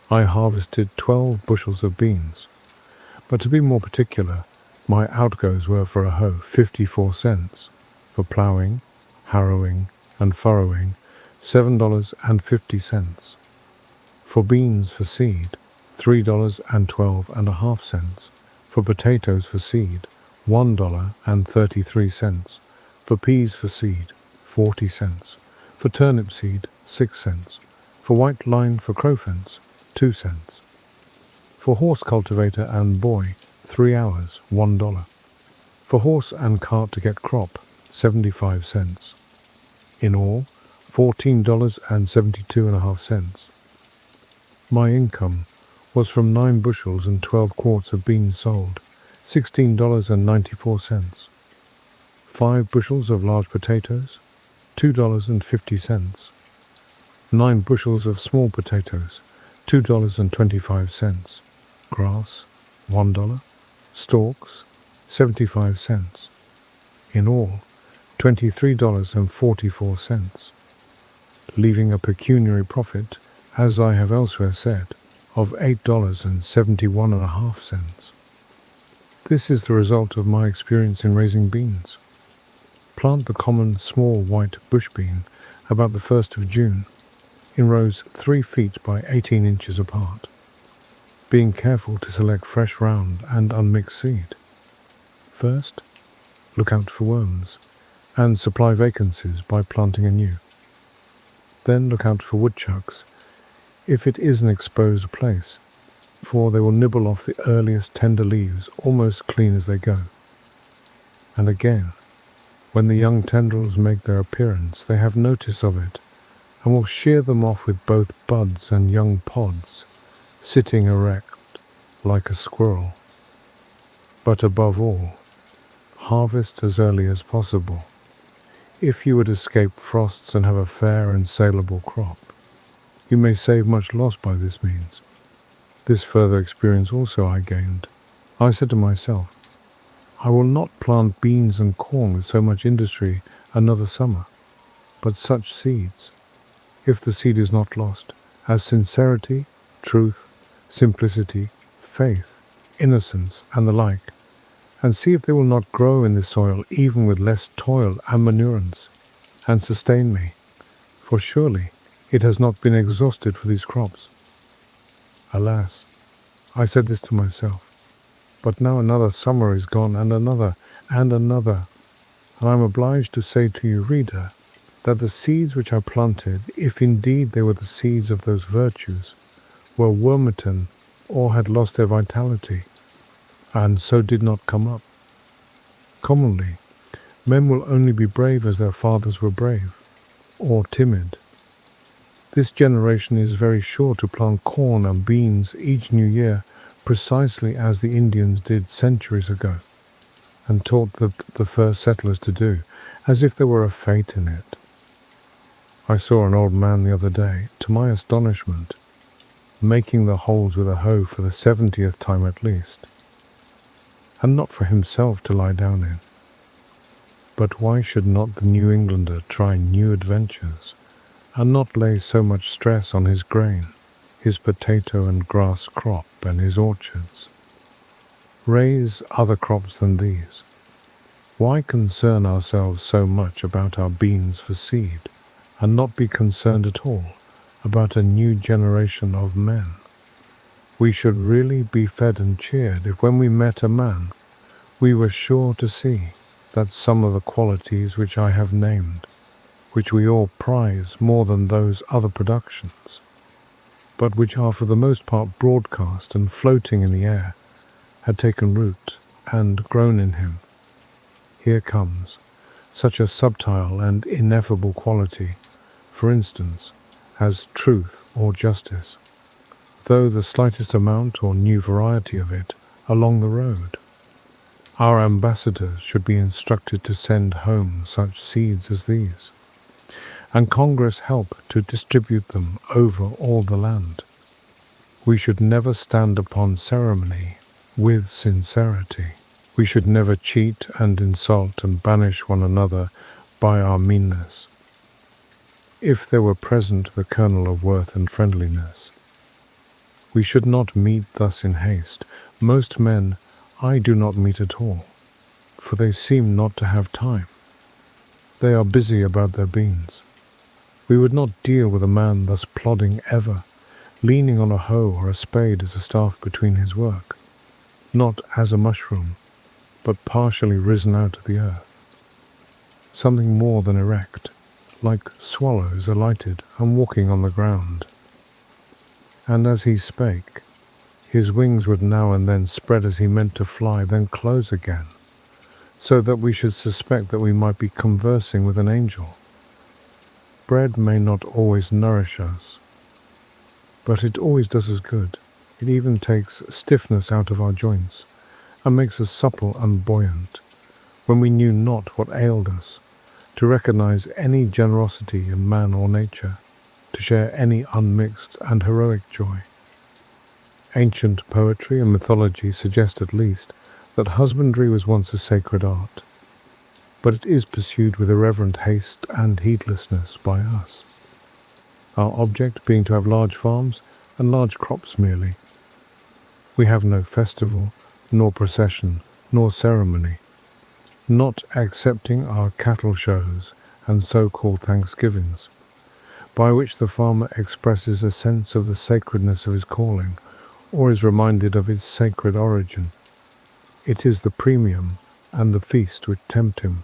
S1: I harvested 12 bushels of beans, but to be more particular, my outgoes were for a hoe 54 cents, for ploughing, harrowing, and furrowing $7.50, for beans for seed $3.12.5, for potatoes for seed $1.33, for peas for seed 40 cents, for turnip seed 6 cents, for white line for crow fence 2 cents, for horse cultivator and boy 3 hours $1, for horse and cart to get crop 75 cents. In all, $14.72.5. My income was from 9 bushels and 12 quarts of beans sold, $16.94. 5 bushels of large potatoes, $2.50. 9 bushels of small potatoes, $2.25. Grass, $1. Stalks, 75 cents. In all, $23.44, leaving a pecuniary profit, as I have elsewhere said, of $8.71.5. This is the result of my experience in raising beans. Plant the common small white bush bean about the 1st of June, in rows 3 feet by 18 inches apart, being careful to select fresh round and unmixed seed. First, look out for worms, and supply vacancies by planting anew. Then look out for woodchucks, if it is an exposed place, for they will nibble off the earliest tender leaves almost clean as they go. And again, when the young tendrils make their appearance, they have notice of it, and will shear them off with both buds and young pods, sitting erect like a squirrel. But above all, harvest as early as possible, if you would escape frosts and have a fair and saleable crop. You may save much loss by this means. This further experience also I gained. I said to myself, I will not plant beans and corn with so much industry another summer, but such seeds, if the seed is not lost, as sincerity, truth, simplicity, faith, innocence, and the like, and see if they will not grow in this soil even with less toil and manurance, and sustain me, for surely it has not been exhausted for these crops. Alas, I said this to myself, but now another summer is gone, and another, and another, and I am obliged to say to you, reader, that the seeds which I planted, if indeed they were the seeds of those virtues, were worm-eaten or had lost their vitality, and so did not come up. Commonly, men will only be brave as their fathers were brave, or timid. This generation is very sure to plant corn and beans each new year, precisely as the Indians did centuries ago, and taught the first settlers to do, as if there were a fate in it. I saw an old man the other day, to my astonishment, making the holes with a hoe for the 70th time at least, and not for himself to lie down in. But why should not the New Englander try new adventures, and not lay so much stress on his grain, his potato and grass crop, and his orchards? Raise other crops than these. Why concern ourselves so much about our beans for seed, and not be concerned at all about a new generation of men? We should really be fed and cheered if when we met a man, we were sure to see that some of the qualities which I have named, which we all prize more than those other productions, but which are for the most part broadcast and floating in the air, had taken root and grown in him. Here comes such a subtle and ineffable quality, for instance, as truth or justice, though the slightest amount or new variety of it along the road. Our ambassadors should be instructed to send home such seeds as these, and Congress help to distribute them over all the land. We should never stand upon ceremony with sincerity. We should never cheat and insult and banish one another by our meanness, if there were present the kernel of worth and friendliness. We should not meet thus in haste. Most men I do not meet at all, for they seem not to have time. They are busy about their beans. We would not deal with a man thus plodding ever, leaning on a hoe or a spade as a staff between his work, not as a mushroom, but partially risen out of the earth, something more than erect, like swallows alighted and walking on the ground. And as he spake, his wings would now and then spread as he meant to fly, then close again, so that we should suspect that we might be conversing with an angel. Bread may not always nourish us, but it always does us good. It even takes stiffness out of our joints, and makes us supple and buoyant, when we knew not what ailed us, to recognize any generosity in man or nature, to share any unmixed and heroic joy. Ancient poetry and mythology suggest at least that husbandry was once a sacred art, but it is pursued with irreverent haste and heedlessness by us, our object being to have large farms and large crops merely. We have no festival, nor procession, nor ceremony, not excepting our cattle shows and so-called Thanksgivings, by which the farmer expresses a sense of the sacredness of his calling, or is reminded of its sacred origin. It is the premium and the feast which tempt him.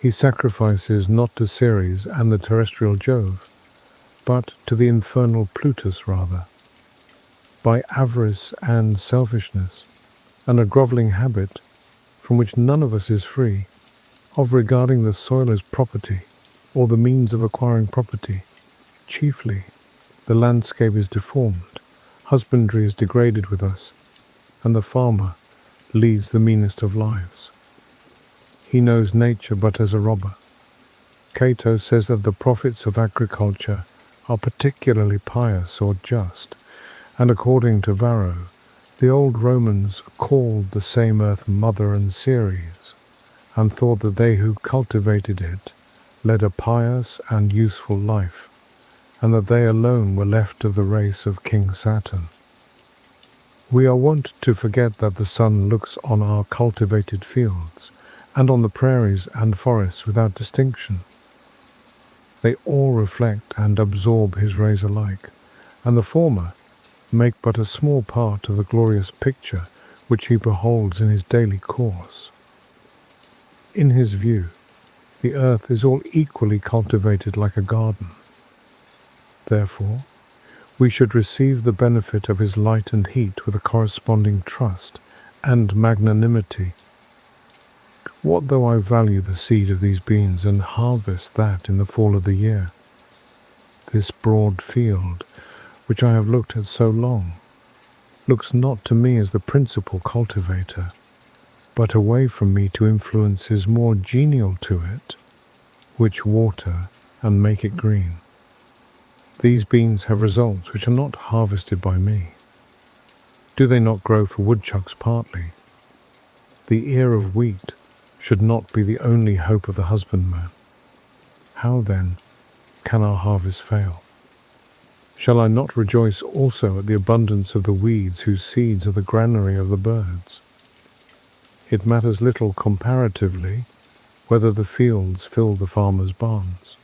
S1: He sacrifices not to Ceres and the terrestrial Jove, but to the infernal Plutus rather. By avarice and selfishness, and a grovelling habit, from which none of us is free, of regarding the soil as property, or the means of acquiring property, chiefly, the landscape is deformed, husbandry is degraded with us, and the farmer leads the meanest of lives. He knows nature but as a robber. Cato says that the prophets of agriculture are particularly pious or just, and according to Varro, the old Romans called the same earth Mother and Ceres, and thought that they who cultivated it led a pious and useful life, and that they alone were left of the race of King Saturn. We are wont to forget that the sun looks on our cultivated fields, and on the prairies and forests without distinction. They all reflect and absorb his rays alike, and the former make but a small part of the glorious picture which he beholds in his daily course. In his view, the earth is all equally cultivated like a garden. Therefore, we should receive the benefit of his light and heat with a corresponding trust and magnanimity. What though I value the seed of these beans and harvest that in the fall of the year? This broad field, which I have looked at so long, looks not to me as the principal cultivator, but away from me to influences more genial to it, which water and make it green. These beans have results which are not harvested by me. Do they not grow for woodchucks partly? The ear of wheat should not be the only hope of the husbandman. How then can our harvest fail? Shall I not rejoice also at the abundance of the weeds whose seeds are the granary of the birds? It matters little comparatively whether the fields fill the farmer's barns.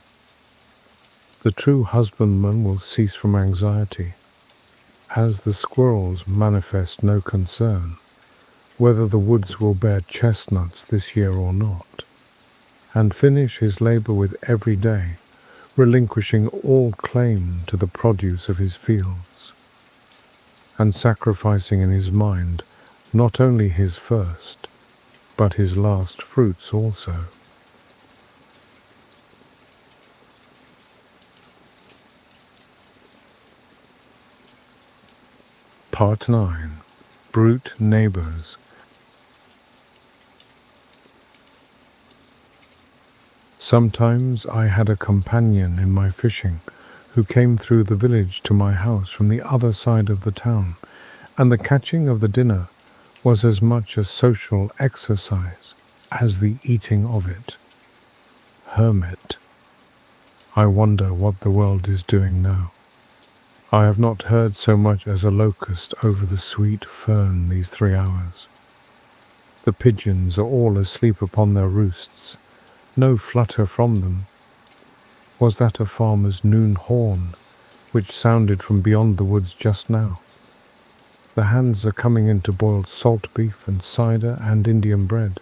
S1: The true husbandman will cease from anxiety, as the squirrels manifest no concern whether the woods will bear chestnuts this year or not, and finish his labour with every day, relinquishing all claim to the produce of his fields, and sacrificing in his mind not only his first, but his last fruits also. Part 9. Brute Neighbours. Sometimes I had a companion in my fishing who came through the village to my house from the other side of the town, and the catching of the dinner was as much a social exercise as the eating of it. Hermit. I wonder what the world is doing now. I have not heard so much as a locust over the sweet fern these 3 hours. The pigeons are all asleep upon their roosts, no flutter from them. Was that a farmer's noon horn, which sounded from beyond the woods just now? The hands are coming in to boil salt beef and cider and Indian bread.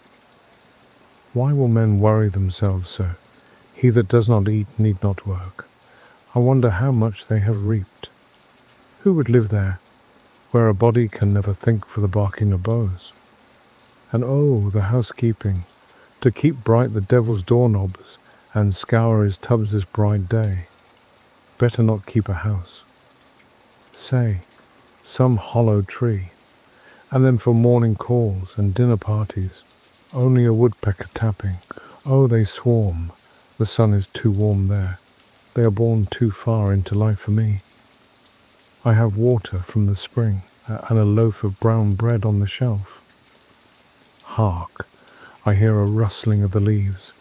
S1: Why will men worry themselves so? He that does not eat need not work. I wonder how much they have reaped. Who would live there, where a body can never think for the barking of bows? And oh, the housekeeping, to keep bright the devil's doorknobs and scour his tubs this bright day. Better not keep a house. Say, some hollow tree, and then for morning calls and dinner parties, Only a woodpecker tapping. Oh, they swarm. The sun is too warm there. They are born too far into life for me. I have water from the spring and a loaf of brown bread on the shelf. Hark! I hear a rustling of the leaves.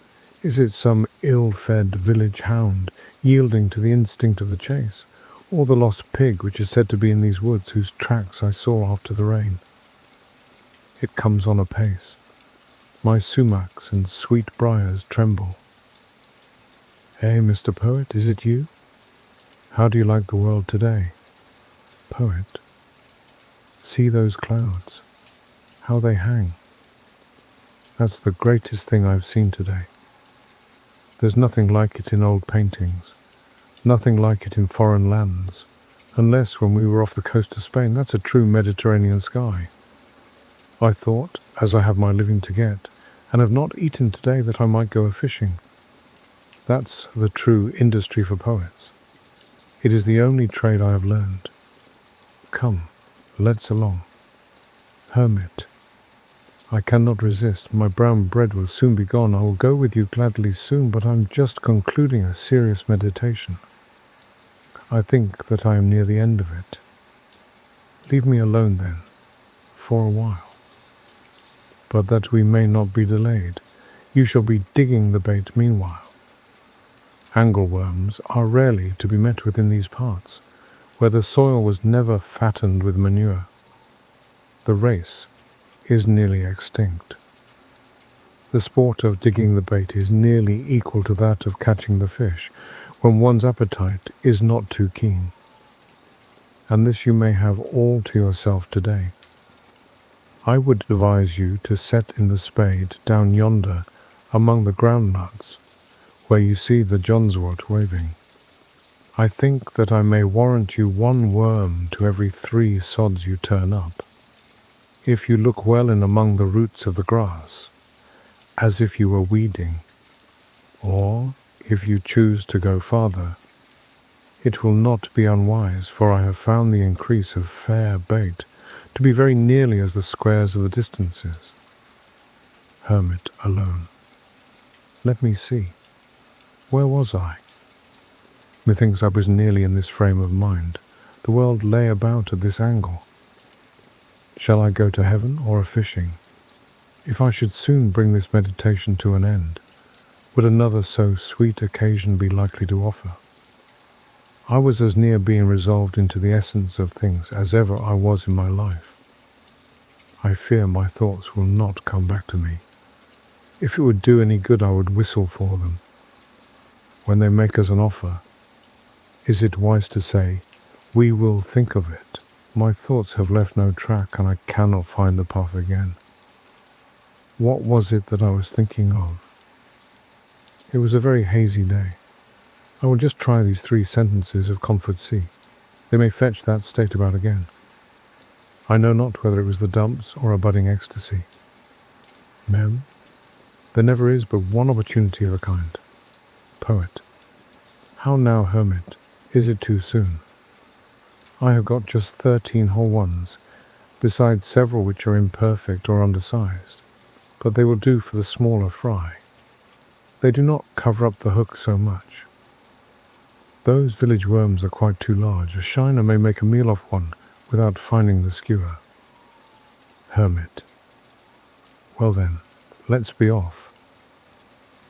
S1: Is it some ill-fed village hound yielding to the instinct of the chase, or the lost pig which is said to be in these woods whose tracks I saw after the rain? It comes on apace. My sumacs and sweet briars tremble. Hey, Mr. Poet, is it you? How do you like the world today? Poet, see those clouds, how they hang. That's the greatest thing I've seen today. There's nothing like it in old paintings, nothing like it in foreign lands, unless when we were off the coast of Spain. That's a true Mediterranean sky. I thought, as I have my living to get, and have not eaten today, that I might go a-fishing. That's the true industry for poets. It is the only trade I have learned. Come, let's along. Hermit, I cannot resist. My brown bread will soon be gone. I will go with you gladly soon, but I'm just concluding a serious meditation. I think that I am near the end of it. Leave me alone then, for a while. But that we may not be delayed, you shall be digging the bait meanwhile. Angleworms are rarely to be met with in these parts, where the soil was never fattened with manure. The race is nearly extinct. The sport of digging the bait is nearly equal to that of catching the fish, when one's appetite is not too keen. And this you may have all to yourself today. I would advise you to set in the spade down yonder among the groundnuts, where you see the johnswort waving. I think that I may warrant you 1 worm to every 3 sods you turn up, if you look well in among the roots of the grass, as if you were weeding, or, if you choose to go farther, it will not be unwise, for I have found the increase of fair bait to be very nearly as the squares of the distances. Hermit alone. Let me see. Where was I? Methinks I was nearly in this frame of mind. The world lay about at this angle. Shall I go to heaven or a-fishing? If I should soon bring this meditation to an end, would another so sweet occasion be likely to offer? I was as near being resolved into the essence of things as ever I was in my life. I fear my thoughts will not come back to me. If it would do any good, I would whistle for them. When they make us an offer, is it wise to say, "We will think of it"? My thoughts have left no track, and I cannot find the path again. What was it that I was thinking of? It was a very hazy day. I will just try these 3 sentences of Comfort C. They may fetch that state about again. I know not whether it was the dumps or a budding ecstasy. Mem, there never is but one opportunity of a kind. Poet, how now, hermit, is it too soon? I have got just 13 whole ones, besides several which are imperfect or undersized, but they will do for the smaller fry. They do not cover up the hook so much. Those village worms are quite too large. A shiner may make a meal off one without finding the skewer. Hermit, well then, let's be off.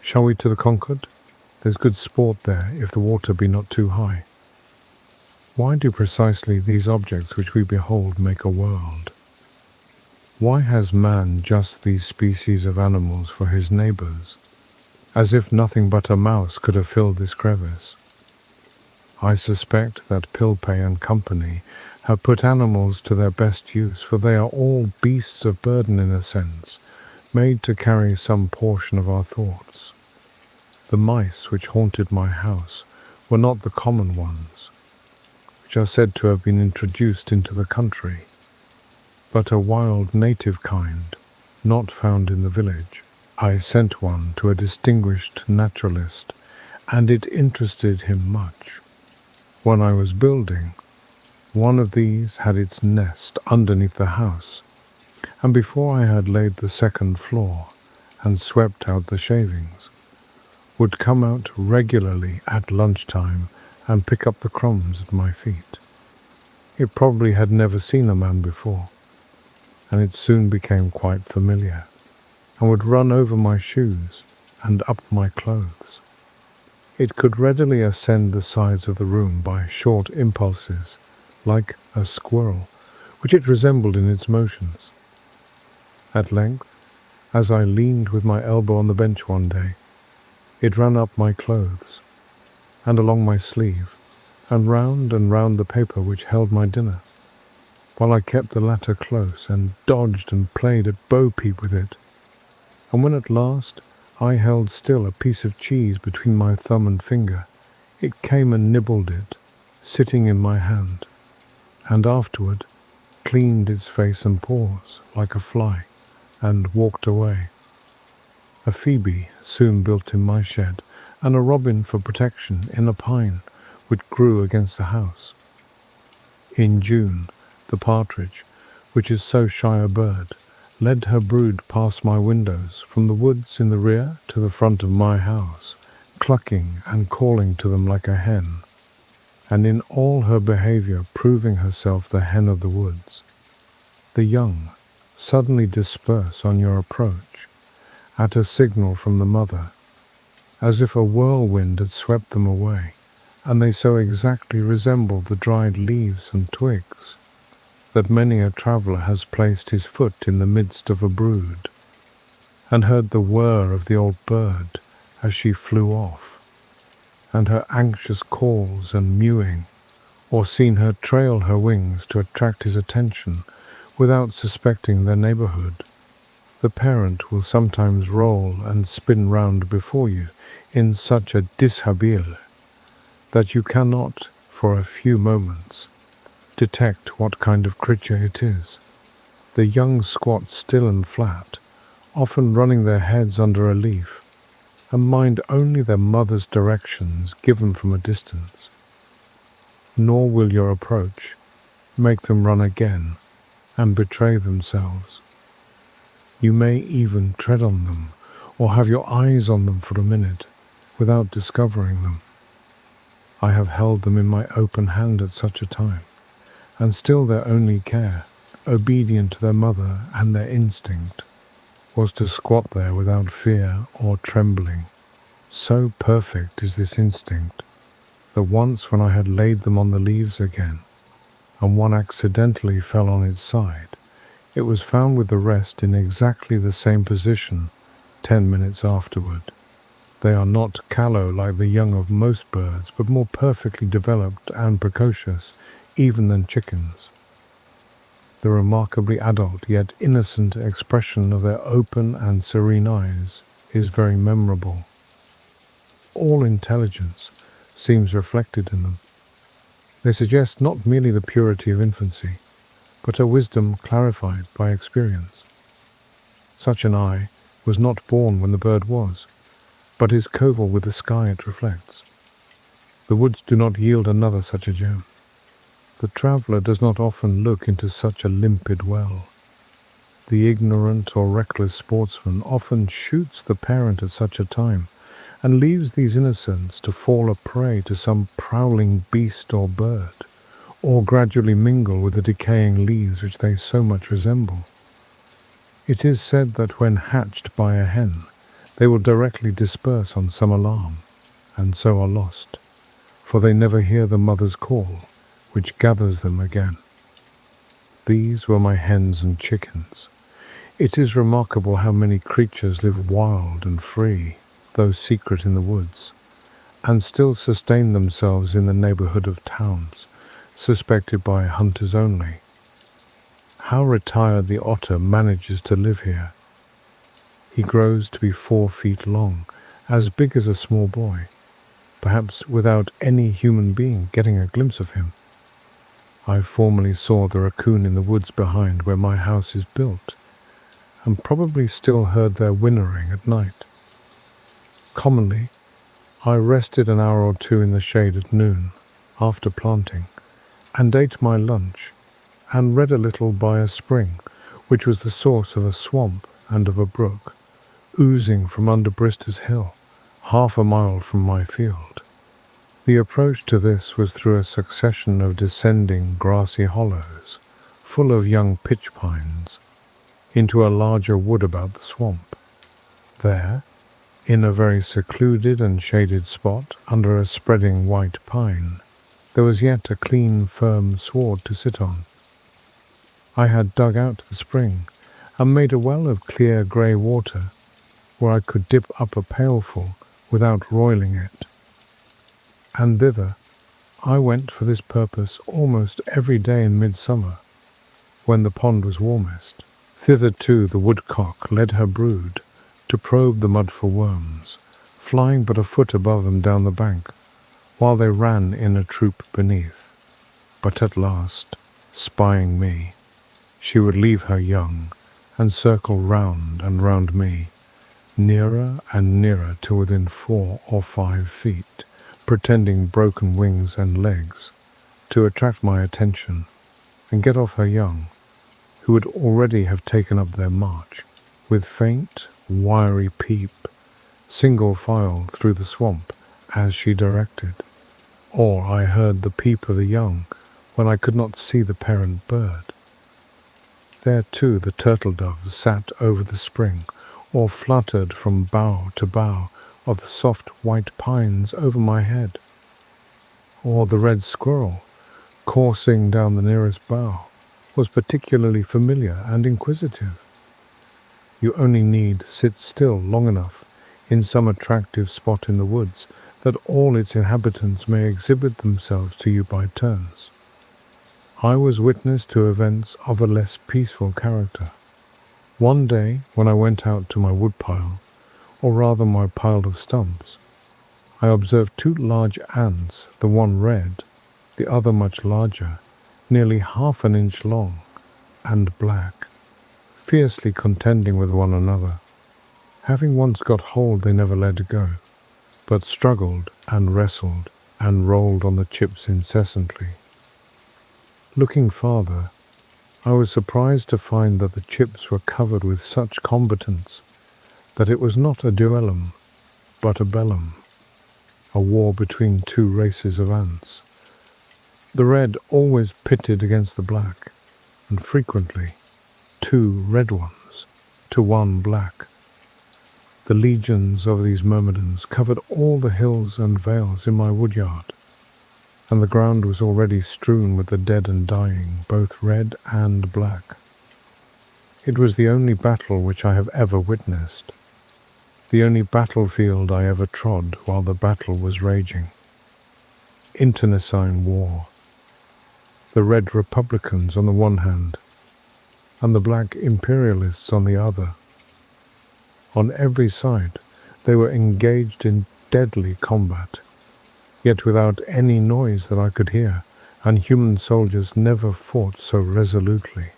S1: Shall we to the Concord? There's good sport there, if the water be not too high. Why do precisely these objects which we behold make a world? Why has man just these species of animals for his neighbours, as if nothing but a mouse could have filled this crevice? I suspect that Pilpay and company have put animals to their best use, for they are all beasts of burden in a sense, made to carry some portion of our thoughts. The mice which haunted my house were not the common ones, which are said to have been introduced into the country, but a wild native kind, not found in the village. I sent one to a distinguished naturalist, and it interested him much. When I was building, one of these had its nest underneath the house, and before I had laid the 2nd floor, and swept out the shavings, would come out regularly at lunchtime and pick up the crumbs at my feet. It probably had never seen a man before, and it soon became quite familiar, and would run over my shoes and up my clothes. It could readily ascend the sides of the room by short impulses, like a squirrel, which it resembled in its motions. At length, as I leaned with my elbow on the bench one day, it ran up my clothes, and along my sleeve, and round the paper which held my dinner, while I kept the latter close and dodged and played at bo-peep with it. And when at last I held still a piece of cheese between my thumb and finger, it came and nibbled it, sitting in my hand, and afterward cleaned its face and paws like a fly, and walked away. A phoebe soon built in my shed, and a robin for protection in a pine which grew against the house. In June, the partridge, which is so shy a bird, led her brood past my windows from the woods in the rear to the front of my house, clucking and calling to them like a hen, and in all her behavior proving herself the hen of the woods. The young suddenly disperse on your approach, at a signal from the mother, as if a whirlwind had swept them away, and they so exactly resemble the dried leaves and twigs that many a traveller has placed his foot in the midst of a brood, and heard the whir of the old bird as she flew off, and her anxious calls and mewing, or seen her trail her wings to attract his attention without suspecting their neighbourhood. The parent will sometimes roll and spin round before you in such a dishabille that you cannot, for a few moments, detect what kind of creature it is. The young squat still and flat, often running their heads under a leaf, and mind only their mother's directions given from a distance. Nor will your approach make them run again and betray themselves. You may even tread on them, or have your eyes on them for a minute, without discovering them. I have held them in my open hand at such a time, and still their only care, obedient to their mother and their instinct, was to squat there without fear or trembling. So perfect is this instinct, that once when I had laid them on the leaves again, and one accidentally fell on its side, it was found with the rest in exactly the same position 10 minutes afterward. They are not callow like the young of most birds, but more perfectly developed and precocious even than chickens. The remarkably adult yet innocent expression of their open and serene eyes is very memorable. All intelligence seems reflected in them. They suggest not merely the purity of infancy, but a wisdom clarified by experience. Such an eye was not born when the bird was, but is coeval with the sky it reflects. The woods do not yield another such a gem. The traveller does not often look into such a limpid well. The ignorant or reckless sportsman often shoots the parent at such a time, and leaves these innocents to fall a prey to some prowling beast or bird, or gradually mingle with the decaying leaves which they so much resemble. It is said that when hatched by a hen, they will directly disperse on some alarm, and so are lost, for they never hear the mother's call, which gathers them again. These were my hens and chickens. It is remarkable how many creatures live wild and free, though secret in the woods, and still sustain themselves in the neighbourhood of towns, suspected by hunters only. How retired the otter manages to live here. He grows to be 4 feet long, as big as a small boy, perhaps without any human being getting a glimpse of him. I formerly saw the raccoon in the woods behind where my house is built, and probably still heard their whinnering at night. Commonly, I rested an hour or two in the shade at noon, after planting, and ate my lunch, and read a little by a spring, which was the source of a swamp and of a brook, oozing from under Brister's Hill, 1/2 mile from my field. The approach to this was through a succession of descending grassy hollows, full of young pitch pines, into a larger wood about the swamp. There, in a very secluded and shaded spot under a spreading white pine, there was yet a clean, firm sward to sit on. I had dug out the spring and made a well of clear grey water where I could dip up a pailful without roiling it. And thither I went for this purpose almost every day in midsummer, when the pond was warmest. Thither too the woodcock led her brood to probe the mud for worms, flying but a foot above them down the bank, while they ran in a troop beneath. But at last, spying me, she would leave her young and circle round and round me, nearer and nearer to within 4 or 5 feet, pretending broken wings and legs, to attract my attention and get off her young, who would already have taken up their march, with faint, wiry peep, single file through the swamp as she directed. Or I heard the peep of the young when I could not see the parent bird. There too the turtle doves sat over the spring, or fluttered from bough to bough of the soft white pines over my head. Or the red squirrel, coursing down the nearest bough, was particularly familiar and inquisitive. You only need sit still long enough in some attractive spot in the woods that all its inhabitants may exhibit themselves to you by turns. I was witness to events of a less peaceful character. One day, when I went out to my woodpile, or rather my pile of stumps, I observed 2 large ants, the one red, the other much larger, nearly 1/2 an inch long, and black, fiercely contending with one another. Having once got hold, they never let go, but struggled and wrestled and rolled on the chips incessantly. Looking farther, I was surprised to find that the chips were covered with such combatants that it was not a duellum, but a bellum, a war between 2 races of ants. The red always pitted against the black, and frequently 2 red ones to 1 black. The legions of these myrmidons covered all the hills and vales in my woodyard, and the ground was already strewn with the dead and dying, both red and black. It was the only battle which I have ever witnessed, the only battlefield I ever trod while the battle was raging. Internecine war. The red republicans on the one hand, and the black imperialists on the other. On every side they were engaged in deadly combat, yet without any noise that I could hear, and human soldiers never fought so resolutely.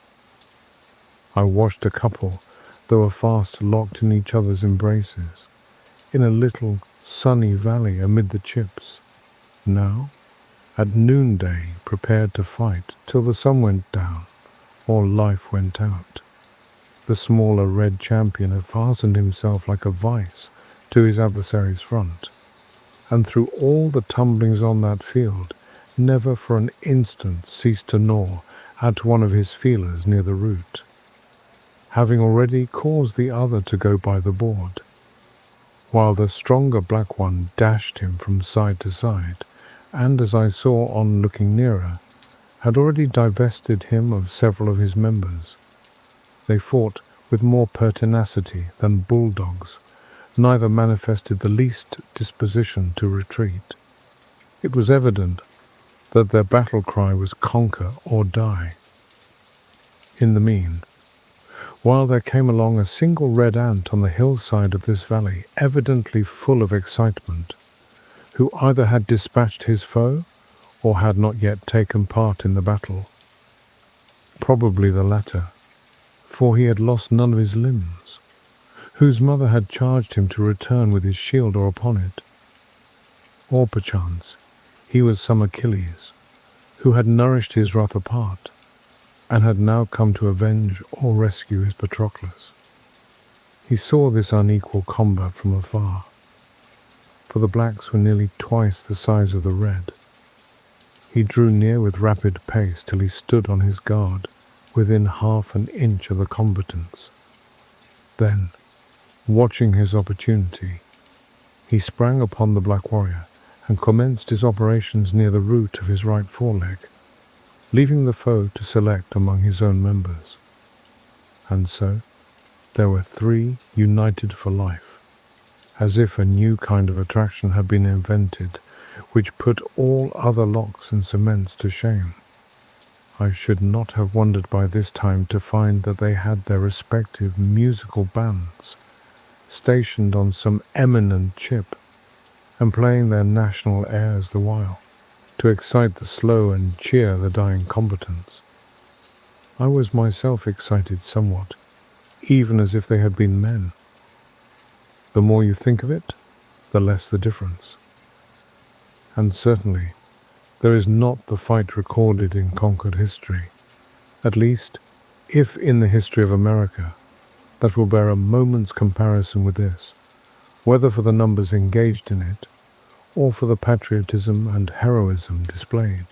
S1: I watched a couple that were fast locked in each other's embraces, in a little sunny valley amid the chips, now, at noonday, prepared to fight till the sun went down, or life went out. The smaller red champion had fastened himself like a vice to his adversary's front, and through all the tumblings on that field, never for an instant ceased to gnaw at one of his feelers near the root, having already caused the other to go by the board, while the stronger black one dashed him from side to side, and, as I saw on looking nearer, had already divested him of several of his members. They fought with more pertinacity than bulldogs, neither manifested the least disposition to retreat. It was evident that their battle cry was conquer or die. In the mean, while there came along a single red ant on the hillside of this valley, evidently full of excitement, who either had dispatched his foe or had not yet taken part in the battle. Probably the latter, for he had lost none of his limbs, whose mother had charged him to return with his shield or upon it. Or perchance he was some Achilles, who had nourished his wrath apart, and had now come to avenge or rescue his Patroclus. He saw this unequal combat from afar, for the blacks were nearly twice the size of the red. He drew near with rapid pace till he stood on his guard, within half an inch of the combatants. Then, watching his opportunity, he sprang upon the black warrior and commenced his operations near the root of his right foreleg, leaving the foe to select among his own members. And so, there were three united for life, as if a new kind of attraction had been invented, which put all other locks and cements to shame. I should not have wondered by this time to find that they had their respective musical bands, stationed on some eminent chip, and playing their national airs the while, to excite the slow and cheer the dying combatants. I was myself excited somewhat, even as if they had been men. The more you think of it, the less the difference. And certainly, there is not the fight recorded in conquered history, at least, if in the history of America, that will bear a moment's comparison with this, whether for the numbers engaged in it, or for the patriotism and heroism displayed.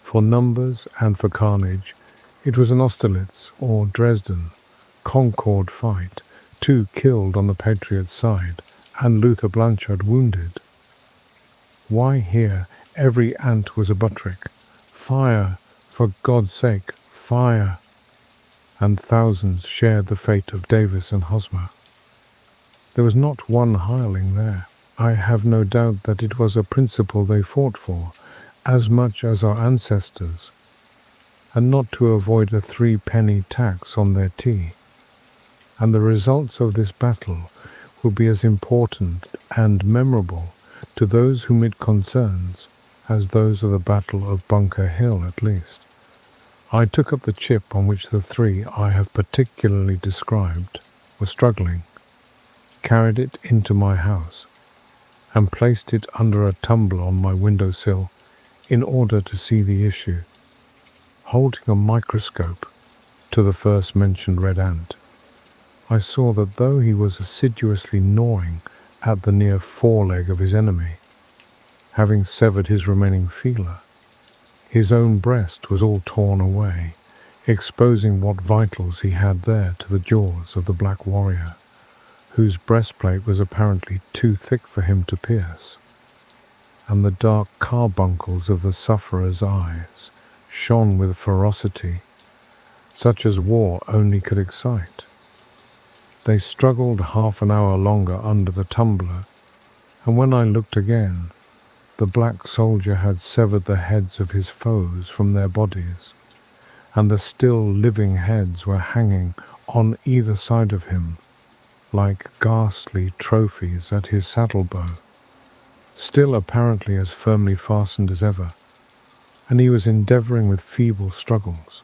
S1: For numbers and for carnage, it was an Austerlitz or Dresden, Concord fight, 2 killed on the Patriots' side, and Luther Blanchard wounded. Why here every ant was a Buttrick? Fire, for God's sake, fire! And thousands shared the fate of Davis and Hosmer. There was not one hireling there. I have no doubt that it was a principle they fought for, as much as our ancestors, and not to avoid a 3-penny tax on their tea. And the results of this battle will be as important and memorable to those whom it concerns as those of the Battle of Bunker Hill at least. I took up the chip on which the three I have particularly described were struggling, carried it into my house, and placed it under a tumbler on my windowsill in order to see the issue, holding a microscope to the first mentioned red ant. I saw that though he was assiduously gnawing at the near foreleg of his enemy, having severed his remaining feeler, his own breast was all torn away, exposing what vitals he had there to the jaws of the black warrior, whose breastplate was apparently too thick for him to pierce, and the dark carbuncles of the sufferer's eyes shone with ferocity, such as war only could excite. They struggled half an hour longer under the tumbler, and when I looked again, the black soldier had severed the heads of his foes from their bodies, and the still living heads were hanging on either side of him, like ghastly trophies at his saddle-bow, still apparently as firmly fastened as ever, and he was endeavouring with feeble struggles,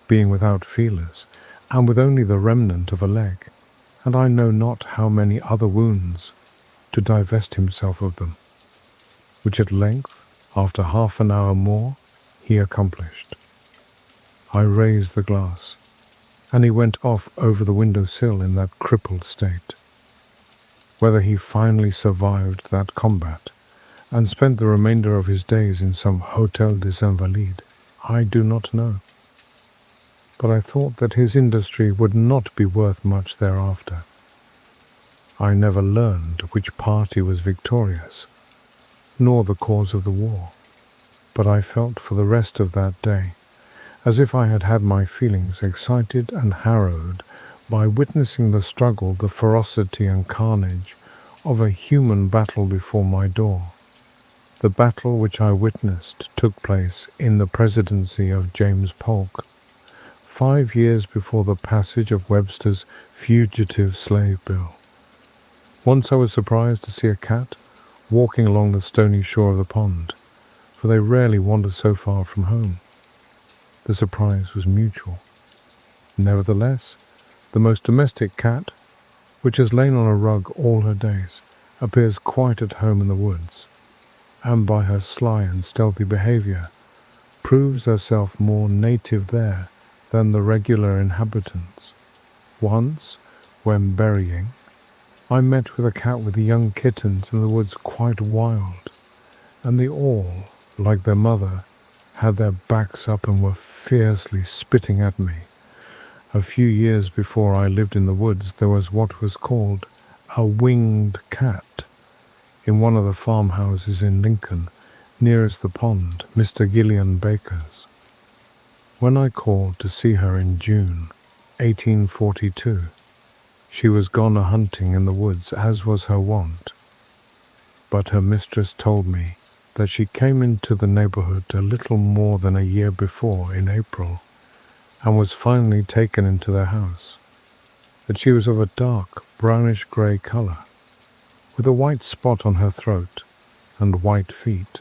S1: being without feelers, and with only the remnant of a leg, and I know not how many other wounds, to divest himself of them, which at length, after half an hour more, he accomplished. I raised the glass, and he went off over the window-sill in that crippled state. Whether he finally survived that combat, and spent the remainder of his days in some Hôtel des Invalides, I do not know. But I thought that his industry would not be worth much thereafter. I never learned which party was victorious, nor the cause of the war, but I felt for the rest of that day as if I had had my feelings excited and harrowed by witnessing the struggle, the ferocity and carnage of a human battle before my door. The battle which I witnessed took place in the presidency of James Polk, 5 years before the passage of Webster's Fugitive Slave Bill. Once I was surprised to see a cat walking along the stony shore of the pond, for they rarely wander so far from home. The surprise was mutual. Nevertheless, the most domestic cat, which has lain on a rug all her days, appears quite at home in the woods, and by her sly and stealthy behaviour proves herself more native there than the regular inhabitants. Once, when berrying, I met with a cat with the young kittens in the woods quite wild, and they all, like their mother, had their backs up and were fiercely spitting at me. A few years before I lived in the woods, there was what was called a winged cat in one of the farmhouses in Lincoln, nearest the pond, Mr. Gillian Baker's. When I called to see her in June 1842, she was gone a-hunting in the woods, as was her wont. But her mistress told me that she came into the neighborhood a little more than a year before, in April, and was finally taken into their house, that she was of a dark brownish-grey color, with a white spot on her throat and white feet,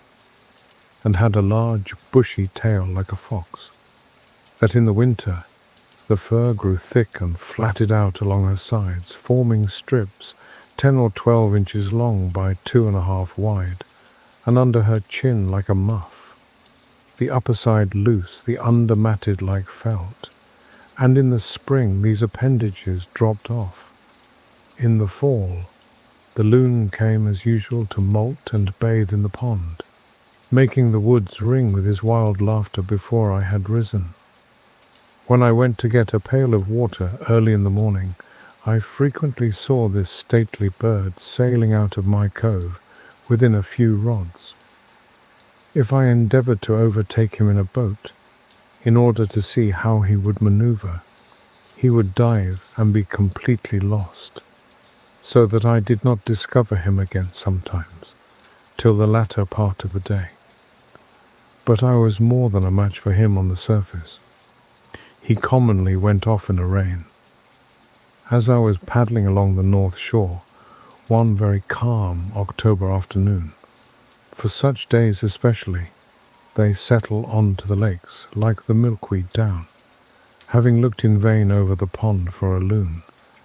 S1: and had a large bushy tail like a fox, that in the winter the fur grew thick and flatted out along her sides, forming strips 10 or 12 inches long by 2.5 wide, and under her chin like a muff, the upper side loose, the under matted like felt, and in the spring these appendages dropped off. In the fall, the loon came as usual to molt and bathe in the pond, making the woods ring with his wild laughter before I had risen. When I went to get a pail of water early in the morning, I frequently saw this stately bird sailing out of my cove within a few rods. If I endeavored to overtake him in a boat, in order to see how he would maneuver, he would dive and be completely lost, so that I did not discover him again sometimes, till the latter part of the day. But I was more than a match for him on the surface. He commonly went off in a rain. As I was paddling along the north shore, one very calm October afternoon, for such days especially, they settle on to the lakes like the milkweed down. Having looked in vain over the pond for a loon,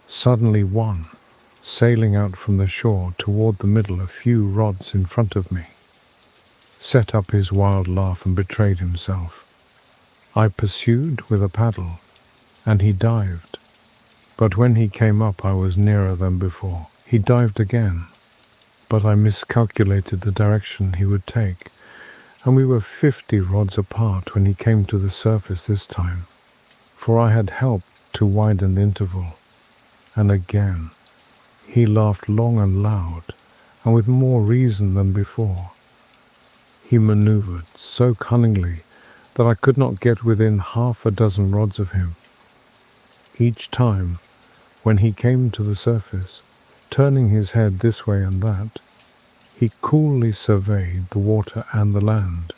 S1: suddenly one, sailing out from the shore toward the middle a few rods in front of me, set up his wild laugh and betrayed himself. I pursued with a paddle, and he dived, but when he came up I was nearer than before. He dived again, but I miscalculated the direction he would take, and we were 50 rods apart when he came to the surface this time, for I had helped to widen the interval, and again he laughed long and loud, and with more reason than before. He maneuvered so cunningly that I could not get within 6 rods of him. Each time, when he came to the surface, turning his head this way and that, he coolly surveyed the water and the land,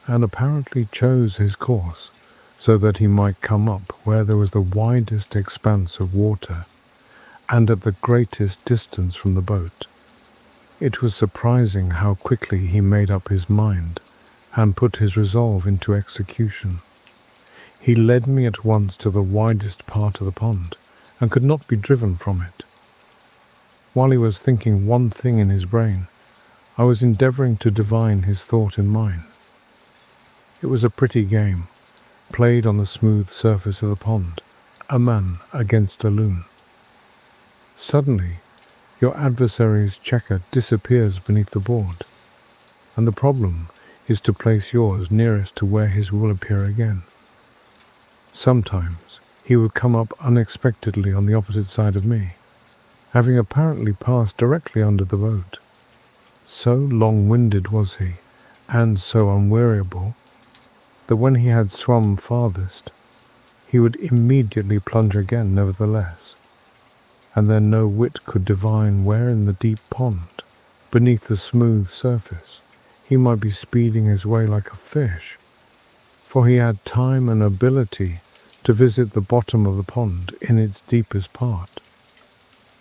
S1: and apparently chose his course so that he might come up where there was the widest expanse of water, and at the greatest distance from the boat. It was surprising how quickly he made up his mind and put his resolve into execution. He led me at once to the widest part of the pond, and could not be driven from it. While he was thinking one thing in his brain, I was endeavoring to divine his thought in mine. It was a pretty game, played on the smooth surface of the pond, a man against a loon. Suddenly, your adversary's checker disappears beneath the board, and the problem is to place yours nearest to where his will appear again. Sometimes he would come up unexpectedly on the opposite side of me, having apparently passed directly under the boat. So long-winded was he, and so unweariable, that when he had swum farthest, he would immediately plunge again nevertheless, and then no wit could divine where in the deep pond, beneath the smooth surface, he might be speeding his way like a fish, for he had time and ability to visit the bottom of the pond in its deepest part.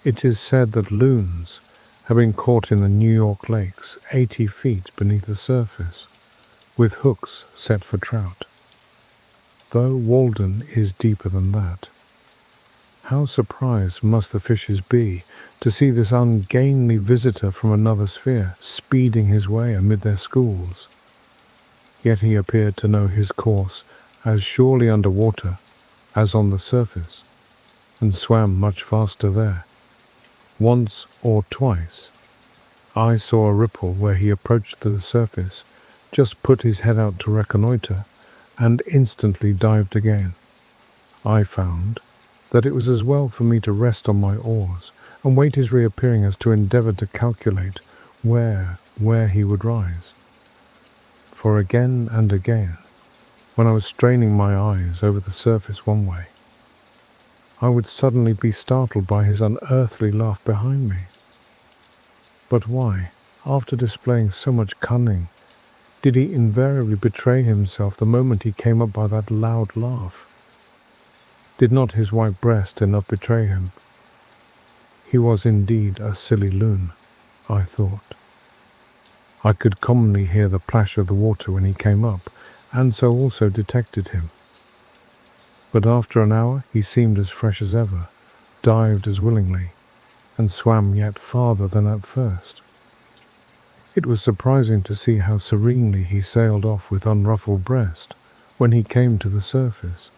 S1: It is said that loons have been caught in the New York lakes 80 feet beneath the surface, with hooks set for trout, though Walden is deeper than that. How surprised must the fishes be to see this ungainly visitor from another sphere speeding his way amid their schools. Yet he appeared to know his course as surely under water as on the surface, and swam much faster there. Once or twice, I saw a ripple where he approached the surface, just put his head out to reconnoiter, and instantly dived again. I found that it was as well for me to rest on my oars and wait his reappearing as to endeavour to calculate where he would rise. For again and again, when I was straining my eyes over the surface one way, I would suddenly be startled by his unearthly laugh behind me. But why, after displaying so much cunning, did he invariably betray himself the moment he came up by that loud laugh? Did not his white breast enough betray him? He was indeed a silly loon, I thought. I could commonly hear the plash of the water when he came up, and so also detected him. But after an hour he seemed as fresh as ever, dived as willingly, and swam yet farther than at first. It was surprising to see how serenely he sailed off with unruffled breast when he came to the surface,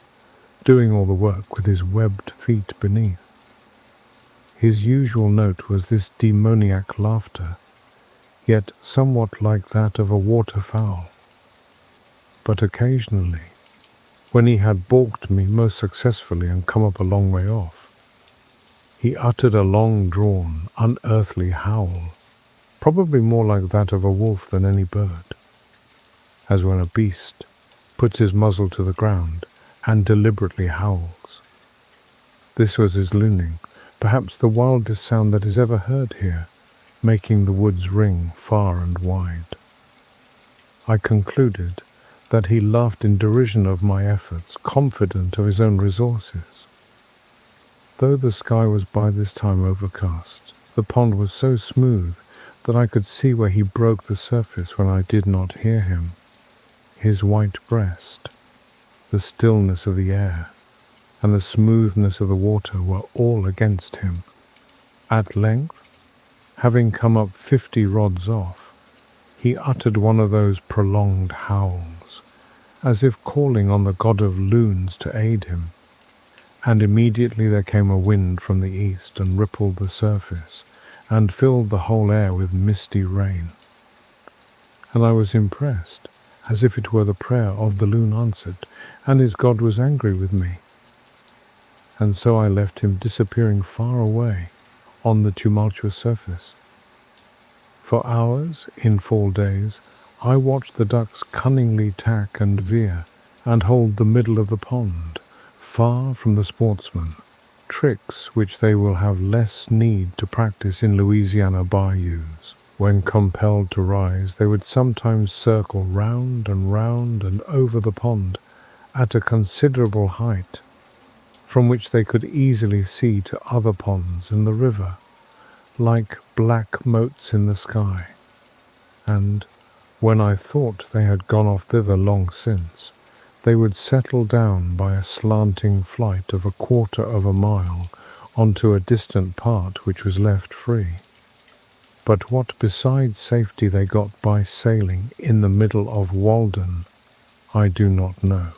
S1: doing all the work with his webbed feet beneath. His usual note was this demoniac laughter, yet somewhat like that of a waterfowl. But occasionally, when he had balked me most successfully and come up a long way off, he uttered a long-drawn, unearthly howl, probably more like that of a wolf than any bird, as when a beast puts his muzzle to the ground and deliberately howls. This was his looning, perhaps the wildest sound that is ever heard here, making the woods ring far and wide. I concluded that he laughed in derision of my efforts, confident of his own resources. Though the sky was by this time overcast, the pond was so smooth that I could see where he broke the surface when I did not hear him. His white breast, the stillness of the air, and the smoothness of the water were all against him. At length, having come up 50 rods off, he uttered one of those prolonged howls, as if calling on the god of loons to aid him, and immediately there came a wind from the east and rippled the surface, and filled the whole air with misty rain. And I was impressed, as if it were the prayer of the loon answered, and his god was angry with me. And so I left him disappearing far away on the tumultuous surface. For hours, in fall days, I watched the ducks cunningly tack and veer, and hold the middle of the pond, far from the sportsman, tricks which they will have less need to practice in Louisiana bayous. When compelled to rise, they would sometimes circle round and over the pond at a considerable height, from which they could easily see to other ponds in the river, like black motes in the sky. And when I thought they had gone off thither long since, they would settle down by a slanting flight of 1/4 of a mile onto a distant part which was left free. But what besides safety they got by sailing in the middle of Walden, I do not know,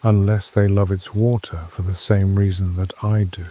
S1: unless they love its water for the same reason that I do.